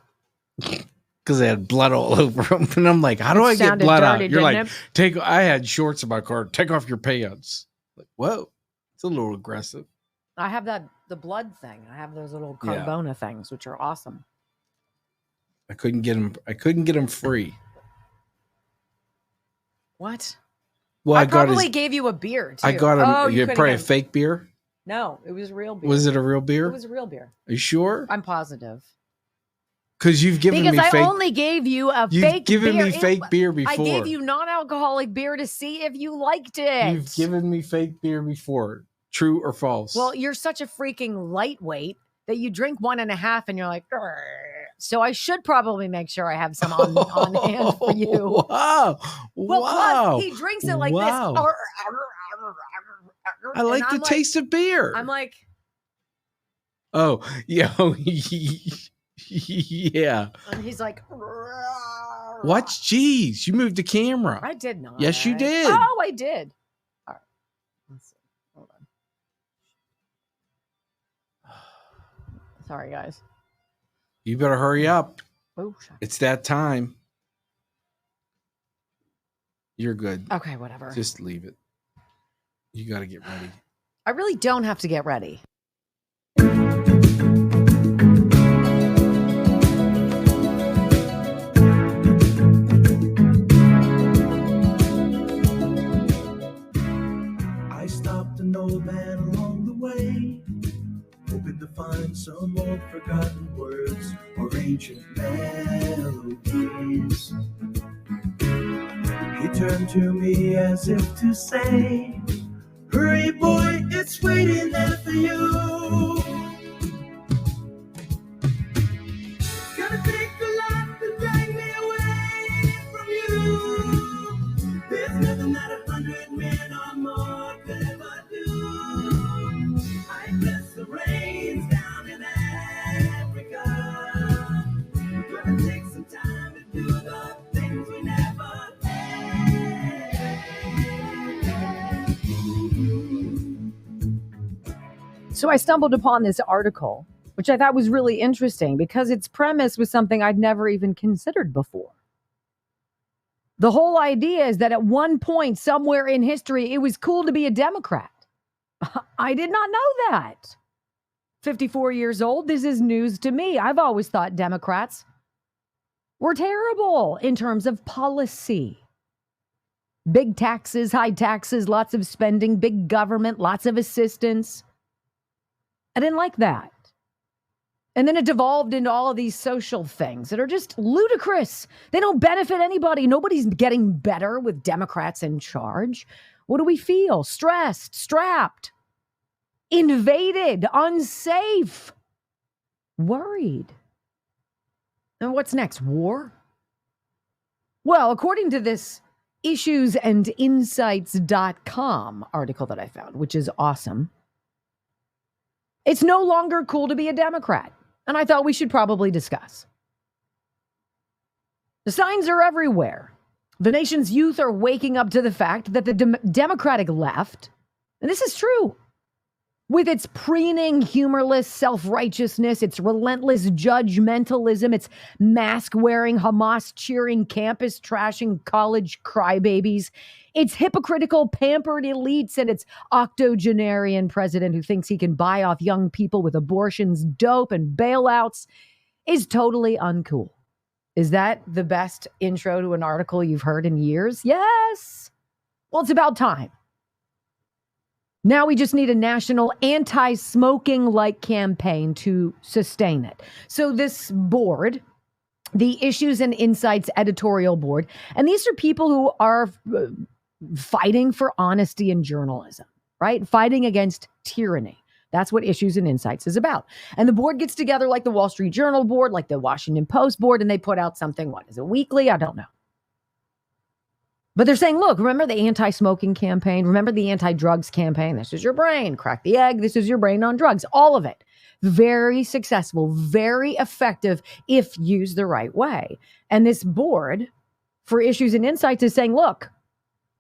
Because they had blood all over them. And I'm like, how do I get blood out? You're like, I had shorts in my car. Take off your pants. Like, whoa. It's a little aggressive. I have the blood thing. I have those little Carbona things, which are awesome. I couldn't get him free. What? Well, I probably gave you a beer too. I got him. You probably a fake beer. No, it was real beer. Was it a real beer? It was a real beer. Are you sure? I'm positive. Because you've given me I fake. only gave you a You've fake beer. given me fake beer before. I gave you non-alcoholic beer to see if you liked it. You've given me fake beer before. True or false? Well, you're such a freaking lightweight that you drink 1.5 and you're like, "Arr." So I should probably make sure I have some on hand for you. Wow. Well, wow. plus he drinks it like Wow. this. I like the taste of beer. I'm like, oh, yeah. yeah. and he's like, Watch, geez, you moved the camera. I did not. Yes, you did. Oh, I did. All right. Let's see. Hold on. Sorry, guys. You better hurry up. Oh, it's that time. You're good. Okay, whatever. Just leave it. You got to get ready. I really don't have to get ready. I stopped an old man along the way, hoping to find some old forgotten words or ancient melodies. He turned to me as if to say, hurry boy, it's waiting there for you. Gonna take a lot to drag me away from you. There's nothing that 100 men or more could ever do. I guess the rain's down in Africa. Gonna take some time to do the things we never did. So I stumbled upon this article, which I thought was really interesting because its premise was something I'd never even considered before. The whole idea is that at one point somewhere in history, it was cool to be a Democrat. I did not know that. 54 years old, this is news to me. I've always thought Democrats were terrible in terms of policy. Big taxes, high taxes, lots of spending, big government, lots of assistance. I didn't like that. And then it devolved into all of these social things that are just ludicrous. They don't benefit anybody. Nobody's getting better with Democrats in charge. What do we feel? Stressed, strapped, invaded, unsafe, worried. And what's next? War? Well, according to this issuesandinsights.com article that I found, which is awesome, it's no longer cool to be a Democrat. And I thought we should probably discuss. The signs are everywhere. The nation's youth are waking up to the fact that the Democratic left, and this is true, with its preening, humorless self-righteousness, its relentless judgmentalism, its mask-wearing, Hamas-cheering, campus-trashing college crybabies, its hypocritical, pampered elites, and its octogenarian president who thinks he can buy off young people with abortions, dope, and bailouts is totally uncool. Is that the best intro to an article you've heard in years? Yes. Well, it's about time. Now we just need a national anti-smoking-like campaign to sustain it. So this board, the Issues and Insights editorial board, and these are people who are fighting for honesty in journalism, right? Fighting against tyranny. That's what Issues and Insights is about. And the board gets together like the Wall Street Journal board, like the Washington Post board, and they put out something, what is it, weekly? I don't know. But they're saying, look, remember the anti-smoking campaign? Remember the anti-drugs campaign? This is your brain. Crack the egg. This is your brain on drugs. All of it. Very successful, very effective if used the right way. And this board for Issues and Insights is saying, look,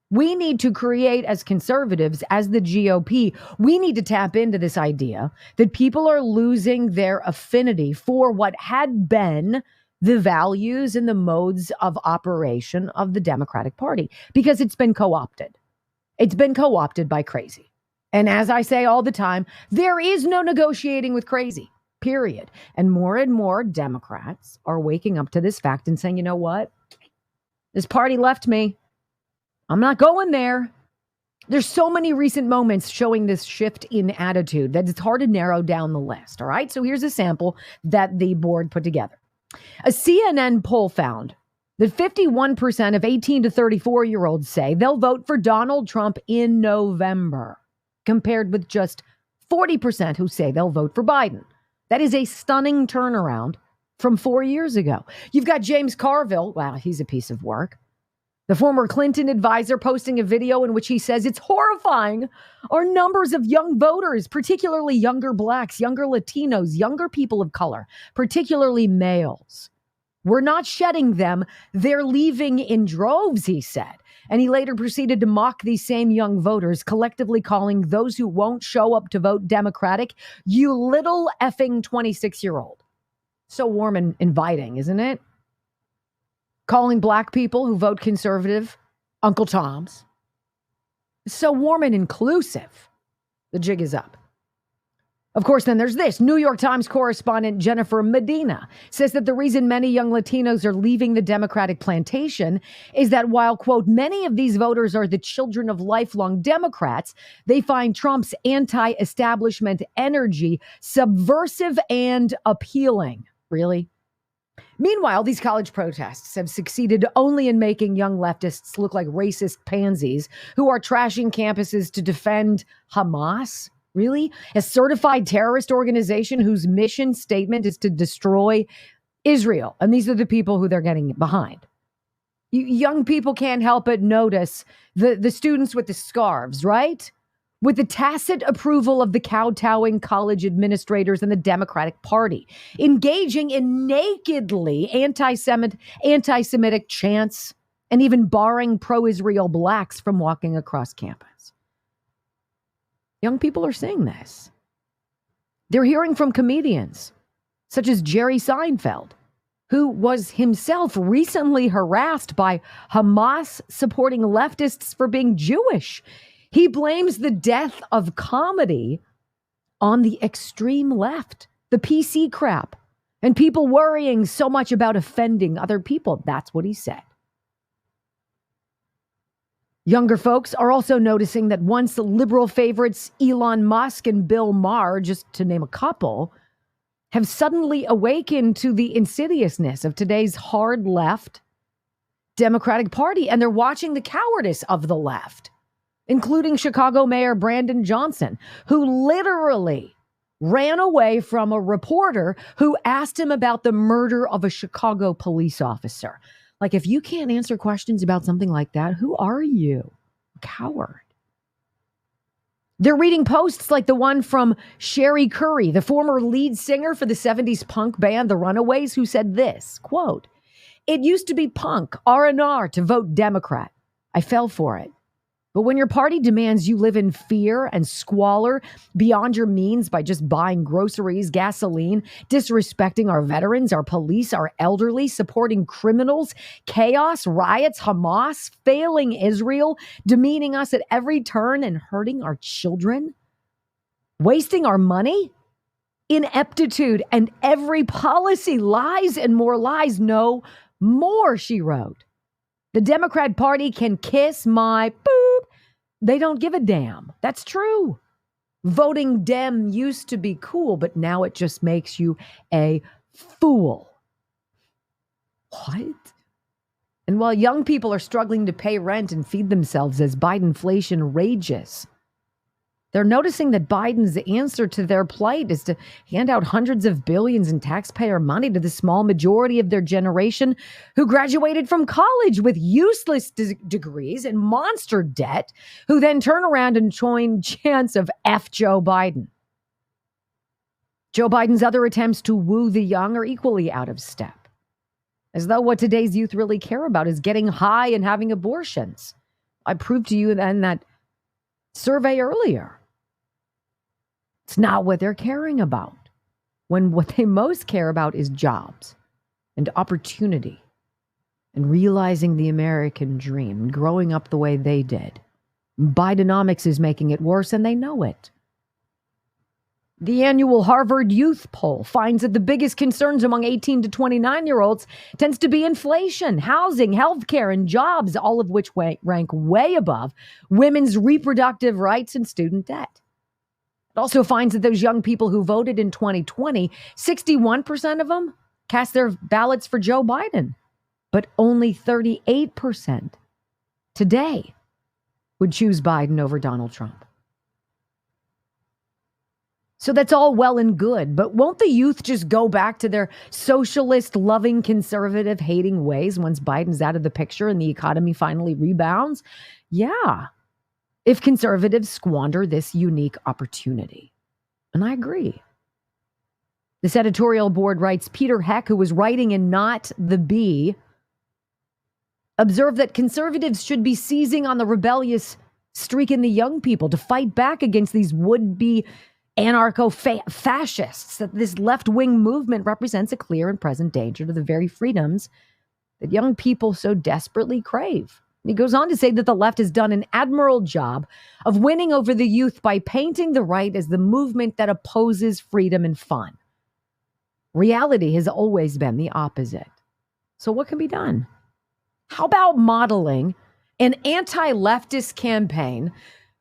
we need to create, as conservatives, as the GOP, we need to tap into this idea that people are losing their affinity for what had been the values and the modes of operation of the Democratic Party, because it's been co-opted. It's been co-opted by crazy. And as I say all the time, there is no negotiating with crazy, period. And more Democrats are waking up to this fact and saying, you know what? This party left me. I'm not going there. There's so many recent moments showing this shift in attitude that it's hard to narrow down the list. All right. So here's a sample that the board put together. A CNN poll found that 51% of 18 to 34-year-olds say they'll vote for Donald Trump in November. compared with just 40% who say they'll vote for Biden. That is a stunning turnaround from 4 years ago. You've got James Carville. Wow, he's a piece of work. The former Clinton advisor posting a video in which he says it's horrifying. Our numbers of young voters, particularly younger blacks, younger Latinos, younger people of color, particularly males. We're not shedding them. They're leaving in droves, he said. And he later proceeded to mock these same young voters, collectively calling those who won't show up to vote Democratic, you little effing 26-year-old. So warm and inviting, isn't it? Calling black people who vote conservative Uncle Toms. So warm and inclusive. The jig is up. Of course, then there's this. New York Times correspondent Jennifer Medina says that the reason many young Latinos are leaving the Democratic plantation is that while, quote, many of these voters are the children of lifelong Democrats, they find Trump's anti-establishment energy subversive and appealing. Really? Meanwhile, these college protests have succeeded only in making young leftists look like racist pansies who are trashing campuses to defend Hamas. Really? A certified terrorist organization whose mission statement is to destroy Israel. And these are the people who they're getting behind. Young people can't help but notice the students with the scarves, right? With the tacit approval of the kowtowing college administrators and the Democratic Party, engaging in nakedly anti-Semitic chants and even barring pro-Israel blacks from walking across campus. Young people are seeing this. They're hearing from comedians such as Jerry Seinfeld, who was himself recently harassed by Hamas-supporting leftists for being Jewish. He blames the death of comedy on the extreme left, the PC crap, and people worrying so much about offending other people. That's what he said. Younger folks are also noticing that once liberal favorites Elon Musk and Bill Maher, just to name a couple, have suddenly awakened to the insidiousness of today's hard left Democratic Party, and they're watching the cowardice of the left, including Chicago Mayor Brandon Johnson, who literally ran away from a reporter who asked him about the murder of a Chicago police officer. Like, if you can't answer questions about something like that, who are you? A coward. They're reading posts like the one from Sherry Curry, the former lead singer for the 70s punk band The Runaways, who said this, quote, "It used to be punk, R&R, to vote Democrat. I fell for it. But when your party demands you live in fear and squalor beyond your means by just buying groceries, gasoline, disrespecting our veterans, our police, our elderly, supporting criminals, chaos, riots, Hamas, failing Israel, demeaning us at every turn and hurting our children, wasting our money, ineptitude, and every policy, lies and more lies, no more," she wrote. "The Democrat Party can kiss my boop. They don't give a damn." That's true. Voting Dem used to be cool, but now it just makes you a fool. What? And while young people are struggling to pay rent and feed themselves as Bidenflation rages, they're noticing that Biden's answer to their plight is to hand out hundreds of billions in taxpayer money to the small majority of their generation who graduated from college with useless degrees and monster debt, who then turn around and join chants of F Joe Biden. Joe Biden's other attempts to woo the young are equally out of step, as though what today's youth really care about is getting high and having abortions. I proved to you in that survey earlier. It's not what they're caring about, when what they most care about is jobs and opportunity and realizing the American dream, growing up the way they did. Bidenomics is making it worse, and they know it. The annual Harvard Youth Poll finds that the biggest concerns among 18 to 29-year-olds tends to be inflation, housing, healthcare, and jobs, all of which rank way above women's reproductive rights and student debt. It also finds that those young people who voted in 2020, 61% of them cast their ballots for Joe Biden, but only 38% today would choose Biden over Donald Trump. So that's all well and good, but won't the youth just go back to their socialist, loving, conservative, hating ways once Biden's out of the picture and the economy finally rebounds? Yeah, if conservatives squander this unique opportunity. And I agree. This editorial board writes, Peter Heck, who was writing in Not the Bee, observed that conservatives should be seizing on the rebellious streak in the young people to fight back against these would-be anarcho-fascists, that this left-wing movement represents a clear and present danger to the very freedoms that young people so desperately crave. And he goes on to say that the left has done an admirable job of winning over the youth by painting the right as the movement that opposes freedom and fun. Reality has always been the opposite. So what can be done? How about modeling an anti-leftist campaign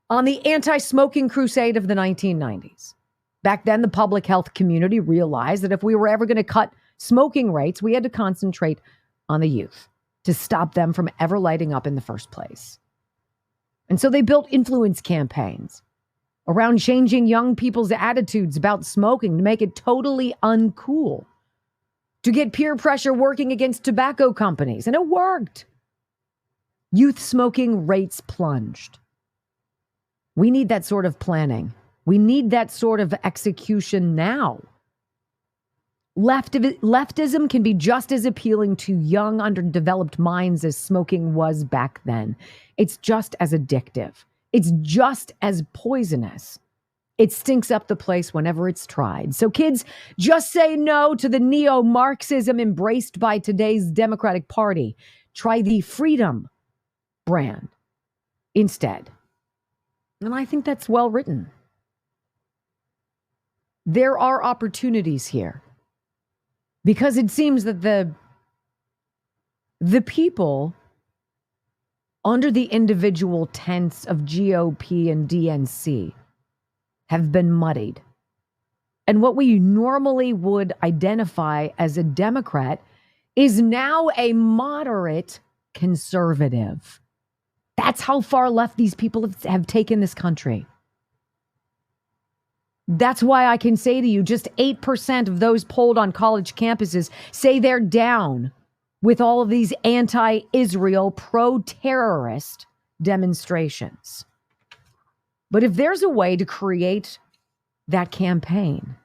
on the anti-smoking crusade of the 1990s? Back then, the public health community realized that if we were ever going to cut smoking rates, we had to concentrate on the youth to stop them from ever lighting up in the first place. And so they built influence campaigns around changing young people's attitudes about smoking to make it totally uncool, to get peer pressure working against tobacco companies. And it worked. Youth smoking rates plunged. We need that sort of planning. We need that sort of execution now. Leftism can be just as appealing to young, underdeveloped minds as smoking was back then. It's just as addictive. It's just as poisonous. It stinks up the place whenever it's tried. So kids, just say no to the neo-Marxism embraced by today's Democratic Party. Try the freedom brand instead. And I think that's well written. There are opportunities here because it seems that the people under the individual tents of GOP and DNC have been muddied. And what we normally would identify as a Democrat is now a moderate conservative. That's how far left these people have taken this country. That's why I can say to you, just 8% of those polled on college campuses say they're down with all of these anti-Israel, pro-terrorist demonstrations. But if there's a way to create that campaign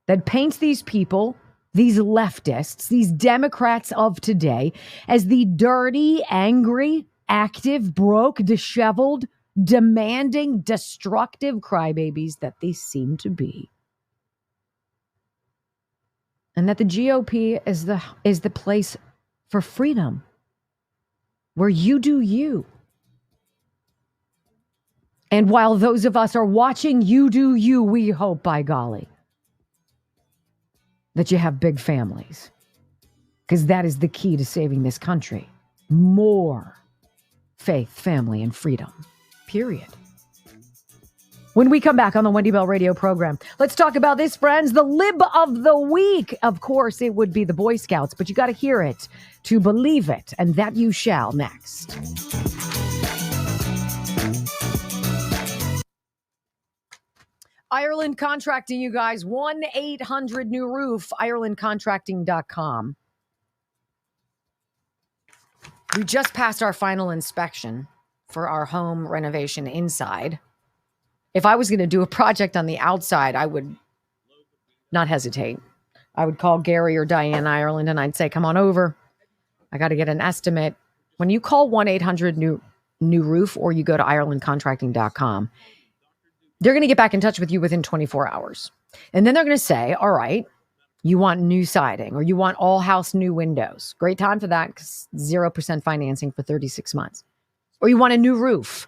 that paints these people, these leftists, these Democrats of today, as the dirty, angry, active, broke, disheveled, demanding, destructive crybabies that they seem to be, and that the GOP is the place for freedom, where you do you. And while those of us are watching you do you, we hope, by golly, that you have big families, because that is the key to saving this country. More faith, family, and freedom. Period. When we come back on the Wendy Bell radio program, let's talk about this, friends. The lib of the week. Of course, it would be the Boy Scouts, but you got to hear it to believe it, and that you shall next. Ireland Contracting, you guys. 1-800-NEW-ROOF, IrelandContracting.com. We just passed our final inspection for our home renovation inside. If I was going to do a project on the outside, I would not hesitate. I would call Gary or Diane Ireland and I'd say, come on over. I got to get an estimate. When you call 1-800-NEW-ROOF or you go to IrelandContracting.com, they're going to get back in touch with you within 24 hours. And then they're going to say, all right, you want new siding or you want all house new windows. Great time for that because 0% financing for 36 months. Or you want a new roof.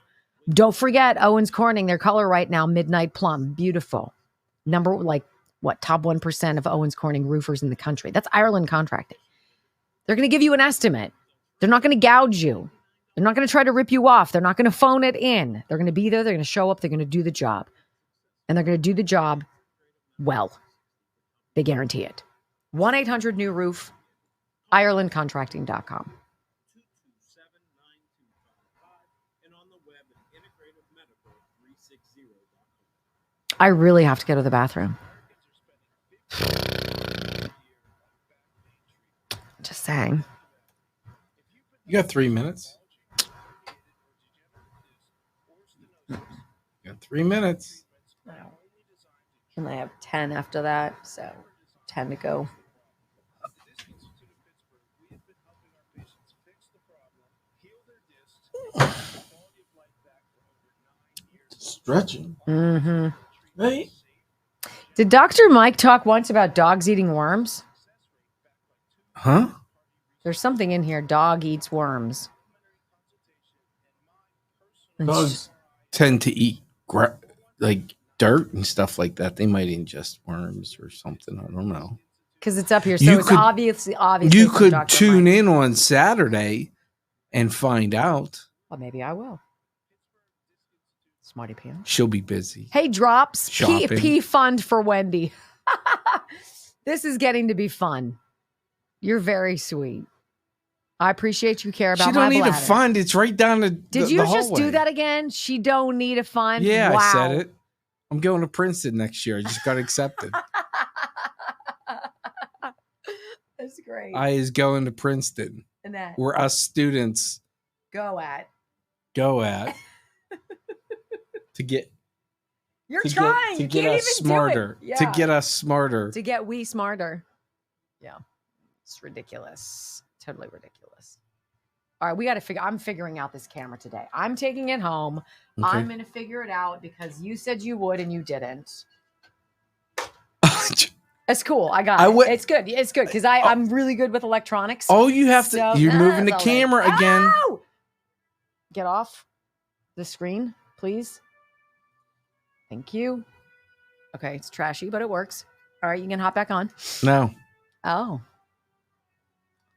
Don't forget Owens Corning, their color right now, Midnight Plum. Beautiful. Top 1% of Owens Corning roofers in the country. That's Ireland Contracting. They're going to give you an estimate. They're not going to gouge you. They're not going to try to rip you off. They're not going to phone it in. They're going to be there. They're going to show up. They're going to do the job. And they're going to do the job well. They guarantee it. 1-800-NEW-ROOF, IrelandContracting.com. I really have to go to the bathroom. Just saying. You got 3 minutes. You got 3 minutes. And I have 10 after that, so 10 to go. Stretching. Mm-hmm. Right. Did Dr. Mike talk once about dogs eating worms? Huh? There's something in here. Dog eats worms. Dogs tend to eat like dirt and stuff like that. They might ingest worms or something. I don't know. Because it's up here, so it's obviously. You from could Dr. tune Mike. in on Saturday and find out. Well, maybe I will. Smarty pants. She'll be busy. Hey, Drops. Shopping. P fund for Wendy. This is getting to be fun. You're very sweet. I appreciate you care about my She don't need bladder. a fund. It's right down the Did you just do that again? She don't need a fund? Yeah, wow. I said it. I'm going to Princeton next year. I just got accepted. That's great. I is going to Princeton. And that Where us students go at. To get You're to trying. Get, to You get can't us even smarter. do it. To Yeah. get us smarter. To get we smarter. Yeah. It's ridiculous. Totally ridiculous. All right, we got to figure. I'm figuring out this camera today. I'm taking it home. Okay. I'm going to figure it out because you said you would and you didn't. It's cool. I got it. It's good. It's good because I'm really good with electronics. Oh, you have to. So- You're moving the That's all camera right. again. Ow! Get off the screen, please. Thank you. Okay, it's trashy, but it works. All right, you can hop back on. No, Oh.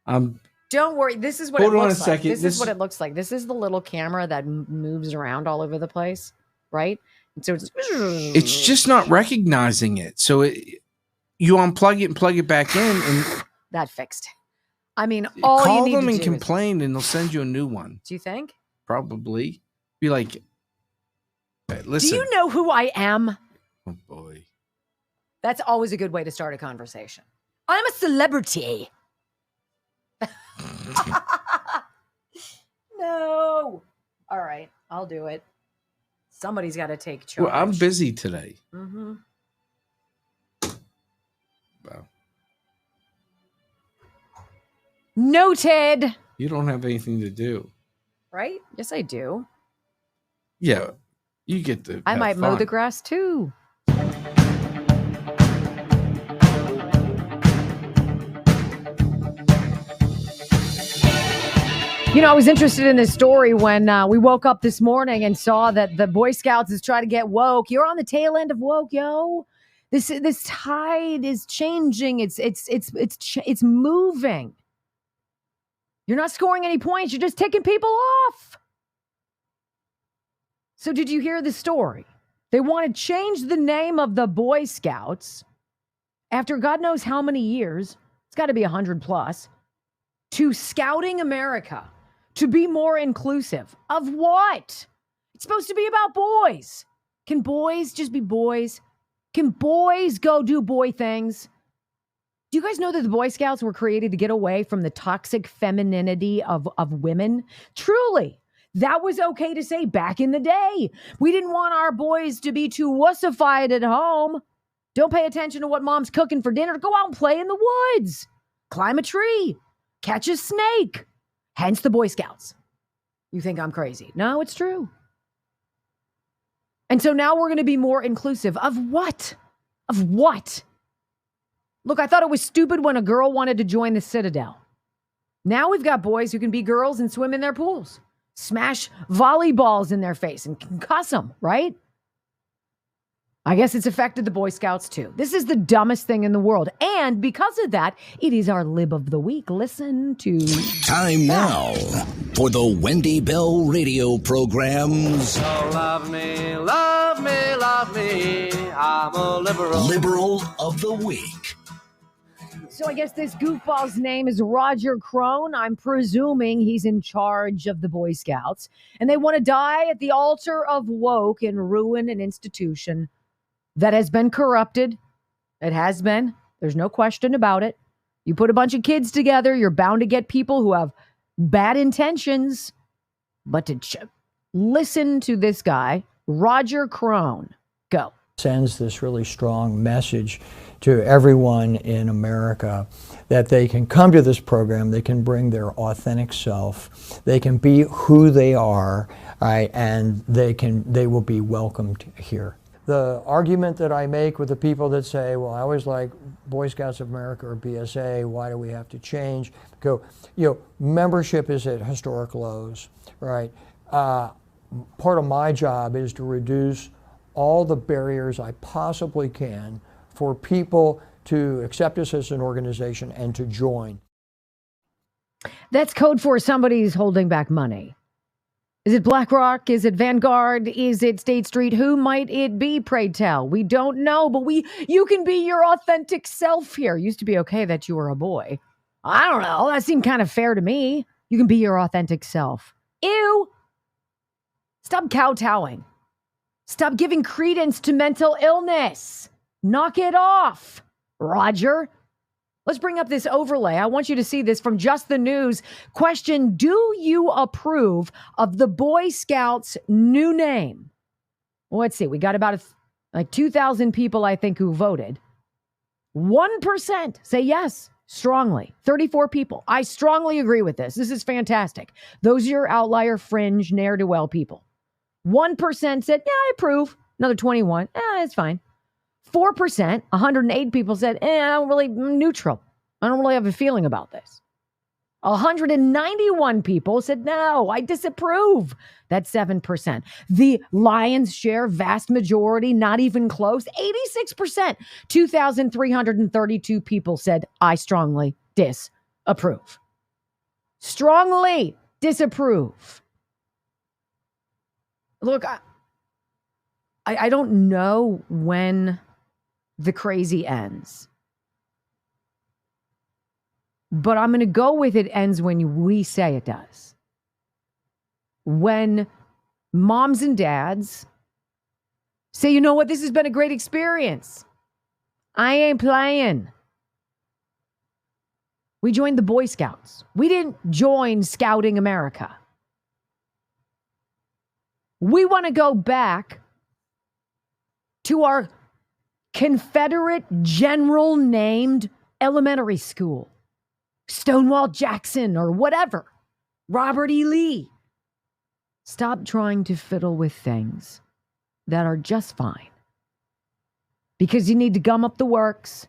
I'm. Don't worry. This is what Hold it on looks a like. second. This is what it looks like. This is the little camera that moves around all over the place, right? And so It's just not recognizing it. So you unplug it and plug it back in, and that fixed. I mean, all call you need them to and do complain, and they'll send you a new one. Do you think? Probably. Be like, hey, listen. Do you know who I am? Oh boy. That's always a good way to start a conversation. I'm a celebrity. No. All right, I'll do it. Somebody's got to take charge. Well, I'm busy today. Mm-hmm. Wow. Noted. You don't have anything to do. Right? Yes, I do. Yeah, you get to. I have might mow fun. the grass too. You know, I was interested in this story when we woke up this morning and saw that the Boy Scouts is trying to get woke. You're on the tail end of woke, yo. This tide is changing. It's moving. You're not scoring any points. You're just ticking people off. So did you hear the story? They want to change the name of the Boy Scouts after God knows how many years. It's got to be 100 plus. To Scouting America. To be more inclusive. Of what? It's supposed to be about boys. Can boys just be boys? Can boys go do boy things? Do you guys know that the Boy Scouts were created to get away from the toxic femininity of women? Truly, that was okay to say back in the day. We didn't want our boys to be too wussified at home. Don't pay attention to what mom's cooking for dinner. Go out and play in the woods. Climb a tree. Catch a snake. Hence the Boy Scouts. You think I'm crazy? No, it's true. And so now we're going to be more inclusive. Of what? Of what? Look, I thought it was stupid when a girl wanted to join the Citadel. Now we've got boys who can be girls and swim in their pools. Smash volleyballs in their face and concuss them, right? I guess it's affected the Boy Scouts too. This is the dumbest thing in the world. And because of that, it is our Lib of the Week. Listen to... Time now for the Wendy Bell radio programs. Oh, love me, love me, love me. I'm a liberal. Liberal of the Week. So I guess this goofball's name is Roger Crone. I'm presuming he's in charge of the Boy Scouts. And they want to die at the altar of woke and ruin an institution that has been corrupted. It has been. There's no question about it. You put a bunch of kids together, you're bound to get people who have bad intentions. But to listen to this guy, Roger Crone, go. Sends this really strong message to everyone in America that they can come to this program, they can bring their authentic self, they can be who they are, right, and they will be welcomed here. The argument that I make with the people that say, well, I always like Boy Scouts of America or BSA, why do we have to change? Go, membership is at historic lows, right? Part of my job is to reduce all the barriers I possibly can for people to accept us as an organization and to join. That's code for somebody's holding back money. Is it BlackRock? Is it Vanguard? Is it State Street? Who might it be, pray tell? We don't know, but you can be your authentic self here. It used to be okay that you were a boy. I don't know. That seemed kind of fair to me. You can be your authentic self. Ew. Stop kowtowing. Stop giving credence to mental illness. Knock it off, Roger. Let's bring up this overlay. I want you to see this from Just the News. Question, do you approve of the Boy Scouts' new name? Well, let's see. We got about 2,000 people, I think, who voted. 1% say yes, strongly. 34 people. I strongly agree with this. This is fantastic. Those are your outlier, fringe, ne'er-do-well people. 1% said, yeah, I approve. Another 21, it's fine. 4%, 108 people said, I'm really neutral. I don't really have a feeling about this. 191 people said, no, I disapprove. That's 7%. The lion's share, vast majority, not even close, 86%. 2,332 people said, I strongly disapprove. Strongly disapprove. Look, I don't know when the crazy ends, but I'm going to go with it ends when we say it does. When moms and dads say, you know what, this has been a great experience. I ain't playing. We joined the Boy Scouts. We didn't join Scouting America. We want to go back to our Confederate general named elementary school, Stonewall Jackson or whatever, Robert E. Lee. Stop trying to fiddle with things that are just fine. Because you need to gum up the works.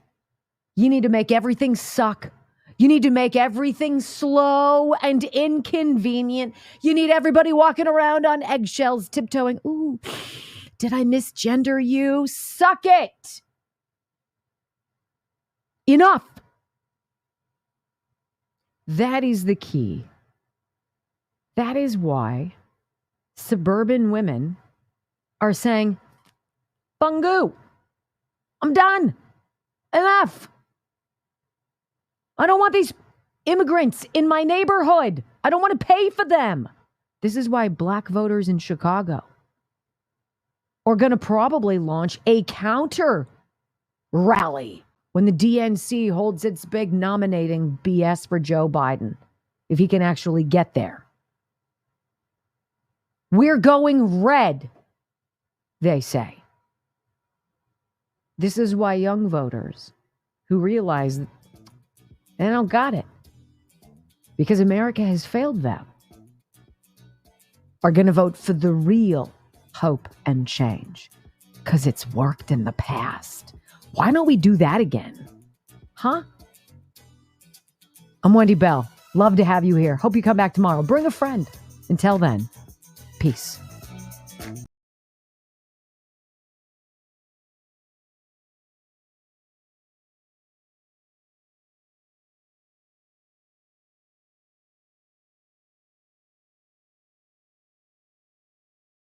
You need to make everything suck. You need to make everything slow and inconvenient. You need everybody walking around on eggshells, tiptoeing. Ooh, did I misgender you? Suck it. Enough. That is the key. That is why suburban women are saying, Bungu, I'm done. Enough. I don't want these immigrants in my neighborhood. I don't want to pay for them. This is why black voters in Chicago are going to probably launch a counter rally when the DNC holds its big nominating BS for Joe Biden, if he can actually get there. We're going red, they say. This is why young voters who realize that they don't got it because America has failed them are going to vote for the real hope and change because it's worked in the past. Why don't we do that again? Huh? I'm Wendy Bell. Love to have you here. Hope you come back tomorrow. Bring a friend. Until then, peace.